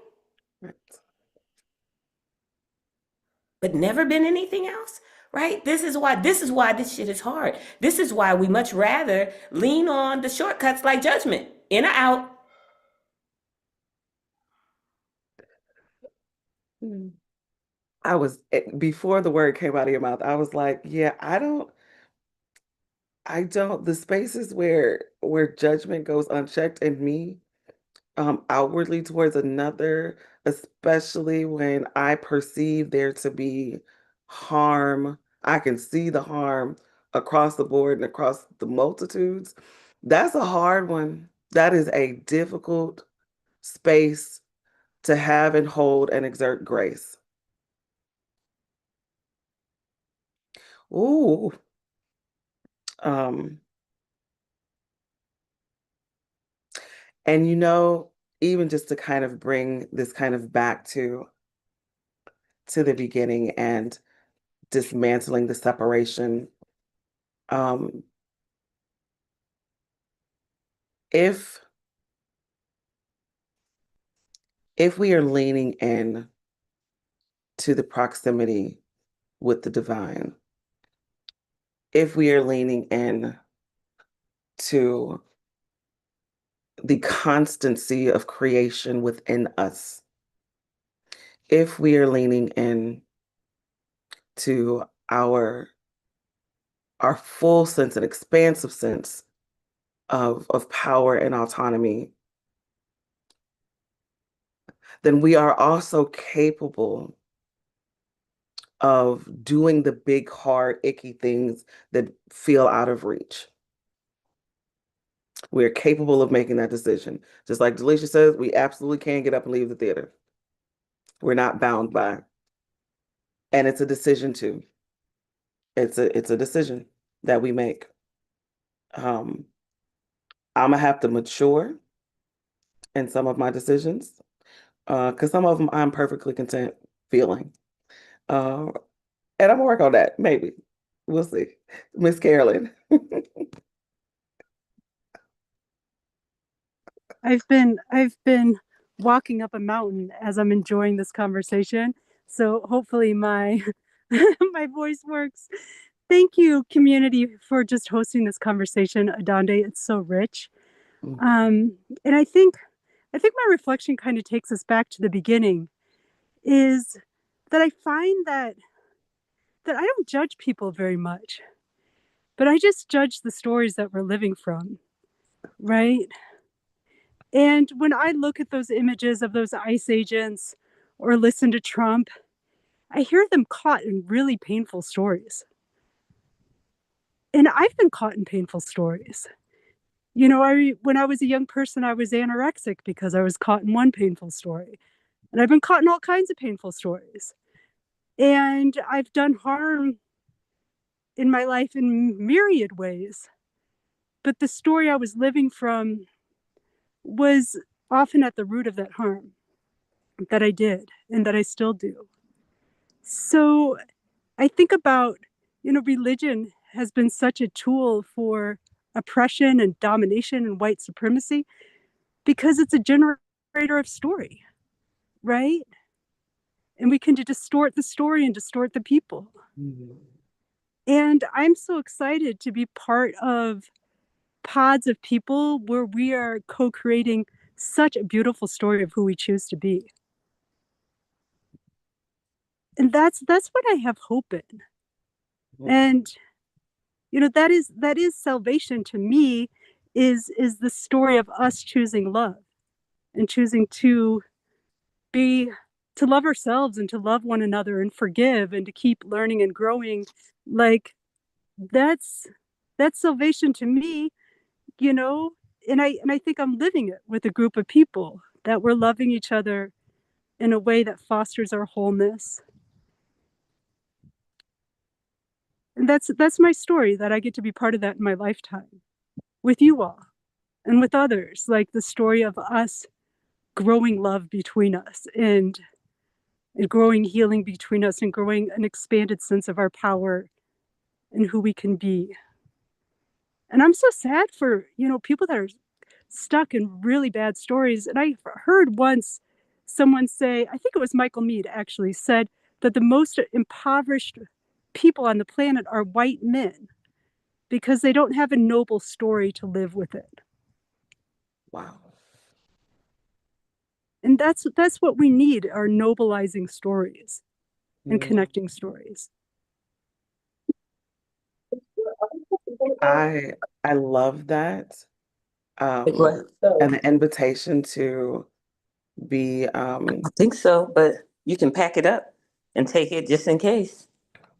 but never been anything else? Right? This is why this shit is hard. This is why we much rather lean on the shortcuts like judgment, in or out. Before the word came out of your mouth, I was like, yeah, I don't, the spaces where judgment goes unchecked in me, outwardly towards another, especially when I perceive there to be harm. I can see the harm across the board and across the multitudes. That's a hard one. That is a difficult space to have and hold and exert grace. Ooh. Um, and even just to kind of bring this kind of back to the beginning and dismantling the separation. Um, if we are leaning in to the proximity with the divine, if we are leaning in to the constancy of creation within us, if we are leaning in to our full sense and expansive sense of power and autonomy, then we are also capable of doing the big, hard, icky things that feel out of reach. We're capable of making that decision. Just like Delisha says, we absolutely can get up and leave the theater. We're not bound by. And it's a decision too. It's a decision that we make. I'm gonna have to mature in some of my decisions, because some of them I'm perfectly content feeling. And I'm gonna work on that, maybe. We'll see. Miss Carolyn. I've been walking up a mountain as I'm enjoying this conversation. So hopefully my my voice works. Thank you, community, for just hosting this conversation, Adande. It's so rich. And I think my reflection kind of takes us back to the beginning, is that I find that I don't judge people very much, but I just judge the stories that we're living from, right? And when I look at those images of those ICE agents or listen to Trump, I hear them caught in really painful stories. And I've been caught in painful stories. When I was a young person, I was anorexic because I was caught in one painful story. And I've been caught in all kinds of painful stories. And I've done harm in my life in myriad ways. But the story I was living from was often at the root of that harm that I did and that I still do. So I think about, religion has been such a tool for oppression and domination and white supremacy because it's a generator of story, right? And we can distort the story and distort the people. Mm-hmm. And I'm so excited to be part of pods of people where we are co-creating such a beautiful story of who we choose to be. And that's what I have hope in. And that is salvation to me, is the story of us choosing love and choosing to love ourselves and to love one another and forgive and to keep learning and growing. Like that's salvation to me, and I think I'm living it with a group of people, that we're loving each other in a way that fosters our wholeness. And that's my story, that I get to be part of that in my lifetime with you all and with others, like the story of us growing love between us and growing healing between us and growing an expanded sense of our power and who we can be. And I'm so sad for, people that are stuck in really bad stories. And I heard once someone say, I think it was Michael Meade actually said, that the most impoverished people on the planet are white men because they don't have a noble story to live with it. Wow. And that's what we need, are nobilizing stories and connecting stories. I I love that. Like what? And the invitation to be I think so, but you can pack it up and take it just in case.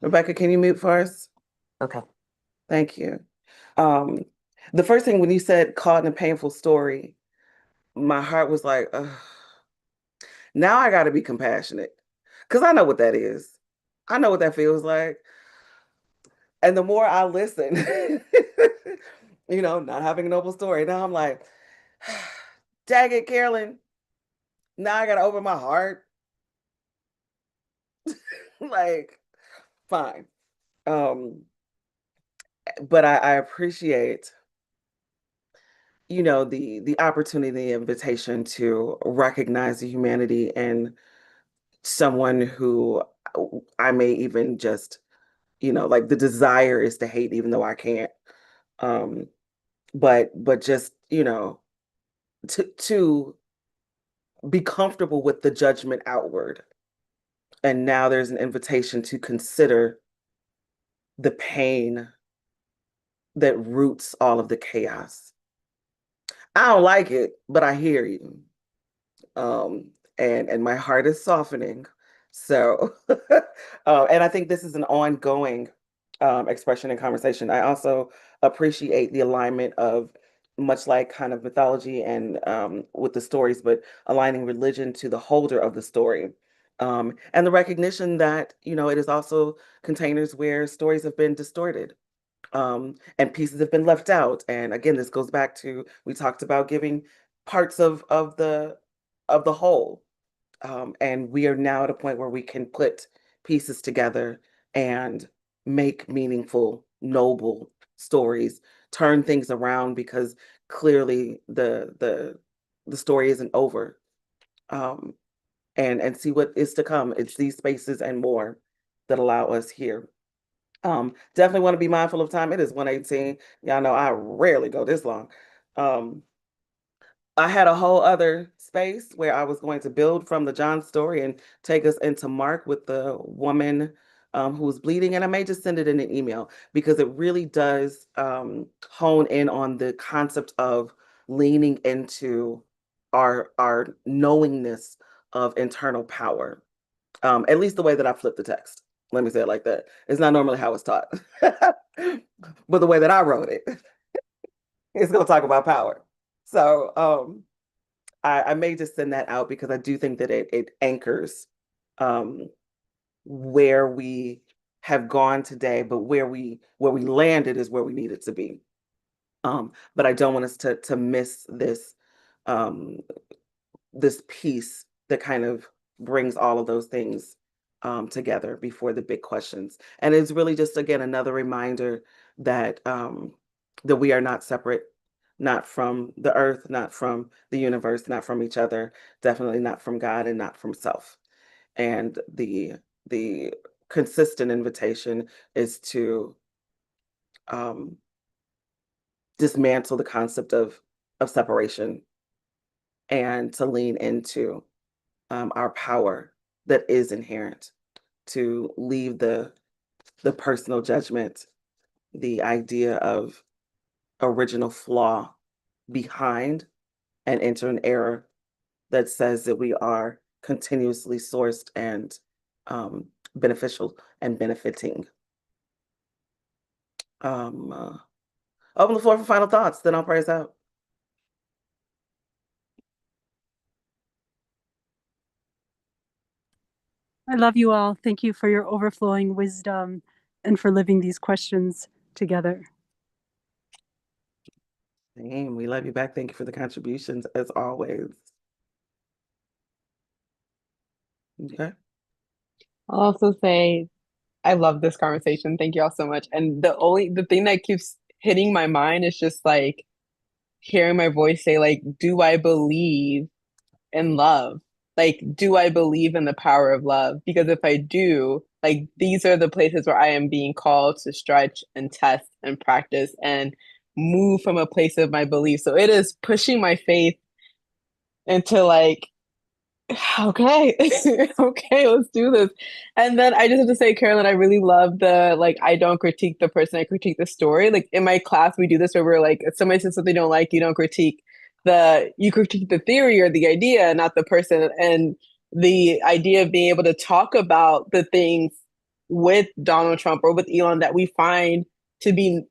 Rebecca, can you mute for us? Okay. Thank you. Um, the first thing when you said caught in a painful story, my heart was like, ugh. Now I got to be compassionate because I know what that is. I know what that feels like. And the more I listen, not having a noble story, now I'm like, dang it, Carolyn. Now I got to open my heart. Like, fine. But I appreciate, the opportunity, the invitation to recognize the humanity in someone who I may even just, like the desire is to hate, even though I can't. Um, but just, to be comfortable with the judgment outward. And now there's an invitation to consider the pain that roots all of the chaos. I don't like it, but I hear you. And my heart is softening. So, and I think this is an ongoing expression and conversation. I also appreciate the alignment of much like kind of mythology and with the stories, but aligning religion to the holder of the story. And the recognition that, it is also containers where stories have been distorted and pieces have been left out. And again, this goes back to we talked about giving parts of the whole, and we are now at a point where we can put pieces together and make meaningful, noble stories, turn things around because clearly the story isn't over. Um, and see what is to come. It's these spaces and more that allow us here. Definitely want to be mindful of time. It is 1:18. Y'all know I rarely go this long. Um, I had a whole other space where I was going to build from the John story and take us into Mark with the woman who was bleeding. And I may just send it in an email because it really does hone in on the concept of leaning into our knowingness of internal power. At least the way that I flipped the text. Let me say it like that. It's not normally how it's taught, but the way that I wrote it, it's going to talk about power. So I may just send that out because I do think that it anchors where we have gone today, but where we landed is where we needed to be. But I don't want us to miss um, this piece that kind of brings all of those things together before the big questions. And it's really just again another reminder that that we are not separate, not from the earth, not from the universe, not from each other, definitely not from God and not from self. And the consistent invitation is to um, dismantle the concept of separation and to lean into our power that is inherent, to leave the personal judgment, the idea of original flaw behind, and enter an era that says that we are continuously sourced and beneficial and benefiting. Open the floor for final thoughts, then I'll pray us out. I love you all. Thank you for your overflowing wisdom and for living these questions together. Same. We love you back. Thank you for the contributions as always. Okay. I'll also say I love this conversation. Thank you all so much. And the thing that keeps hitting my mind is just like hearing my voice say, like, do I believe in love? Like, do I believe in the power of love? Because if I do, like, these are the places where I am being called to stretch and test and practice and move from a place of my belief. So it is pushing my faith into like Okay. Okay, let's do this. And then I just have to say, Carolyn, I really love the like I don't critique the person, I critique the story. Like in my class, we do this where we're like, if somebody says something they don't like, you don't critique you critique the theory or the idea, not the person. And the idea of being able to talk about the things with Donald Trump or with Elon that we find to be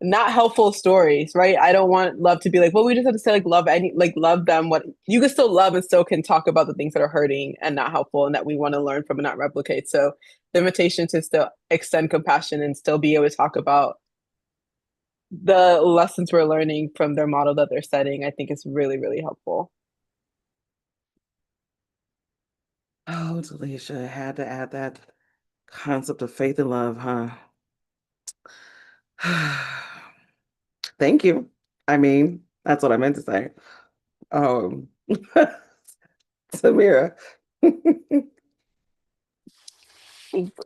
not helpful stories, right? I don't want love to be like, well, we just have to say love them. What you can still love and still can talk about the things that are hurting and not helpful and that we want to learn from and not replicate. So the invitation to still extend compassion and still be able to talk about the lessons we're learning from their model that they're setting, I think is really, really helpful. Oh, Delisha, had to add that concept of faith and love, huh? Thank you. I mean, that's what I meant to say. Um, Samira.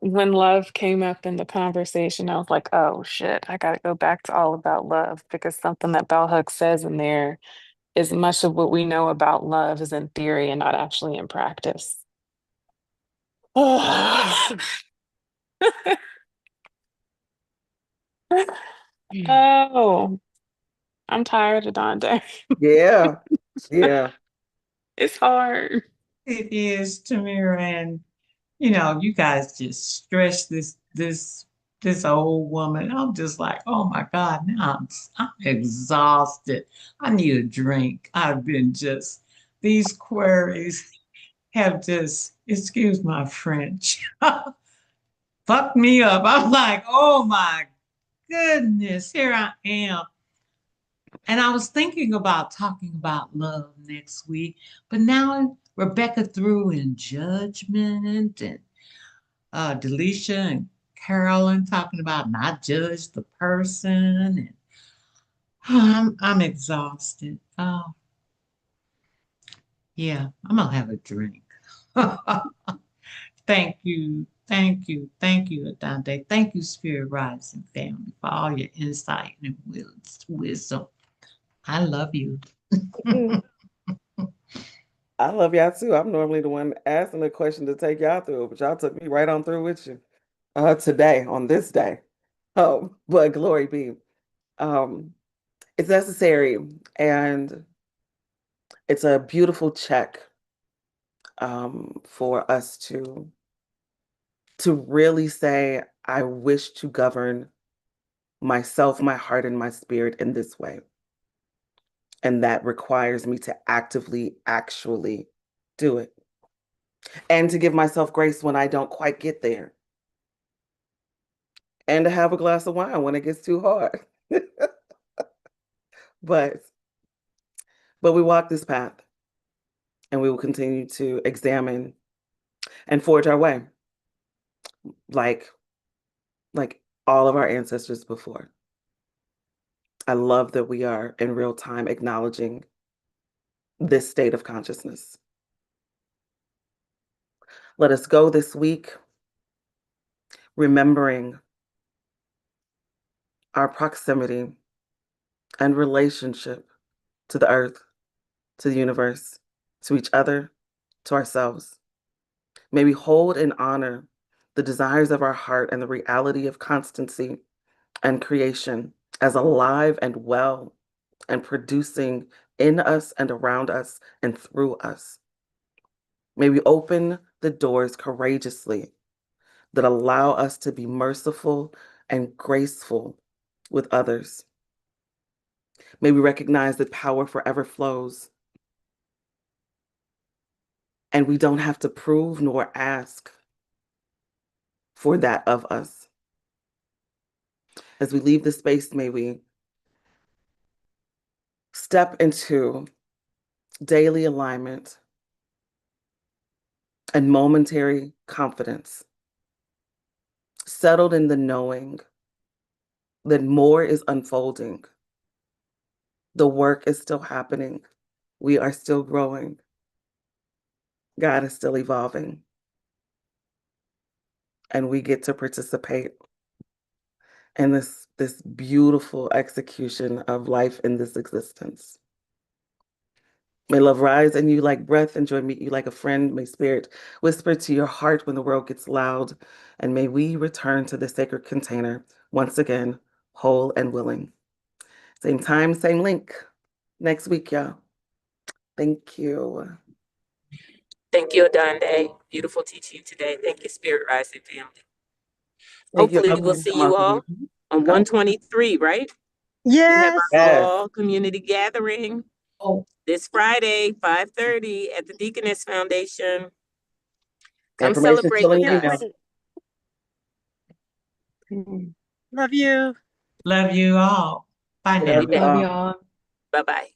When love came up in the conversation, I was like, oh shit, I gotta go back to all about love because something that Bell Hooks says in there is much of what we know about love is in theory and not actually in practice. Oh, oh, I'm tired of Dante. Yeah, yeah. It's hard. It is, Tamira, and you know, you guys just stress this old woman. I'm just like, oh my God, now I'm exhausted. I need a drink. I've been just these queries have just, excuse my French, fucked me up. I'm like, oh my goodness, here I am. And I was thinking about talking about love next week, but now Rebecca threw in judgment and Delisha and Carolyn talking about not judge the person. And I'm exhausted. Oh, yeah, I'm gonna have a drink. Thank you. Thank you. Thank you, Adante. Thank you, Spirit Rising family, for all your insight and wisdom. I love you. I love y'all too. I'm normally the one asking the question to take y'all through, but y'all took me right on through with you today, on this day. Oh, but glory be. Um, it's necessary and it's a beautiful check for us to really say, I wish to govern myself, my heart, and my spirit in this way. And that requires me to actively, actually do it. And to give myself grace when I don't quite get there. And to have a glass of wine when it gets too hard. But we walk this path and we will continue to examine and forge our way like all of our ancestors before. I love that we are in real time acknowledging this state of consciousness. Let us go this week remembering our proximity and relationship to the earth, to the universe, to each other, to ourselves. May we hold and honor the desires of our heart and the reality of constancy and creation as alive and well and producing in us and around us and through us. May we open the doors courageously that allow us to be merciful and graceful with others. May we recognize that power forever flows and we don't have to prove nor ask for that of us. As we leave this space, may we step into daily alignment and momentary confidence, settled in the knowing that more is unfolding. The work is still happening. We are still growing. God is still evolving. And we get to participate in this beautiful execution of life in this existence. May love rise in you like breath, and joy meet you like a friend. May spirit whisper to your heart when the world gets loud. And may we return to the sacred container once again, whole and willing. Same time, same link next week, y'all. Thank you. Thank you, Adande. Beautiful teaching today. Thank you, Spirit Rising family. Thank you. Hopefully, we'll see you all on 123, right? We have our Yes. fall community gathering this Friday, 5:30 at the Deaconess Foundation. Come Information celebrate still in with your us. email. Love you. Love you all. Bye now. Love you all. Bye-bye.